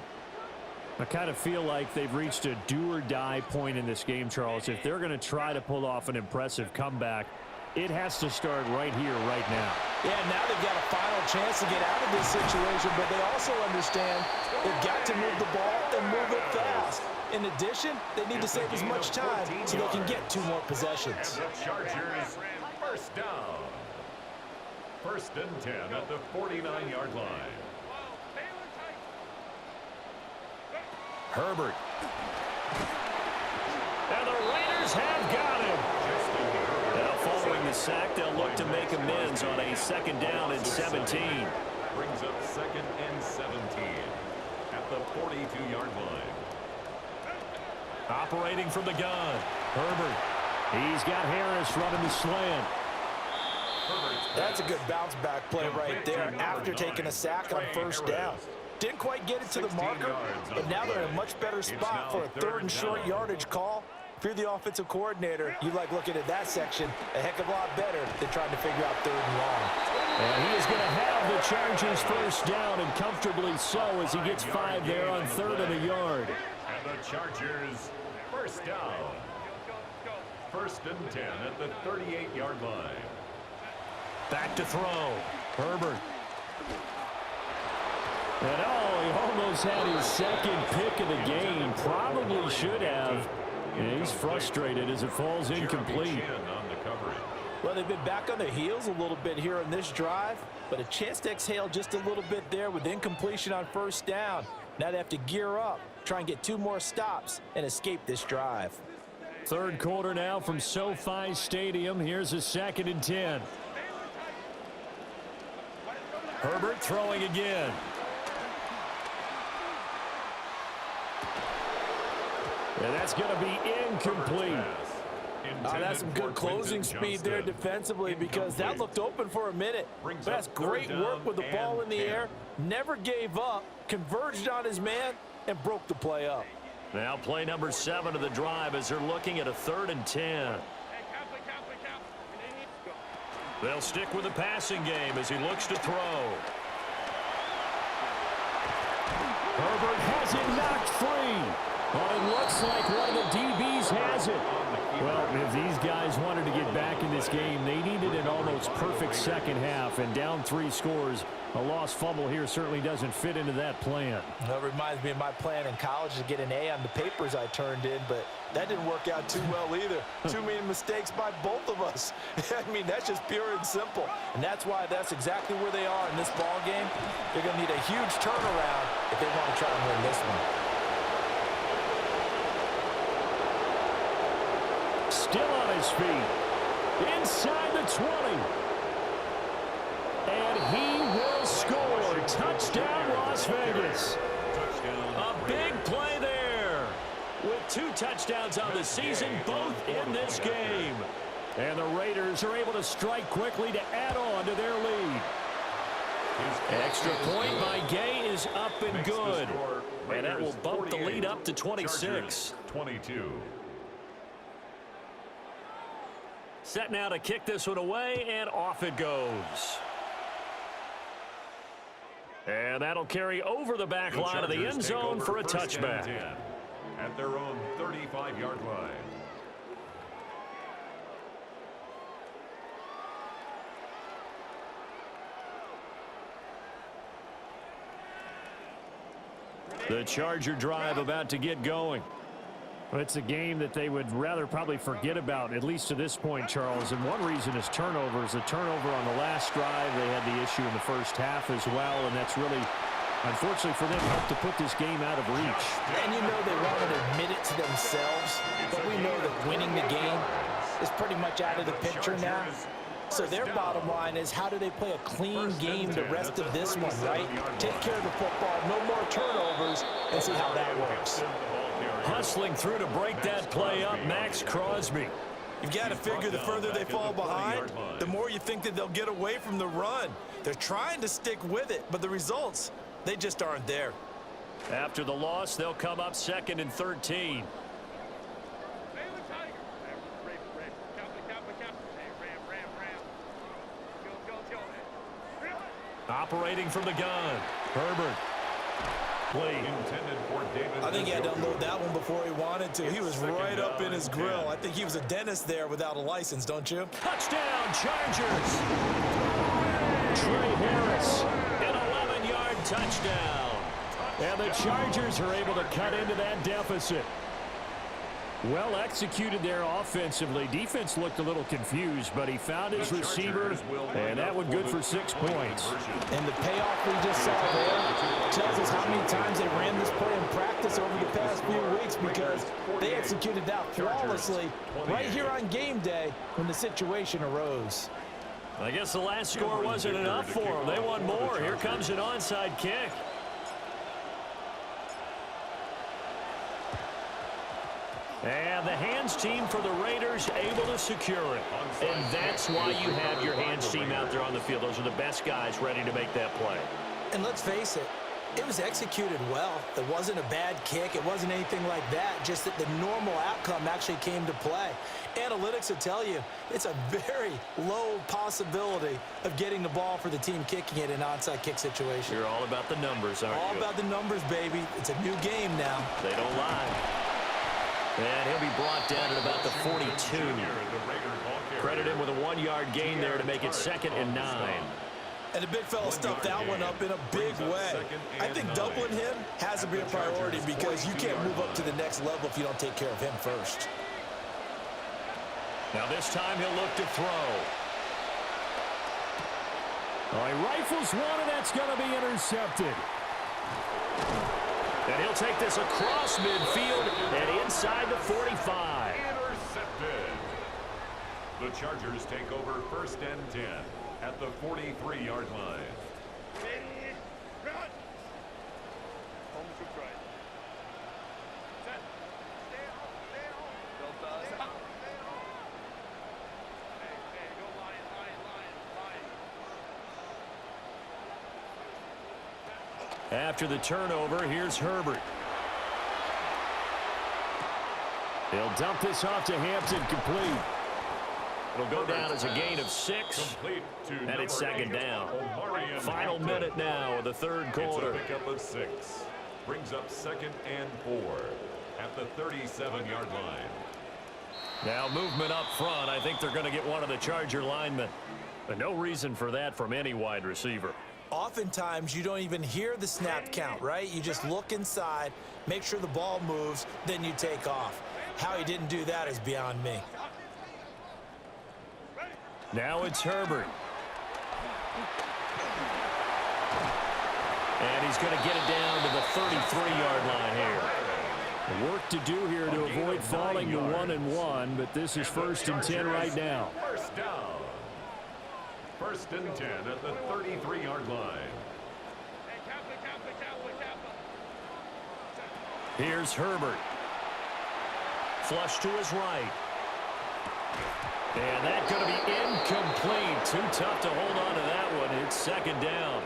I kind of feel like they've reached a do-or-die point in this game, Charles. If they're going to try to pull off an impressive comeback, it has to start right here, right now. Yeah, now they've got a final chance to get out of this situation, but they also understand they've got to move the ball and move it fast. In addition, they need to save as much time so they can get 2 more possessions. And the Chargers, 1st down. 1st and 10 at the 49-yard line. Herbert. And the Raiders have got him. Now following the sack, they'll look to make amends on a 2nd down and 17. Brings up 2nd and 17 at the 42-yard line. Operating from the gun. Herbert. He's got Harris running the slant. That's a good bounce back play right there after taking a sack on 1st down. Didn't quite get it to the marker, but now they're in a much better spot for a 3rd and short yardage call. If you're the offensive coordinator, you like looking at that section a heck of a lot better than trying to figure out 3rd and long. And he is going to have the Chargers 1st down, and comfortably so as he gets 5 there on 3rd and a yard. And the Chargers 1st down. 1st and 10 at the 38-yard line. Back to throw. Herbert. And he almost had his 2nd pick of the game. Probably should have. And he's frustrated as it falls incomplete. Well, they've been back on their heels a little bit here on this drive, but a chance to exhale just a little bit there with incompletion on 1st down. Now they have to gear up, try and get 2 more stops, and escape this drive. Third quarter now from SoFi Stadium. Here's a 2nd and 10. Herbert throwing again. And that's going to be incomplete. That's some good closing speed there defensively because that looked open for a minute. But that's great work with the ball in the air. Never gave up, converged on his man, and broke the play up. Now play number 7 of the drive as they're looking at a 3rd and 10. They'll stick with the passing game as he looks to throw. Herbert has it knocked free. Well, it looks like one of the DBs has it. Well, if these guys wanted to get back in this game, they needed an almost perfect second half, and down 3 scores. A lost fumble here certainly doesn't fit into that plan. That reminds me of my plan in college to get an A on the papers I turned in, but that didn't work out too well either. Too many mistakes by both of us. I mean, that's just pure and simple. And that's why that's exactly where they are in this ball game. They're going to need a huge turnaround if they want to try and win this one. Still on his feet. Inside the 20. And he will score. Touchdown, Las Vegas. A big play there. With 2 touchdowns on the season, both in this game. And the Raiders are able to strike quickly to add on to their lead. Extra point by Gay is up and good. And that will bump the lead up to 26. 22. Set now to kick this one away, and off it goes. And that'll carry over the back line of the end zone for a touchback. At their own 35-yard line. The Charger drive about to get going. Well, it's a game that they would rather probably forget about, at least to this point, Charles. And one reason is turnovers. The turnover on the last drive, they had the issue in the first half as well, and that's really, unfortunately for them, helped to put this game out of reach. And you know they want to admit it to themselves, but we know that winning the game is pretty much out of the picture now. So their bottom line is, how do they play a clean game the rest of this one, right? Take care of the football, no more turnovers, and see how that works. Hustling through to break that play up, Max Crosby. You've got to figure the further they fall behind, the more you think that they'll get away from the run. They're trying to stick with it, but the results, they just aren't there. After the loss, they'll come up 2nd and 13. Operating from the gun, Herbert. I think he had to unload that one before he wanted to. He was right up in his grill. I think he was a dentist there without a license, don't you? Touchdown, Chargers. Trey Harris, an 11-yard touchdown. And the Chargers are able to cut into that deficit. Well executed there offensively. Defense looked a little confused, but he found his receiver, and that one good for 6 points. And the payoff we just saw there tells us how many times they ran this play in practice over the past few weeks, because they executed that flawlessly right here on game day when the situation arose. I guess the last score wasn't enough for them. They want more. Here comes an onside kick. And the hands team for the Raiders able to secure it. And that's why you have your hands team out there on the field. Those are the best guys ready to make that play. And let's face it, it was executed well. It wasn't a bad kick. It wasn't anything like that. Just that the normal outcome actually came to play. Analytics will tell you it's a very low possibility of getting the ball for the team kicking it in an onside kick situation. You're all about the numbers, aren't you? All about the numbers, baby. It's a new game now. They don't lie. And he'll be brought down at about the 42. Credit him with a 1-yard gain there to make it 2nd and 9. And the big fella stuffed that one up in a big way. I think doubling him has to be a priority, because you can't move up to the next level if you don't take care of him first. Now this time he'll look to throw. Oh, he rifles one, and that's going to be intercepted. And he'll take this across midfield and inside the 45. The Chargers take over 1st and 10 at the 43-yard line. After the turnover, here's Herbert. He'll dump this off to Hampton, complete. It'll go down as a gain of 6, and it's 2nd down. Final minute now of the 3rd quarter. It's a pickup of 6. Brings up 2nd and 4 at the 37-yard line. Now movement up front. I think they're going to get one of the Charger linemen. But no reason for that from any wide receiver. Oftentimes, you don't even hear the snap count, right? You just look inside, make sure the ball moves, then you take off. How he didn't do that is beyond me. Now it's Herbert. And he's going to get it down to the 33-yard line here. Work to do here to avoid falling to 1-1, but this is 1st and 10 right now. First down. 1st and 10 at the 33-yard line. Here's Herbert. Flush to his right. And that's going to be incomplete. Too tough to hold on to that one. It's 2nd down.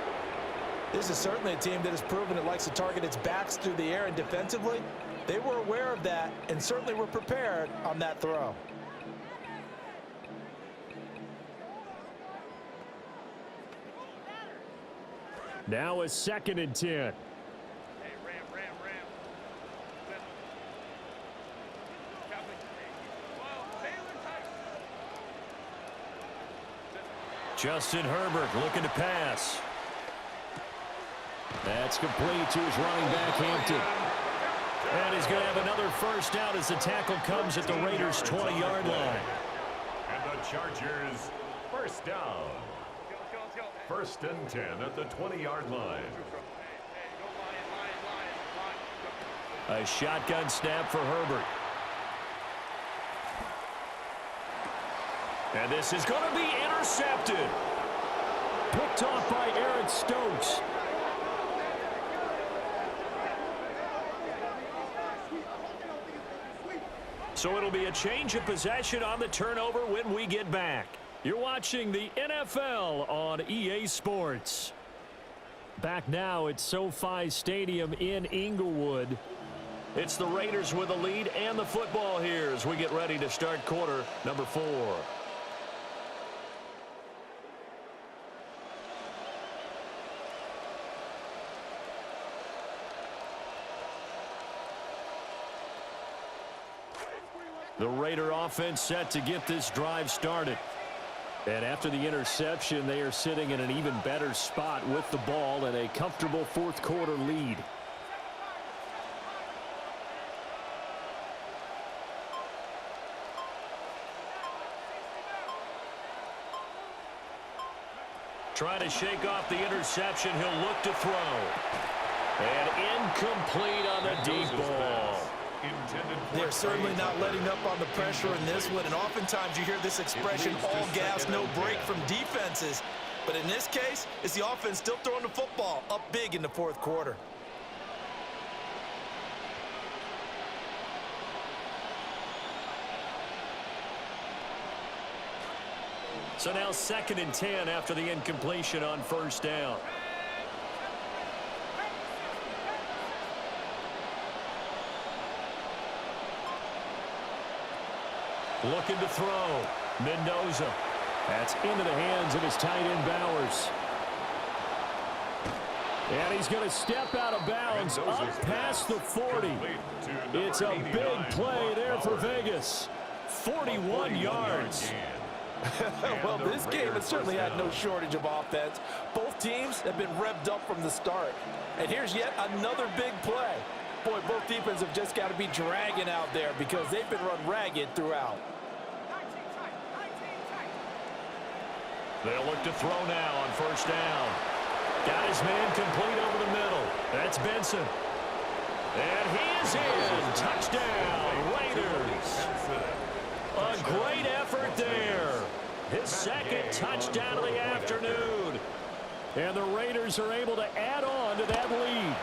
This is certainly a team that has proven it likes to target its backs through the air, and defensively, they were aware of that and certainly were prepared on that throw. Now a 2nd and 10. Justin Herbert looking to pass. That's complete to his running back, Hampton. And he's going to have another 1st down as the tackle comes at the Raiders' 20-yard line. And the Chargers, 1st down. 1st and 10 at the 20-yard line. A shotgun snap for Herbert. And this is going to be intercepted. Picked off by Aaron Stokes. So it'll be a change of possession on the turnover when we get back. You're watching the NFL on EA Sports. Back now at SoFi Stadium in Inglewood. It's the Raiders with the lead and the football here as we get ready to start quarter number 4. The Raider offense set to get this drive started. And after the interception, they are sitting in an even better spot with the ball and a comfortable 4th quarter lead. Trying to shake off the interception. He'll look to throw. And incomplete on the deep ball. They're certainly not letting up on the pressure in this one, and oftentimes you hear this expression, all gas, no break from defenses. But in this case, it's the offense still throwing the football up big in the 4th quarter. So now 2nd and 10 after the incompletion on 1st down. Looking to throw. Mendoza. That's into the hands of his tight end Bowers. And he's going to step out of bounds up past the 40. It's a big play there for Vegas. 41 yards. Well, this game has certainly had no shortage of offense. Both teams have been revved up from the start. And here's yet another big play. Boy, both defenses have just got to be dragging out there because they've been run ragged throughout. They'll look to throw now on 1st down. Got his man complete over the middle. That's Benson. And he is in. Touchdown, Raiders. A great effort there. His second touchdown of the afternoon. And the Raiders are able to add on to that lead.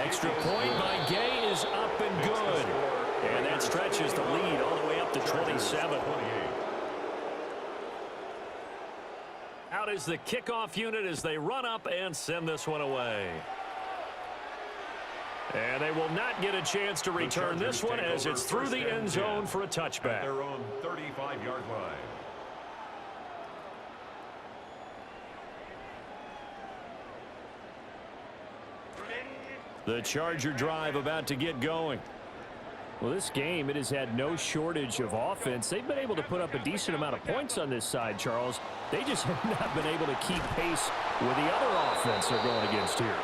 Extra point by Gay is up and good. And that stretches the lead all the way up to 27. Out is the kickoff unit as they run up and send this one away. And they will not get a chance to return this one as it's through the end zone for a touchback. Their own 35-yard line. The Charger drive about to get going. Well, this game, it has had no shortage of offense. They've been able to put up a decent amount of points on this side, Charles. They just have not been able to keep pace with the other offense they're going against here.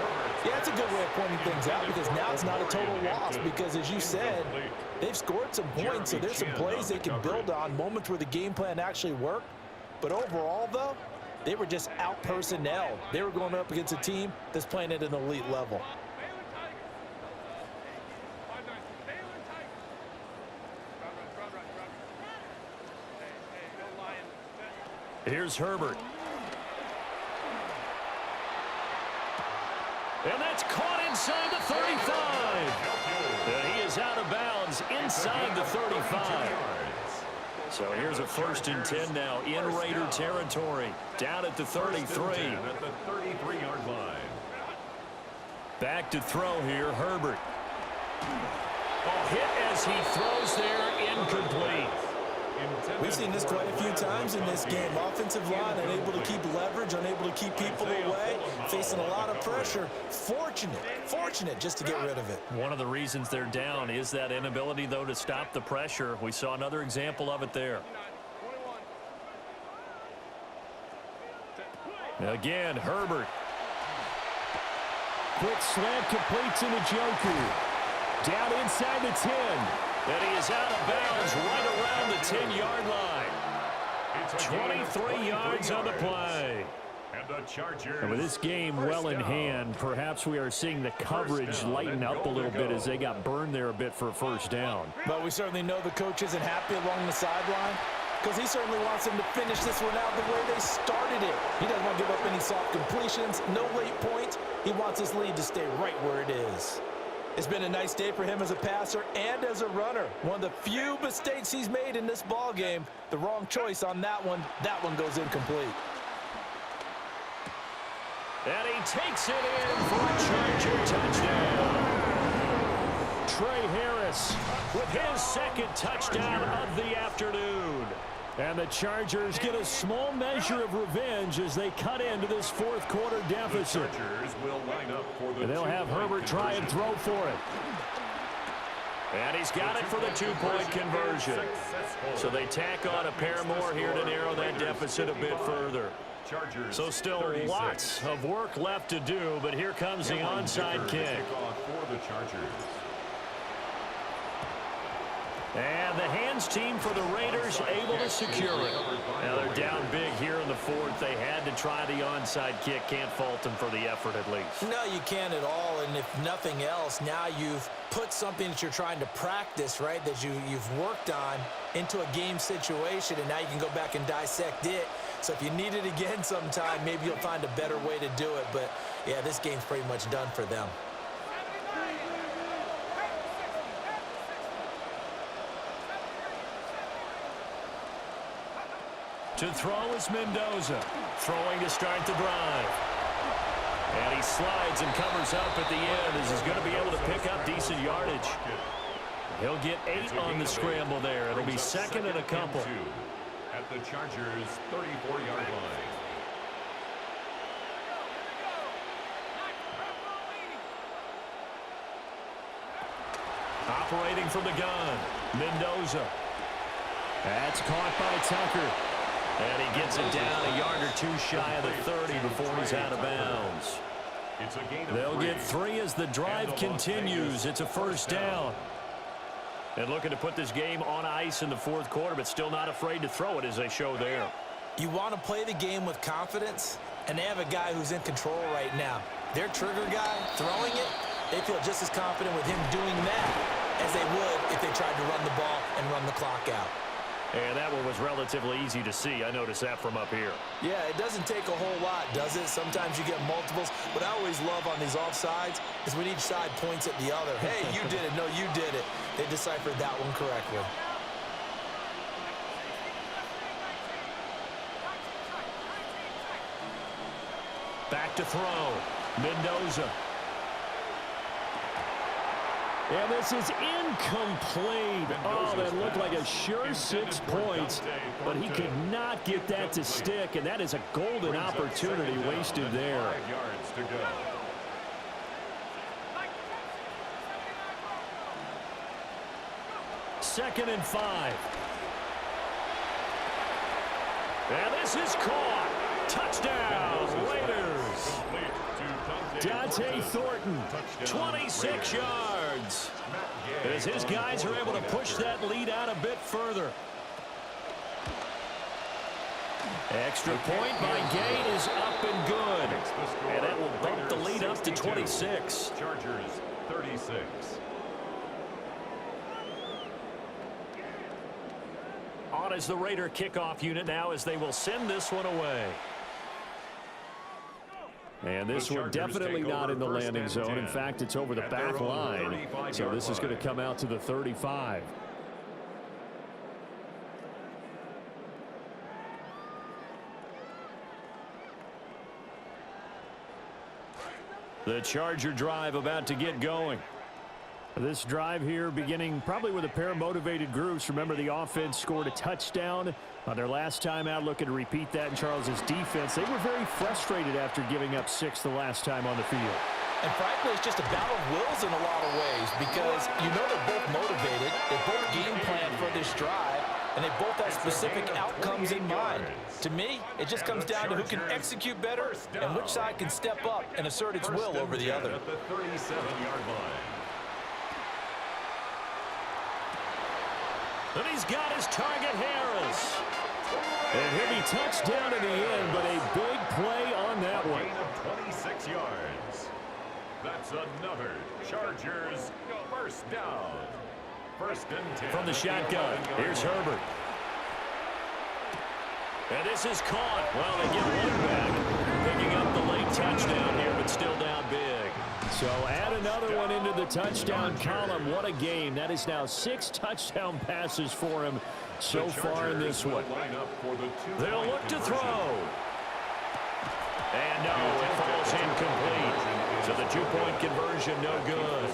Yeah, it's a good way of pointing things out because now it's not a total loss because, as you said, they've scored some points, so there's some plays they can build on, moments where the game plan actually worked. But overall, though, they were just out-personnelled. They were going up against a team that's playing at an elite level. Here's Herbert. And that's caught inside the 35. And he is out of bounds inside the 35. So here's a 1st and 10 now in Raider territory. Down at the 33. At the 33-yard line. Back to throw here, Herbert. Hit as he throws there, incomplete. We've seen this quite a few times in this game. Offensive line unable to keep leverage, unable to keep people away, facing a lot of pressure. Fortunate just to get rid of it. One of the reasons they're down is that inability, though, to stop the pressure. We saw another example of it there. Again, Herbert. Quick slant completes into Njoku. Down inside the 10. And he is out of bounds right around the 10-yard line. 23 yards on the play. And the Chargers. And with this game well in hand, perhaps we are seeing the coverage lighten up a little bit as they got burned there a bit for a 1st down. But we certainly know the coach isn't happy along the sideline because he certainly wants them to finish this one out the way they started it. He doesn't want to give up any soft completions, no late points. He wants his lead to stay right where it is. It's been a nice day for him as a passer and as a runner. One of the few mistakes he's made in this ball game. The wrong choice on that one. That one goes incomplete. And he takes it in for a Charger touchdown. Trey Harris with his 2nd touchdown of the afternoon. And the Chargers get a small measure of revenge as they cut into this 4th quarter deficit. The Chargers will line up for the and they'll have Herbert try and throw for it. And he's got it for the 2-point conversion. So they tack on a pair more here to narrow that deficit a bit further. So still lots of work left to do, but here comes the onside kick. For the Chargers. And the hands team for the Raiders able to secure it. Now they're down big here in the 4th. They had to try the onside kick. Can't fault them for the effort at least. No, you can't at all. And if nothing else, now you've put something that you're trying to practice, right, that you've worked on into a game situation, and now you can go back and dissect it. So if you need it again sometime, maybe you'll find a better way to do it. But, yeah, this game's pretty much done for them. To throw is Mendoza. Throwing to start the drive. And he slides and covers up at the end as he's going to be able to pick up decent yardage. He'll get 8 on the scramble there. It'll be 2nd and a couple. At the Chargers' 34-yard line. Operating from the gun, Mendoza. That's caught by Tucker. And he gets it down a yard or 2 shy of the 30 before he's out of bounds. They'll get 3 as the drive continues. It's a 1st down. And looking to put this game on ice in the 4th quarter, but still not afraid to throw it as they show there. You want to play the game with confidence, and they have a guy who's in control right now. Their trigger guy throwing it, they feel just as confident with him doing that as they would if they tried to run the ball and run the clock out. And that one was relatively easy to see. I noticed that from up here. Yeah, it doesn't take a whole lot, does it? Sometimes you get multiples. What I always love on these offsides is when each side points at the other. Hey, you did it. No, you did it. They deciphered that one correctly. Back to throw. Mendoza. And this is incomplete. Oh, that looked like a sure 6 points, but he could not get that to stick, and that is a golden opportunity wasted there. 5 yards to go. Second and 5. And this is caught. Touchdown, Raiders. Dante Thornton, 26 yards. As his guys are able to push that lead out a bit further. Extra point by Gay is up and good. And that will bump the lead up to 26. Chargers, 36. On is the Raider kickoff unit now as they will send this one away. And this one definitely not in the landing zone. In fact, it's over the back line. So this is going to come out to the 35. The Charger drive about to get going. This drive here beginning probably with a pair of motivated groups. Remember, the offense scored a touchdown on their last time out. Looking to repeat that in Charles's defense. They were very frustrated after giving up 6 the last time on the field. And frankly, it's just a battle of wills in a lot of ways because you know they're both motivated. They both game plan for this drive, and they both have specific outcomes in mind. To me, it just comes down to who can execute better and which side can step up and assert its will over the other. At the 37-yard line. And he's got his target, Harris. And he'll be touched down in the end, but a big play on that one. Gain of 26 yards. That's another Chargers first down. First and 10. From the shotgun, here's Herbert. And this is caught. Well, they get one back. Picking up the late touchdown here, but still down big. So add another one into the touchdown column. What a game. That is now 6 touchdown passes for him so far in this one. They'll look to throw. And no, it falls incomplete. So the 2-point conversion no good.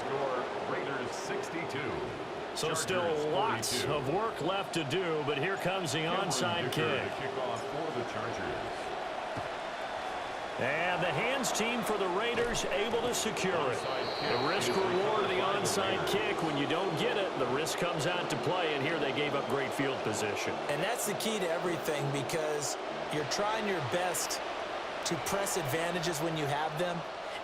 Raiders 62. So still lots of work left to do, but here comes the onside kick. Kickoff for the Chargers. And the hands team for the Raiders able to secure it. The risk reward of the onside kick. When you don't get it, the risk comes out to play, and here they gave up great field position. And that's the key to everything because you're trying your best to press advantages when you have them,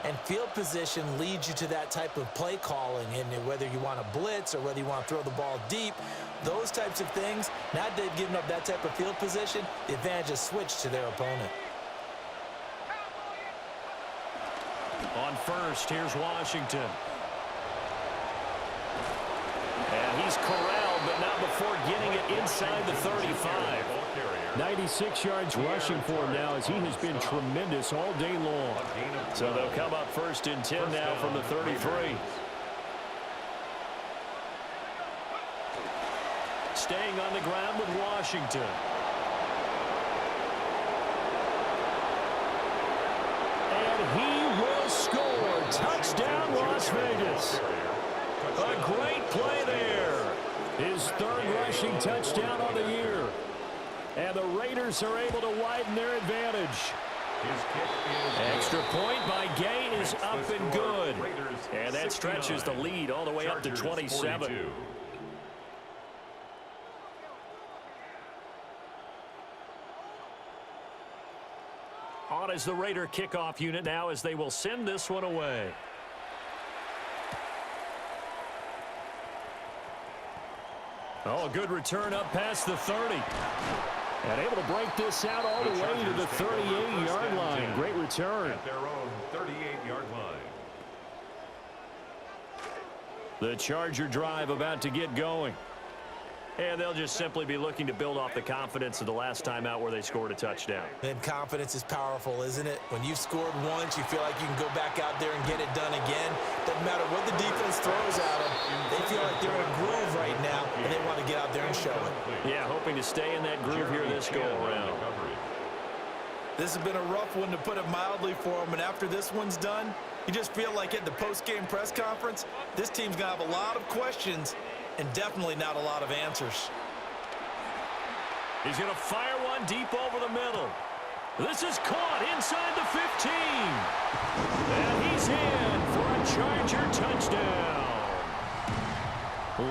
and field position leads you to that type of play calling. And whether you want to blitz or whether you want to throw the ball deep, those types of things, now that they've given up that type of field position, the advantage is switched to their opponent. On first, here's Washington. And he's corralled, but not before getting it inside the 35. 96 yards rushing for him now as he has been tremendous all day long. So they'll come up first and 10 now from the 33. Staying on the ground with Washington. And he will score. Touchdown, Las Vegas. A great play there. His 3rd rushing touchdown on the year. And the Raiders are able to widen their advantage. Extra point by Gay is up and good. And that stretches the lead all the way up to 27. On is the Raider kickoff unit now as they will send this one away. Oh, a good return up past the 30. And able to break this out all the way to the 38-yard line. Great return. At their own 38-yard line. The Charger drive about to get going. And they'll just simply be looking to build off the confidence of the last time out where they scored a touchdown. And confidence is powerful, isn't it? When you've scored once, you feel like you can go back out there and get it done again. Doesn't matter what the defense throws at them. They feel like they're in a groove right now, and they want to get out there and show it. Yeah, hoping to stay in that groove here this go-around. This has been a rough one, to put it mildly, for them. And after this one's done, you just feel like at the post-game press conference, this team's going to have a lot of questions and definitely not a lot of answers. He's going to fire one deep over the middle. This is caught inside the 15. And he's in for a Charger touchdown.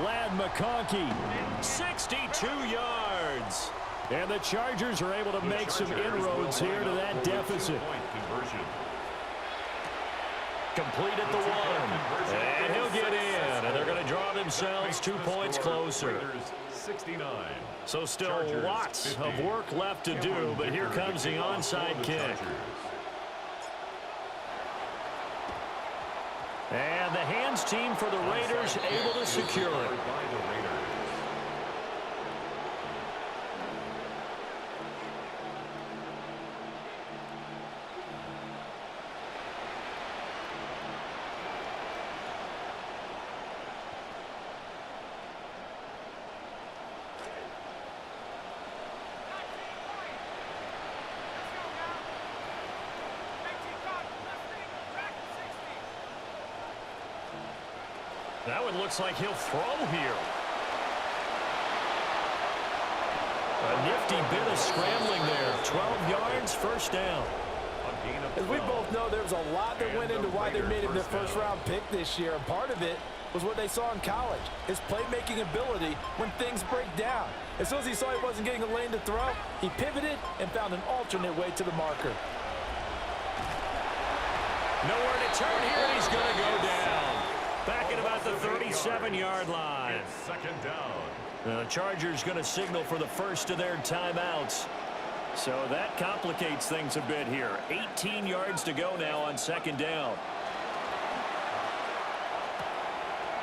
Lad McConkey, 62 yards. And the Chargers are able to make some inroads here to that deficit. Complete at the one. And he'll get in. And they're going to draw themselves 2 points closer. 69. So still lots of work left to do, but here comes the onside kick. And the hands team for the Raiders able to secure it. That one looks like he'll throw here. A nifty bit of scrambling there. 12 yards, first down. As we both know, there's a lot that went into why they made him their first-round pick this year. And part of it was what they saw in college, his playmaking ability when things break down. As soon as he saw he wasn't getting a lane to throw, he pivoted and found an alternate way to the marker. Nowhere to turn here, and he's going to go down. Back at about the 37-yard line. Second down. The Chargers going to signal for the first of their timeouts. So that complicates things a bit here. 18 yards to go now on second down.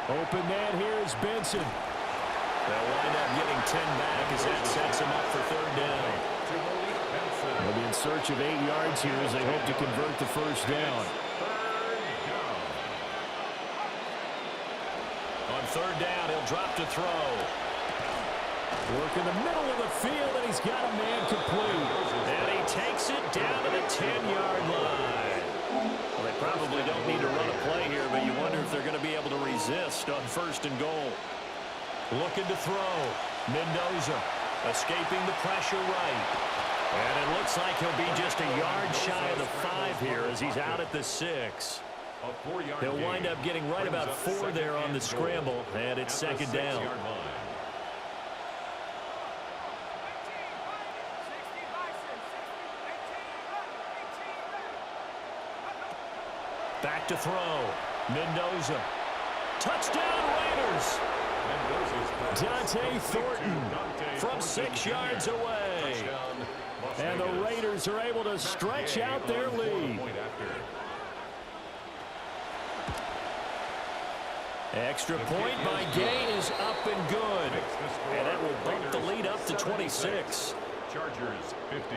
Open man here is Benson. They'll wind up getting 10 back as that sets him up for third down. They'll be in search of 8 yards here as they hope to convert the first down. On third down, he'll drop to throw. Work in the middle of the field, and he's got a man complete. And he takes it down to the 10-yard line. Well, they probably don't need to run a play here, but you wonder if they're going to be able to resist on first and goal. Looking to throw. Mendoza escaping the pressure right. And it looks like he'll be just a yard shy of the 5 here as he's out at the 6. He'll wind up getting right about 4 there on the scramble, and it's second down. Back to throw. Mendoza. Touchdown Raiders. Dante Thornton from 6 yards away. And the Raiders are able to stretch out their lead. Extra point by Gay is up and good. And that will bump the lead up to 26. Chargers 50.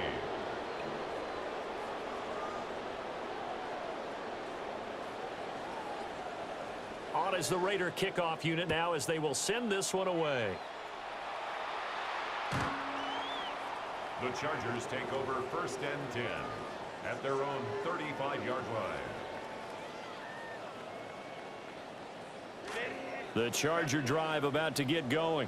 On is the Raider kickoff unit now as they will send this one away. The Chargers take over first and 10 at their own 35-yard line. The Charger drive about to get going.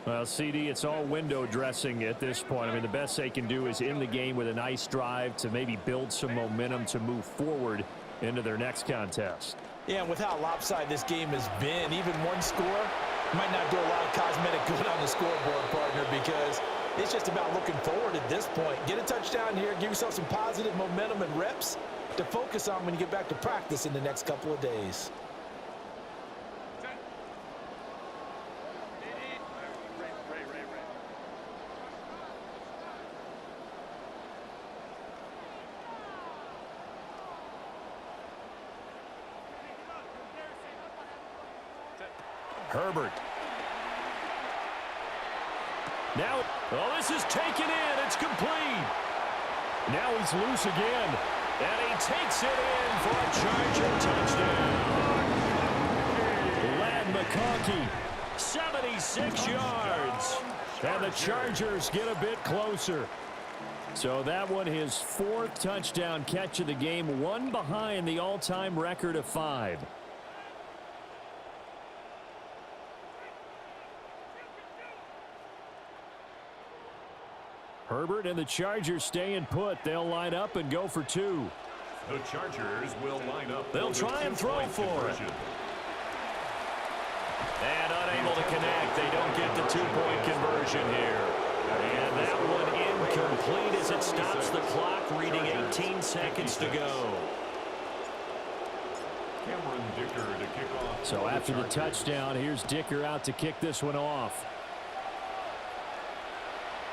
Well, CD, it's all window dressing at this point. I mean, the best they can do is in the game with a nice drive to maybe build some momentum to move forward into their next contest. Yeah, and with how lopsided this game has been, even one score might not do a lot of cosmetic good on the scoreboard, partner, because it's just about looking forward at this point. Get a touchdown here, give yourself some positive momentum and reps to focus on when you get back to practice in the next couple of days. Herbert. Now, oh, this is taken in. It's complete. Now he's loose again. And he takes it in for a Charger touchdown. Lad McConkey, 76 yards. And the Chargers get a bit closer. So that one, his 4th touchdown catch of the game, one behind the all-time record of 5. Herbert and the Chargers staying put. They'll line up and go for 2. The Chargers will line up. They'll try and throw for it. And unable to connect. They don't get the 2-point conversion here. And that one incomplete as it stops the clock, reading 18 seconds to go. Cameron Dicker to kick off. So after the touchdown, here's Dicker out to kick this one off.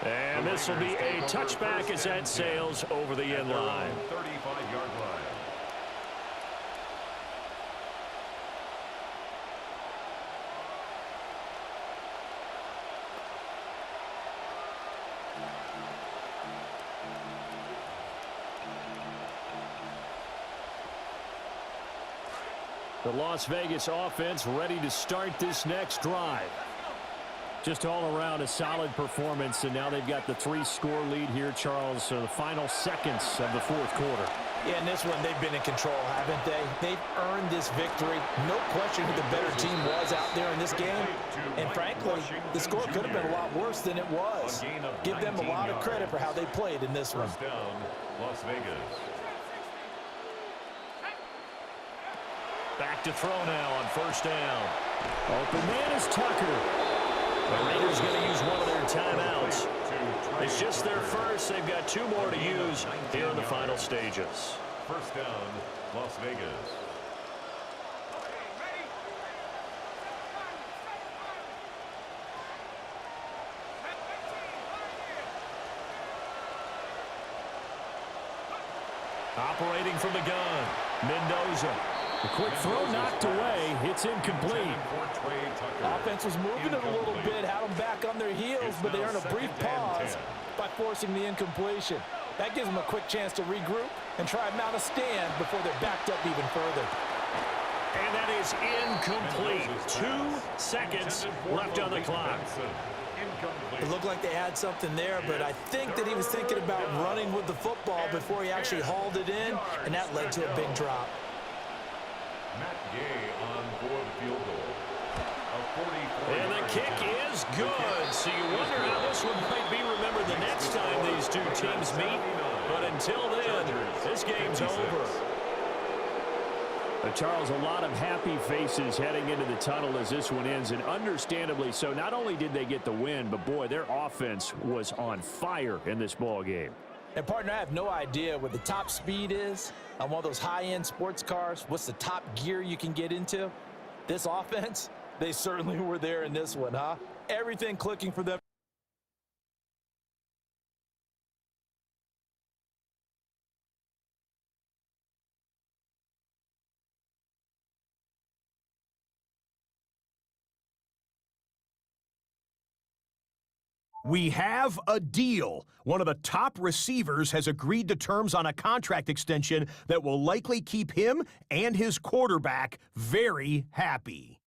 And this will be a touchback as that sails over the end line. 35-yard line. The Las Vegas offense ready to start this next drive. Just all around a solid performance, and now they've got the 3-score lead here, Charles. So the final seconds of the 4th quarter. Yeah, in this one, they've been in control, haven't they? They've earned this victory. No question who the better team was out there in this game. And frankly, the score could have been a lot worse than it was. Give them a lot of credit for how they played in this one. First down, Las Vegas. Back to throw now on 1st down. Open man is Tucker. The Raiders going to use one of their timeouts. It's just their first. They've got 2 more to use here in the final stages. First down, Las Vegas. Operating from the gun, Mendoza. The quick throw knocked away. It's incomplete. Offense was moving it a little bit, had them back on their heels, but they earned a brief pause by forcing the incompletion. That gives them a quick chance to regroup and try and mount a stand before they're backed up even further. And that is incomplete. 2 seconds left on the clock. It looked like they had something there, but I think that he was thinking about running with the football before he actually hauled it in, and that led to a big drop. Matt Gay on for the field goal. And the kick is good. So you wonder how this one might be remembered the next time these 2 teams meet. But until then, this game's over. Charles, a lot of happy faces heading into the tunnel as this one ends, and understandably so. Not only did they get the win, but boy, their offense was on fire in this ball game. And partner, I have no idea what the top speed is on one of those high-end sports cars. What's the top gear you can get into? This offense, they certainly were there in this one, huh? Everything clicking for them. We have a deal. One of the top receivers has agreed to terms on a contract extension that will likely keep him and his quarterback very happy.